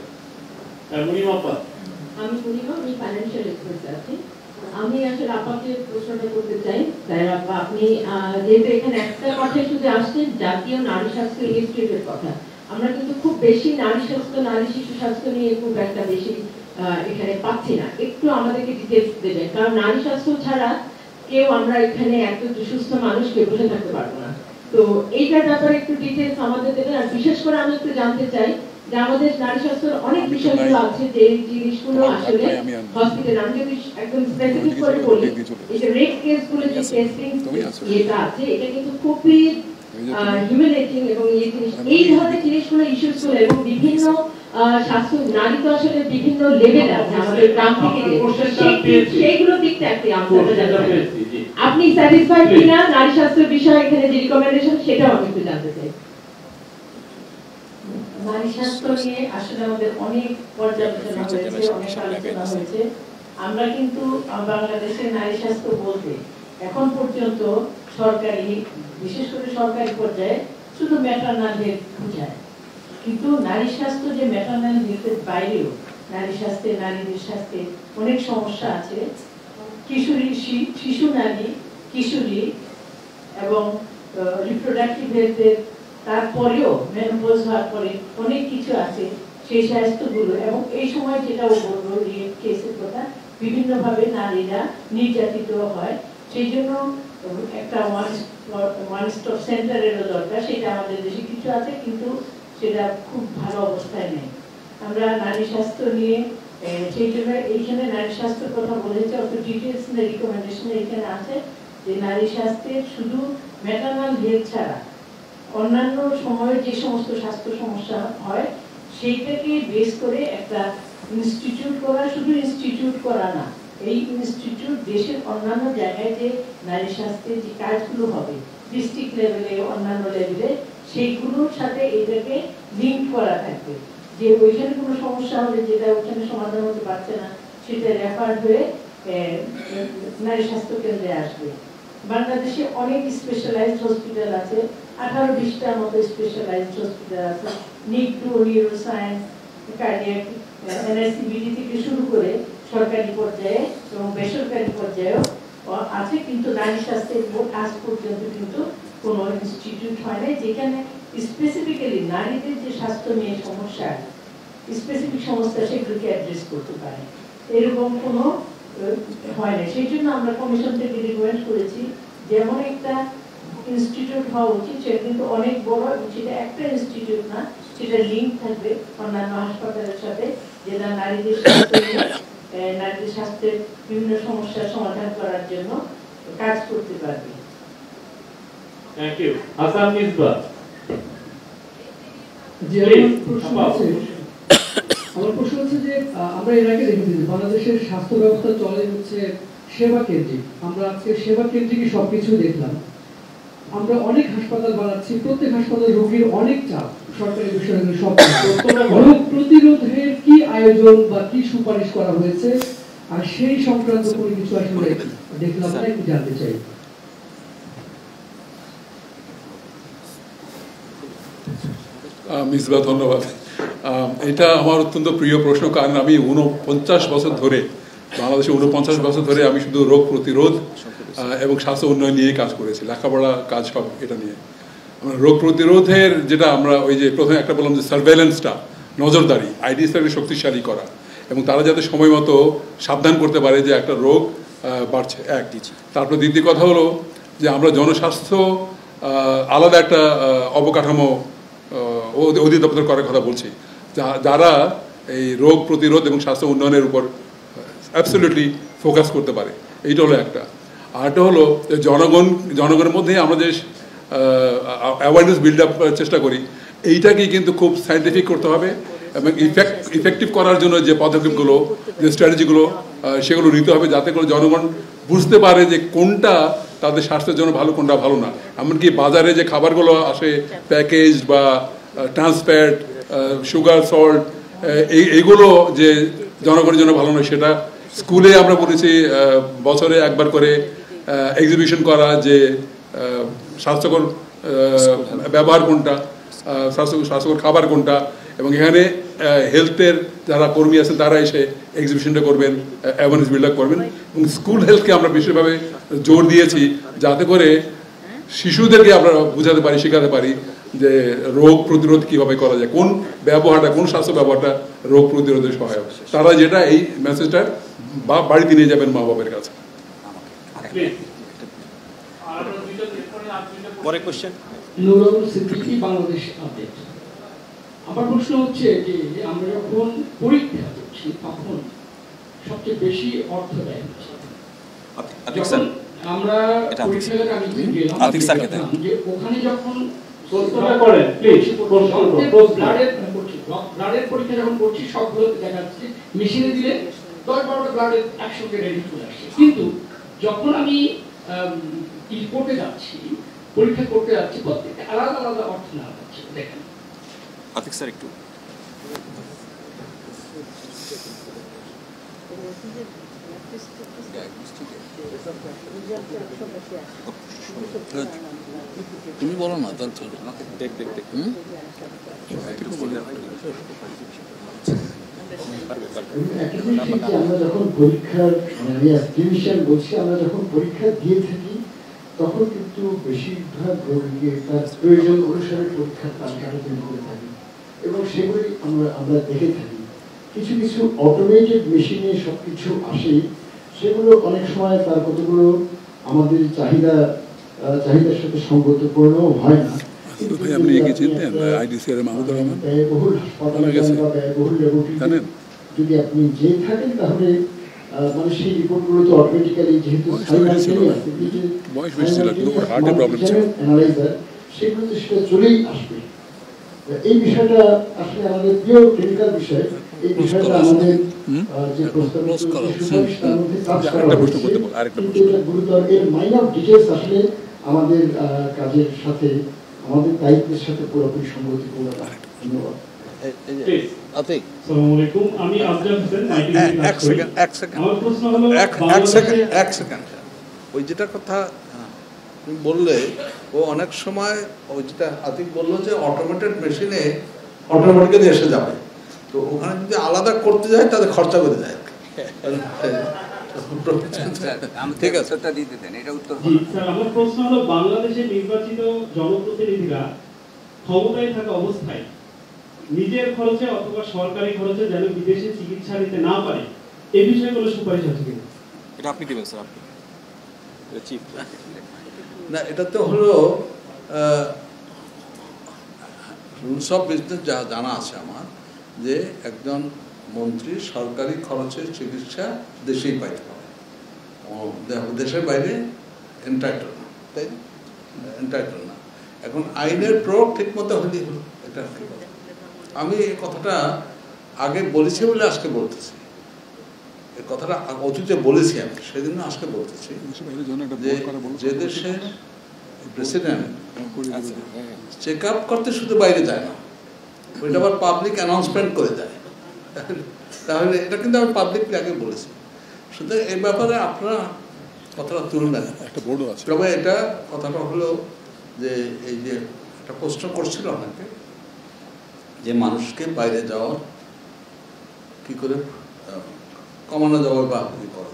আমি আসলে আপনাকে প্রশ্নটা করতে চাই স্যার, আপনি যেহেতু এখানে একটা কথাই শুধু আসছেন, জাতীয় নারী স্বাস্থ্য ইনস্টিটিউটের কথা, আমরা কিন্তু খুব বেশি নারী স্বাস্থ্য, নারী শিশু স্বাস্থ্য নিয়ে খুব একটা বেশি এখানে পাচ্ছি না। একটু আমাদেরকে ডিটেলস দেবেন, কারণ নারী স্বাস্থ্য ছাড়া কেউ আমরা এখানে এত সুস্থ মানুষকে বসে থাকতে পারবো না। তো এইটার ব্যাপারে একটু ডিটেলস আমাদের দেবেন। আর বিশেষ করে আমি একটু জানতে চাই যে আমাদের নারী স্বাস্থ্যের অনেক বিষয়গুলো আছে যে জিনিসগুলো আসলে হসপিটাল, আমি যদি একদম স্পেসিফিক করে বলি, এই যে রেপ কেসগুলো যে টেস্টিং এটা আছে, এটা কিন্তু খুবই হিউম্যানেটিং, এবং এই ধরনের জিনিসগুলো ইস্যুসগুলো, এবং বিভিন্ন স্বাস্থ্য নারী তো আসলে বিভিন্ন লেভেল আছে আমাদের গ্রাম থেকে, সেইগুলো দিকটা একটু আপনি স্যাটিসফাইড কিনা নারী স্বাস্থ্যের বিষয়ে এখানে যে রিকমেন্ডেশন, সেটাও আমি একটু জানতে চাই। নারী স্বাস্থ্য নিয়ে আসলে আমাদের অনেক পর্যালোচনা হয়েছে, অনেক আলোচনা হয়েছে। আমরা কিন্তু বাংলাদেশের নারী স্বাস্থ্য বলতে এখন পর্যন্ত সরকারি, বিশেষ করে সরকারি পর্যায়ে শুধু ম্যাটারনাল হেলথ বোঝায়, কিন্তু নারী স্বাস্থ্য যে ম্যাটারনাল হেলথের বাইরেও নারী স্বাস্থ্যে, নারীদের স্বাস্থ্যে অনেক সমস্যা আছে। কিশোরী, শিশু নারী, কিশোরী এবং রিপ্রোডাক্টিভ হেলথের, তারপরেও মেনোপজ হওয়ার পরে অনেক কিছু আছে সেই স্বাস্থ্যগুলো। এবং এই সময় যেটা ও বলবো রেপ কেসের কথা, বিভিন্নভাবে নারীরা নির্যাতিত হয়, সেই জন্য একটা ওয়ান স্টপ সেন্টারেরও দরকার। সেটা আমাদের দেশে কিছু আছে, কিন্তু সেটা খুব ভালো অবস্থায় নেই। আমরা নারী স্বাস্থ্য নিয়ে সেই জন্য এইখানে নারী স্বাস্থ্যের কথা বলেছে, অত ডিটেলস না রিকমেন্ডেশন এইখানে আছে যে নারী স্বাস্থ্যের শুধু ম্যাটারনাল হেলথ ছাড়া অন্যান্য সময়ে যে সমস্ত স্বাস্থ্য সমস্যা হয় সেইটাকে বেস করে একটা ইনস্টিটিউট করা, শুধু ইনস্টিটিউট করা না, এই ইনস্টিটিউট দেশের অন্যান্য জায়গায় যে নারী স্বাস্থ্যের যে কাজগুলো হবে ডিস্ট্রিক্ট লেভেলে, অন্যান্য লেভেলে, সেইগুলোর সাথে এটাকে লিঙ্ক করা থাকবে, যে ওইখানে কোনো সমস্যা হলে যেটা ওইখানে সমাধান হতে পারছে না সেটা রেফার হয়ে নারী স্বাস্থ্য কেন্দ্রে আসবে। বাংলাদেশে অনেক স্পেশালাইজড হসপিটাল আছে, 18-20টার মতো স্পেশালাইজড হসপিটাল আছে, নিউরো, নিউরোসায়েন্স, কার্ডিয়াক, এনআইসিবিডি থেকে শুরু করে সরকারি পর্যায়ে এবং বেসরকারি পর্যায়েও আছে, কিন্তু নারী স্বাস্থ্যের আজ পর্যন্ত কিন্তু কোনো ইনস্টিটিউট হয় নাই যেখানে স্পেসিফিক্যালি নারীদের যে স্বাস্থ্য নিয়ে সমস্যা, স্পেসিফিক সমস্যা সেগুলোকে অ্যাড্রেস করতে পারে, এরকম কোনো হয় না। সেই জন্য আমরা কমিশন থেকে রিকমেন্ড করেছি যেমন একটা ইনস্টিটিউট হওয়া উচিত, সেটা কিন্তু অনেক বড় এবং সেটা একটা ইনস্টিটিউট না, সেটা লিঙ্ক থাকবে অন্যান্য হাসপাতালের সাথে, যেটা নারীদের স্বাস্থ্য নিয়ে, নারীদের স্বাস্থ্যের বিভিন্ন সমস্যার সমাধান করার জন্য কাজ করতে পারবে। Thank you. হাসান মিসবাহ। আমার প্রশ্ন হচ্ছে যে আমরা এর আগে দেখেছি যে বাংলাদেশের স্বাস্থ্য ব্যবস্থা চলে হচ্ছে সেবা কেন্দ্রিক। আমরা আজকে সেবা কেন্দ্রিক সবকিছু দেখলাম, আমরা অনেক হাসপাতাল বানাচ্ছি, প্রত্যেক হাসপাতাল রোগীর অনেক চাপ, সরকারি বেসরকারি সব। রোগ প্রতিরোধের কি আয়োজন বা কি সুপারিশ করা হয়েছে, আর সেই সংক্রান্ত কোনো কিছু আসলে দেখলাম না, একটু জানতে চাই। মিসবাহ, ধন্যবাদ। এটা আমার অত্যন্ত প্রিয় প্রশ্ন, কারণ আমি 49 বছর ধরে, বাংলাদেশে 49 বছর ধরে আমি শুধু রোগ প্রতিরোধ এবং স্বাস্থ্য উন্নয়ন নিয়ে কাজ করেছি, লেখাপড়া কাজ সব এটা নিয়ে। আমরা রোগ প্রতিরোধের যেটা আমরা ওই যে প্রথমে একটা বললাম যে সার্ভেলেন্সটা, নজরদারি, আইডিএসটাকে শক্তিশালী করা এবং তারা যাতে সময় মতো সাবধান করতে পারে যে একটা রোগ বাড়ছে, এক। তারপর দ্বিতীয় কথা হলো যে আমরা জনস্বাস্থ্য আলাদা একটা অবকাঠামো অধিদপ্তর করার কথা বলছি, যারা এই রোগ প্রতিরোধ এবং স্বাস্থ্য উন্নয়নের উপর অ্যাবসলিউটলি ফোকাস করতে পারে। এইটা হলো একটা। আরেকটা হলো জনগণের মধ্যে আমরা যে অ্যাওয়ারনেস বিল্ড আপ করার চেষ্টা করি, এইটাকেই কিন্তু খুব সায়েন্টিফিক করতে হবে এবং ইফেক্টিভ করার জন্য যে পদক্ষেপগুলো, যে স্ট্র্যাটেজিগুলো, সেগুলো নিতে হবে, যাতে করে জনগণ বুঝতে পারে যে কোনটা তাদের স্বাস্থ্যের জন্য ভালো, কোনটা ভালো না। এমনকি বাজারে যে খাবারগুলো আসে প্যাকেজ বা ট্রান্সফ্যাট, সুগার, সল্ট, এইগুলো যে জনগণের জন্য ভালো নয়, সেটা স্কুলে আমরা বলেছি বছরে একবার করে এক্সিবিশন করা, যে স্বাস্থ্যকর ব্যবহার কোনটা, স্বাস্থ্যকর খাবার কোনটা, এবং এখানে হেলথের যারা কর্মী আছেন তারা এসে এক্সিবিশনটা করবেন, অ্যাওয়ারনেস বিল্ড আপ করবেন। এবং স্কুল হেলথকে আমরা বিশেষভাবে জোর দিয়েছি, যাতে করে শিশুদেরকে আমরা বোঝাতে পারি, শেখাতে পারি যে রোগ প্রতিরোধ কীভাবে করা যায়, কোন ব্যবহারটা, কোন স্বাস্থ্য ব্যবহারটা রোগ প্রতিরোধের সহায়ক। তারা যেটা এই মেসেজটা বাড়িতে নিয়ে যাবেন মা বাবার কাছে। নুরুল সিদ্দিকী, বাংলাদেশ আপডেট। আমার প্রশ্ন হচ্ছে যে আমরা যখন পরীক্ষা করছি তখন সবচেয়ে বেশি অর্থ ব্যয় হচ্ছে। যখন আমরা পরীক্ষাগারে আমি গেলাম যে ওখানে যখন ব্লাডের পরীক্ষা যখন করছি, সবগুলোতে দেখা যাচ্ছে মেশিনে দিলে 10-12টা ব্লাডের একসঙ্গে রেডি চলে আসছে, কিন্তু যখন আমি রিপোর্টে যাচ্ছি, পরীক্ষা করতে যাচ্ছি, প্রত্যেকটা আলাদা আলাদা অর্থ নেওয়া যাচ্ছে। দেখেন আতিক স্যার একটু তুমি বলো না, তার তো দেখ আমরা যখন পরীক্ষার বলছি, আমরা যখন পরীক্ষা দিয়ে থাকি তখন কিন্তু বেশিরভাগ রোগীকে তার প্রয়োজন অনুসারে পরীক্ষার তালিকাটা তৈরি করে থাকি এবং সেগুলি আমরা দেখে থাকি। কিছু কিছু অটোমেটেড মেশিনে সব কিছু আসে, সেগুলো অনেক সময় তার কতগুলো আমাদের চাহিদার সাথে সঙ্গতপূর্ণ হয় না। ব্যয়বহুল হাসপাতালে বা ব্যয়বহুল ল্যাবরেটরিতে যদি আপনি যেয়ে থাকেন, তাহলে মানে সেই রিপোর্টগুলো তো অটোমেটিক্যালি, যেহেতু অ্যানালাইজার, সেগুলোতে সেটা চলেই আসবে। এই বিষয়টা আসলে আমাদের পিওর ক্লিনিক্যাল বিষয়। এই বিষয়টা আমাদের যে প্রস্তাবিত সুপারিশ তার মধ্যে কাজ করা হয়েছে, কিন্তু এটা গুরুতর। এর মাইনর ডিটেলস আসলে আমাদের কাজের সাথে, আমাদের দায়িত্বের সাথে পুরোপুরি সঙ্গতিপূর্ণ না। ধন্যবাদ। আমি আফজাল হোসেন। এক সেকেন্ড ওই যেটা কথা তুমি বললে, ও অনেক সময় ওই যেটা আতিক বললো যে অটোমেটেড মেশিনে অটোমেটিক্যালি এসে যাবে, তো ওখানে যদি আলাদা করতে যায় তাহলে খরচা করে যায়। ঠিক আছে, আমার প্রশ্ন হলো, বাংলাদেশের নির্বাচিত জনপ্রতিনিধিরা ক্ষমতায় থাকা অবস্থায় নিজের খরচে অথবা সরকারি খরচে যেন বিদেশে চিকিৎসা নিতে না পারে, এই বিষয়ে কোনো সুপারিশ আছে কিনা? এটা আপনি দিবেন স্যার, আপনি চিফ। না, এটা তো হলো রুলস অফ বিজনেস যা জানা আছে আমার, যে একজন মন্ত্রী সরকারি খরচের চিকিৎসা দেশেই পাইতে পারে, দেশের বাইরে এন্টাইটেল না, তাই এন্টাইটেল না। এখন আইনের প্রয়োগ ঠিক মতো হলেই হলো, এটা কি কথা। আমি এই কথাটা আগে বলেছি বলে আজকে বলতেছি, এই কথাটা অতীতে বলেছি আমি, সেদিন আজকে বলতেছি যে দেশের প্রেসিডেন্ট চেক আপ করতে শুধু বাইরে যায় না, ওইটা আবার পাবলিক অ্যানাউন্সমেন্ট করে দেয়, তাহলে এটা কিন্তু আমি পাবলিকলি আগে বলেছি। সুতরাং এই ব্যাপারে আপনারা কথাটা তুলবেন একটা বড় আছে। তবে এটা কথাটা হলো যে এই যে একটা প্রশ্ন করছিল অনেকে যে মানুষকে বাইরে যাওয়ার কি করে কমানো যাবে বা কি করা,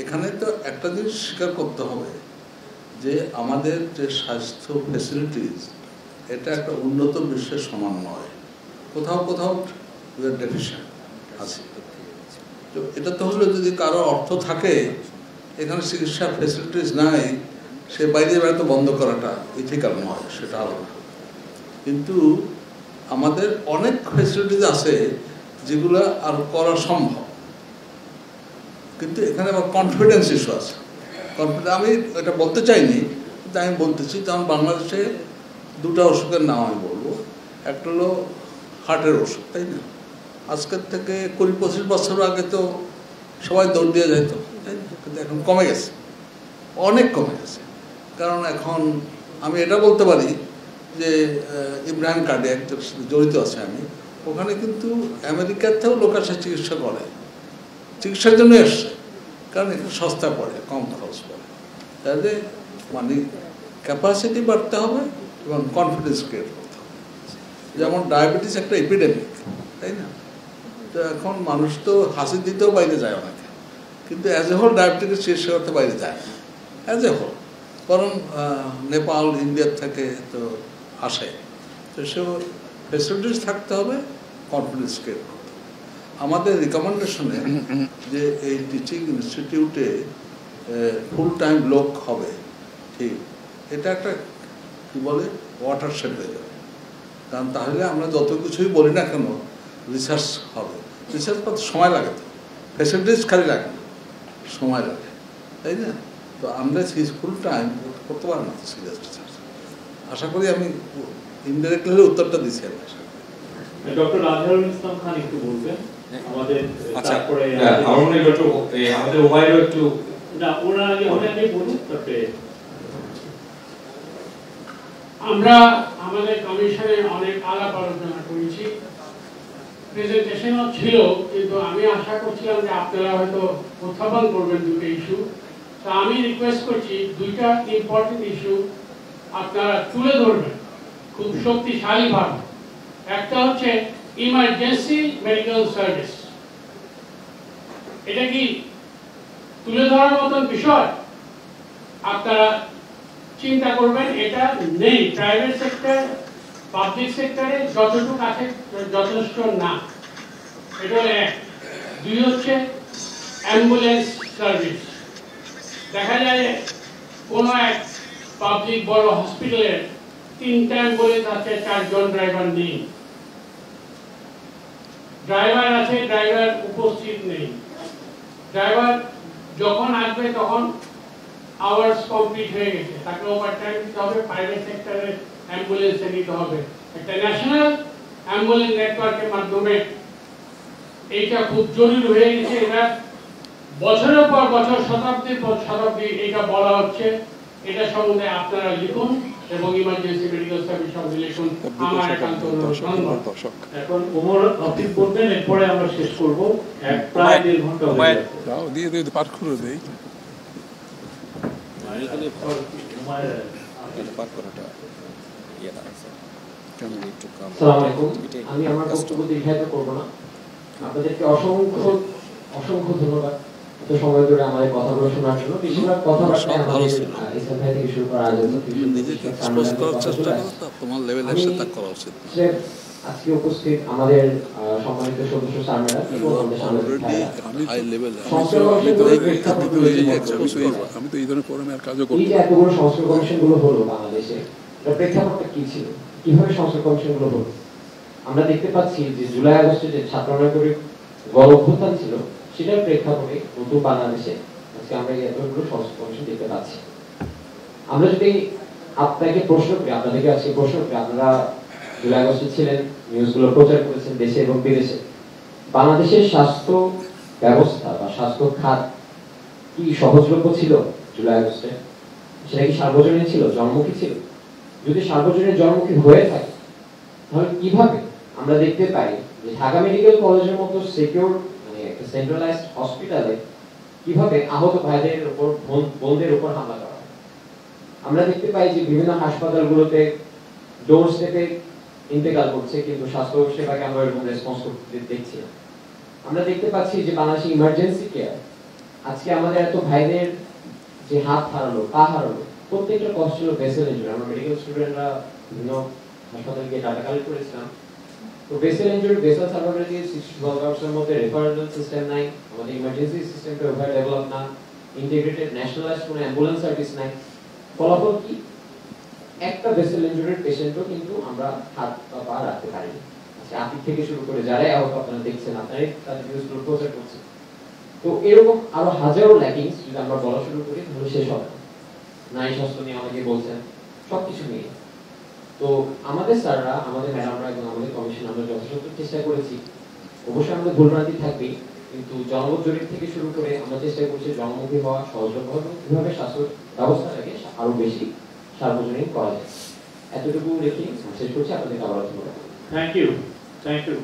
এখানে তো একটা জিনিস স্বীকার করতে হবে যে আমাদের যে স্বাস্থ্য ফেসিলিটিস, এটা একটা উন্নত বিশ্বের সমান নয়, কোথাও কোথাও ডেফিশিয়েন্ট আছে। তো এটা তো হলো যদি কারো অর্থ থাকে, এখানে চিকিৎসা ফেসিলিটিস নাই, সে বাইরে বেড়াতে বন্ধ করাটা ইথিক্যাল নয়, সেটা আলাদা। কিন্তু আমাদের অনেক ফেসিলিটিস আছে যেগুলো আর করা সম্ভব, কিন্তু এখানে আবার কনফিডেন্স ইস্যু আছে। আমি এটা বলতে চাইনি, কিন্তু আমি বলতেছি, যেমন বাংলাদেশে দুটো অসুখের নাম আমি বলবো। একটা হলো হার্টের ওষুধ, তাই না? আজকের থেকে 20-25 বছর আগে তো সবাই দৌড় দিয়ে যেত, তাই না? কিন্তু এখন কমে গেছে, অনেক কমে গেছে। কারণ এখন আমি এটা বলতে পারি যে ইব্রাহিম কার্ডিয়াক জড়িত আছে আমি, ওখানে কিন্তু আমেরিকার থেকেও লোক আসে চিকিৎসা করে, চিকিৎসার জন্য এসছে, কারণ এখানে সস্তা পড়ে, কম খরচ পড়ে। তাহলে মানে ক্যাপাসিটি বাড়তে হবে এবং কনফিডেন্স ক্রিয়েট করতে হবে। যেমন ডায়াবেটিস একটা এপিডেমিক, তাই না? তো এখন মানুষ তো হাসি দিতেও বাইরে যায় অনেকে, কিন্তু অ্যাজ এ হোল ডায়াবেটিস চিকিৎসা করতে বাইরে যায় না, অ্যাজ এ হোল। বরং নেপাল, ইন্ডিয়ার থেকে তো আসে। তো সে ফেসিলিটিস থাকতে হবে, কনফিডেন্স ক্রিয়েট করতে হবে। আমাদের রিকমেন্ডেশনে যে এই টিচিং ইনস্টিটিউটে ফুল টাইম লোক হবে, ঠিক, এটা একটা কী বলে ওয়াটারশেড হয়ে যাবে। কারণ তাহলে আমরা যত কিছুই বলি না কেন, রিসার্চ হবে। রিসার্চ করতে সময় লাগে, তো ফেসিলিটিস খালি লাগে না, সময় লাগে, তাই না? তো আমরা ফুল টাইম করতে পারি না সিরিয়াস রিসার্চ। আশা করি আমি ইনডাইরেক্টলি উত্তরটা দিচ্ছি। আমি আশা করি ডক্টর আজহারুল ইসলাম খান একটু বলবেন আমাদের। আচ্ছা, আমার মনে হয় আমাদের ওভাইরও একটু না, ওরা আগে অনেকে বলুন, তারপরে আমরা আমাদের কমিশনে অনেক আলাপ আলোচনা করেছি, প্রেজেন্টেশনও ছিল, কিন্তু আমি আশা করছিলাম যে আপনারা হয়তো উত্থাপন করবেন দুটো ইস্যু। তা আমি রিকোয়েস্ট করছি দুইটা ইম্পর্টেন্ট ইস্যু আপনারা তুলে ধরবেন খুব শক্তিশালীভাবে। একটা হচ্ছে ইমার্জেন্সি মেডিকেল সার্ভিস, এটা কি তুলে ধরার মতন বিষয়? আপনারা চিন্তা করবেন, এটা নেই প্রাইভেট সেক্টর, পাবলিক সেক্টরে যতটুকু আছে যথেষ্ট না। এটা হলো এক। দুই হচ্ছে অ্যাম্বুলেন্স সার্ভিস। দেখা যায় কোনো এক পাবলিক বড় হসপিটালের 3টা অ্যাম্বুলেন্স আছে, 4 জন ড্রাইভার নেই, ড্রাইভার আছে, ড্রাইভার উপস্থিত নেই। ড্রাইভার যখন আসবে তখন আওয়ার্স কমপ্লিট হয়ে গেছে, তাকে ওভারটাইম দিতে হবে। প্রাইভেট সেক্টরে অ্যাম্বুলেন্সে নিতে হবে। একটা ন্যাশনাল অ্যাম্বুলেন্স নেটওয়ার্কের মাধ্যমে এইটা খুব জরুরি হয়ে গেছে। এটা বছরের পর বছর, শতাব্দীর পর শতাব্দী এটা বলা হচ্ছে। এটা সম্বন্ধে আপনারা লিখুন এবং ইমার্জেন্সি মেডিকেল সার্ভিস সব লিখুন। আমার একান্ত অনুরোধ। এখন ওমর আতিফ বলবেন, এরপরে আমরা শেষ করব। প্রায় 1.5 ঘন্টা হয়ে গেছে। দাও দিয়ে দিয়ে পার করে দেই। আসসালামু আলাইকুম। আমি আমার বক্তব্য দীর্ঘায়িত করব না। আপনাদেরকে অসংখ্য অসংখ্য ধন্যবাদ এত সময় ধরে আমাদের কথাগুলো শোনার জন্য। বেশিরভাগ কথাবার্তা আমাদের ইসলাম ভাই থেকে শুরু করা আয়োজন আজকে উপস্থিত আমাদের সম্মানিত সদস্য স্যাররা এবং আমাদের সামনে এতগুলো সংস্কার কমিশন গুলো হলো বাংলাদেশে, প্রেক্ষাপটটা কি ছিল, কিভাবে সংস্কার কমিশন গুলো হলো? আমরা দেখতে পাচ্ছি যে জুলাই আগস্টে যে ছাত্র নাগরিক গণ অভ্যুত্থান ছিল, সেটার প্রেক্ষাপটে নতুন বাংলাদেশে আজকে আমরা এই এতগুলো সংস্কার কমিশন দেখতে পাচ্ছি। আমরা যদি আপনাকে প্রশ্ন করি, আপনাদেরকে আজকে প্রশ্ন করি, আপনারা জুলাই আগস্টে ছিলেন, নিউজগুলো প্রচার করেছেন দেশে এবং বিদেশে, বাংলাদেশের স্বাস্থ্য ব্যবস্থা বা স্বাস্থ্য খাত কি সহজলভ্য ছিল জুলাই আগস্টে? সেটা কি সার্বজনীন ছিল, জনমুখী ছিল? যদি সার্বজনীন জনমুখী হয়ে থাকে, তাহলে কিভাবে আমরা দেখতে পাই যে ঢাকা মেডিকেল কলেজের মতো সিকিউর মানে একটা সেন্ট্রালাইজড হসপিটালে কিভাবে আহত ভাইদের উপর, বোনদের উপর হামলা করা হয়? আমরা দেখতে পাই যে বিভিন্ন হাসপাতালগুলোতে ডোর স্টেপে ইন্তেকাল করছে, কিন্তু স্বাস্থ্য সেবাকে আমরা এরকম রেসপন্স করতে দেখছি না। আমরা দেখতে পাচ্ছি যে বাংলাদেশে ইমার্জেন্সি কেয়ার, আজকে আমাদের এত ভাইদের যে হাত হারালো, পা হারালো, প্রত্যেকটা কষ্ট ছিল ভেসেল ইনজুরি। আমরা মেডিকেল স্টুডেন্টরা বিভিন্ন হাসপাতালে গিয়ে ডাটা কালেক্ট করেছিলাম। তো ভেসেল ইনজুরি, ভেসেল সার্ভাইভাল দিয়ে 12 আওয়ার্সের মধ্যে রেফারেল সিস্টেম নাই, আমাদের ইমার্জেন্সি সিস্টেমটা ওভার ডেভেলপ না, ইন্টিগ্রেটেড ন্যাশনালাইজড কোনো অ্যাম্বুলেন্স সার্ভিস নাই। ফলাফল কি? একটা ভেসেল ইনজুরির পেশেন্টও কিন্তু আমরা হাত বা পা রাখতে পারি না। আচ্ছা, আতিক থেকে শুরু করে যারাই আহত আপনারা দেখছেন, আপনারাই তাদের নিউজগুলো প্রচার করছেন। তো এরকম আরো হাজারো ল্যাকিংস যদি আমরা বলা শুরু করি তাহলে শেষ হবে না। নারী স্বাস্থ্য নিয়ে আমাকে বলছেন, সবকিছু নিয়ে। তো আমাদের স্যাররা, আমাদের ম্যাডামরা এবং আমাদের কমিশন আমরা যথাযথ চেষ্টা করেছি। অবশ্যই আমাদের ভুলভ্রান্তি থাকবেই, কিন্তু জনমত জরিপ থেকে শুরু করে আমরা চেষ্টা করছি জনমুখী হওয়া, সহজলভ্য এবং কিভাবে স্বাস্থ্য ব্যবস্থাটাকে আরো বেশি সার্বজনীন করা যায়। এতটুকু রেখে শেষ করছি। আপনাদেরকে আবার ধন্যবাদ। Thank you, thank you.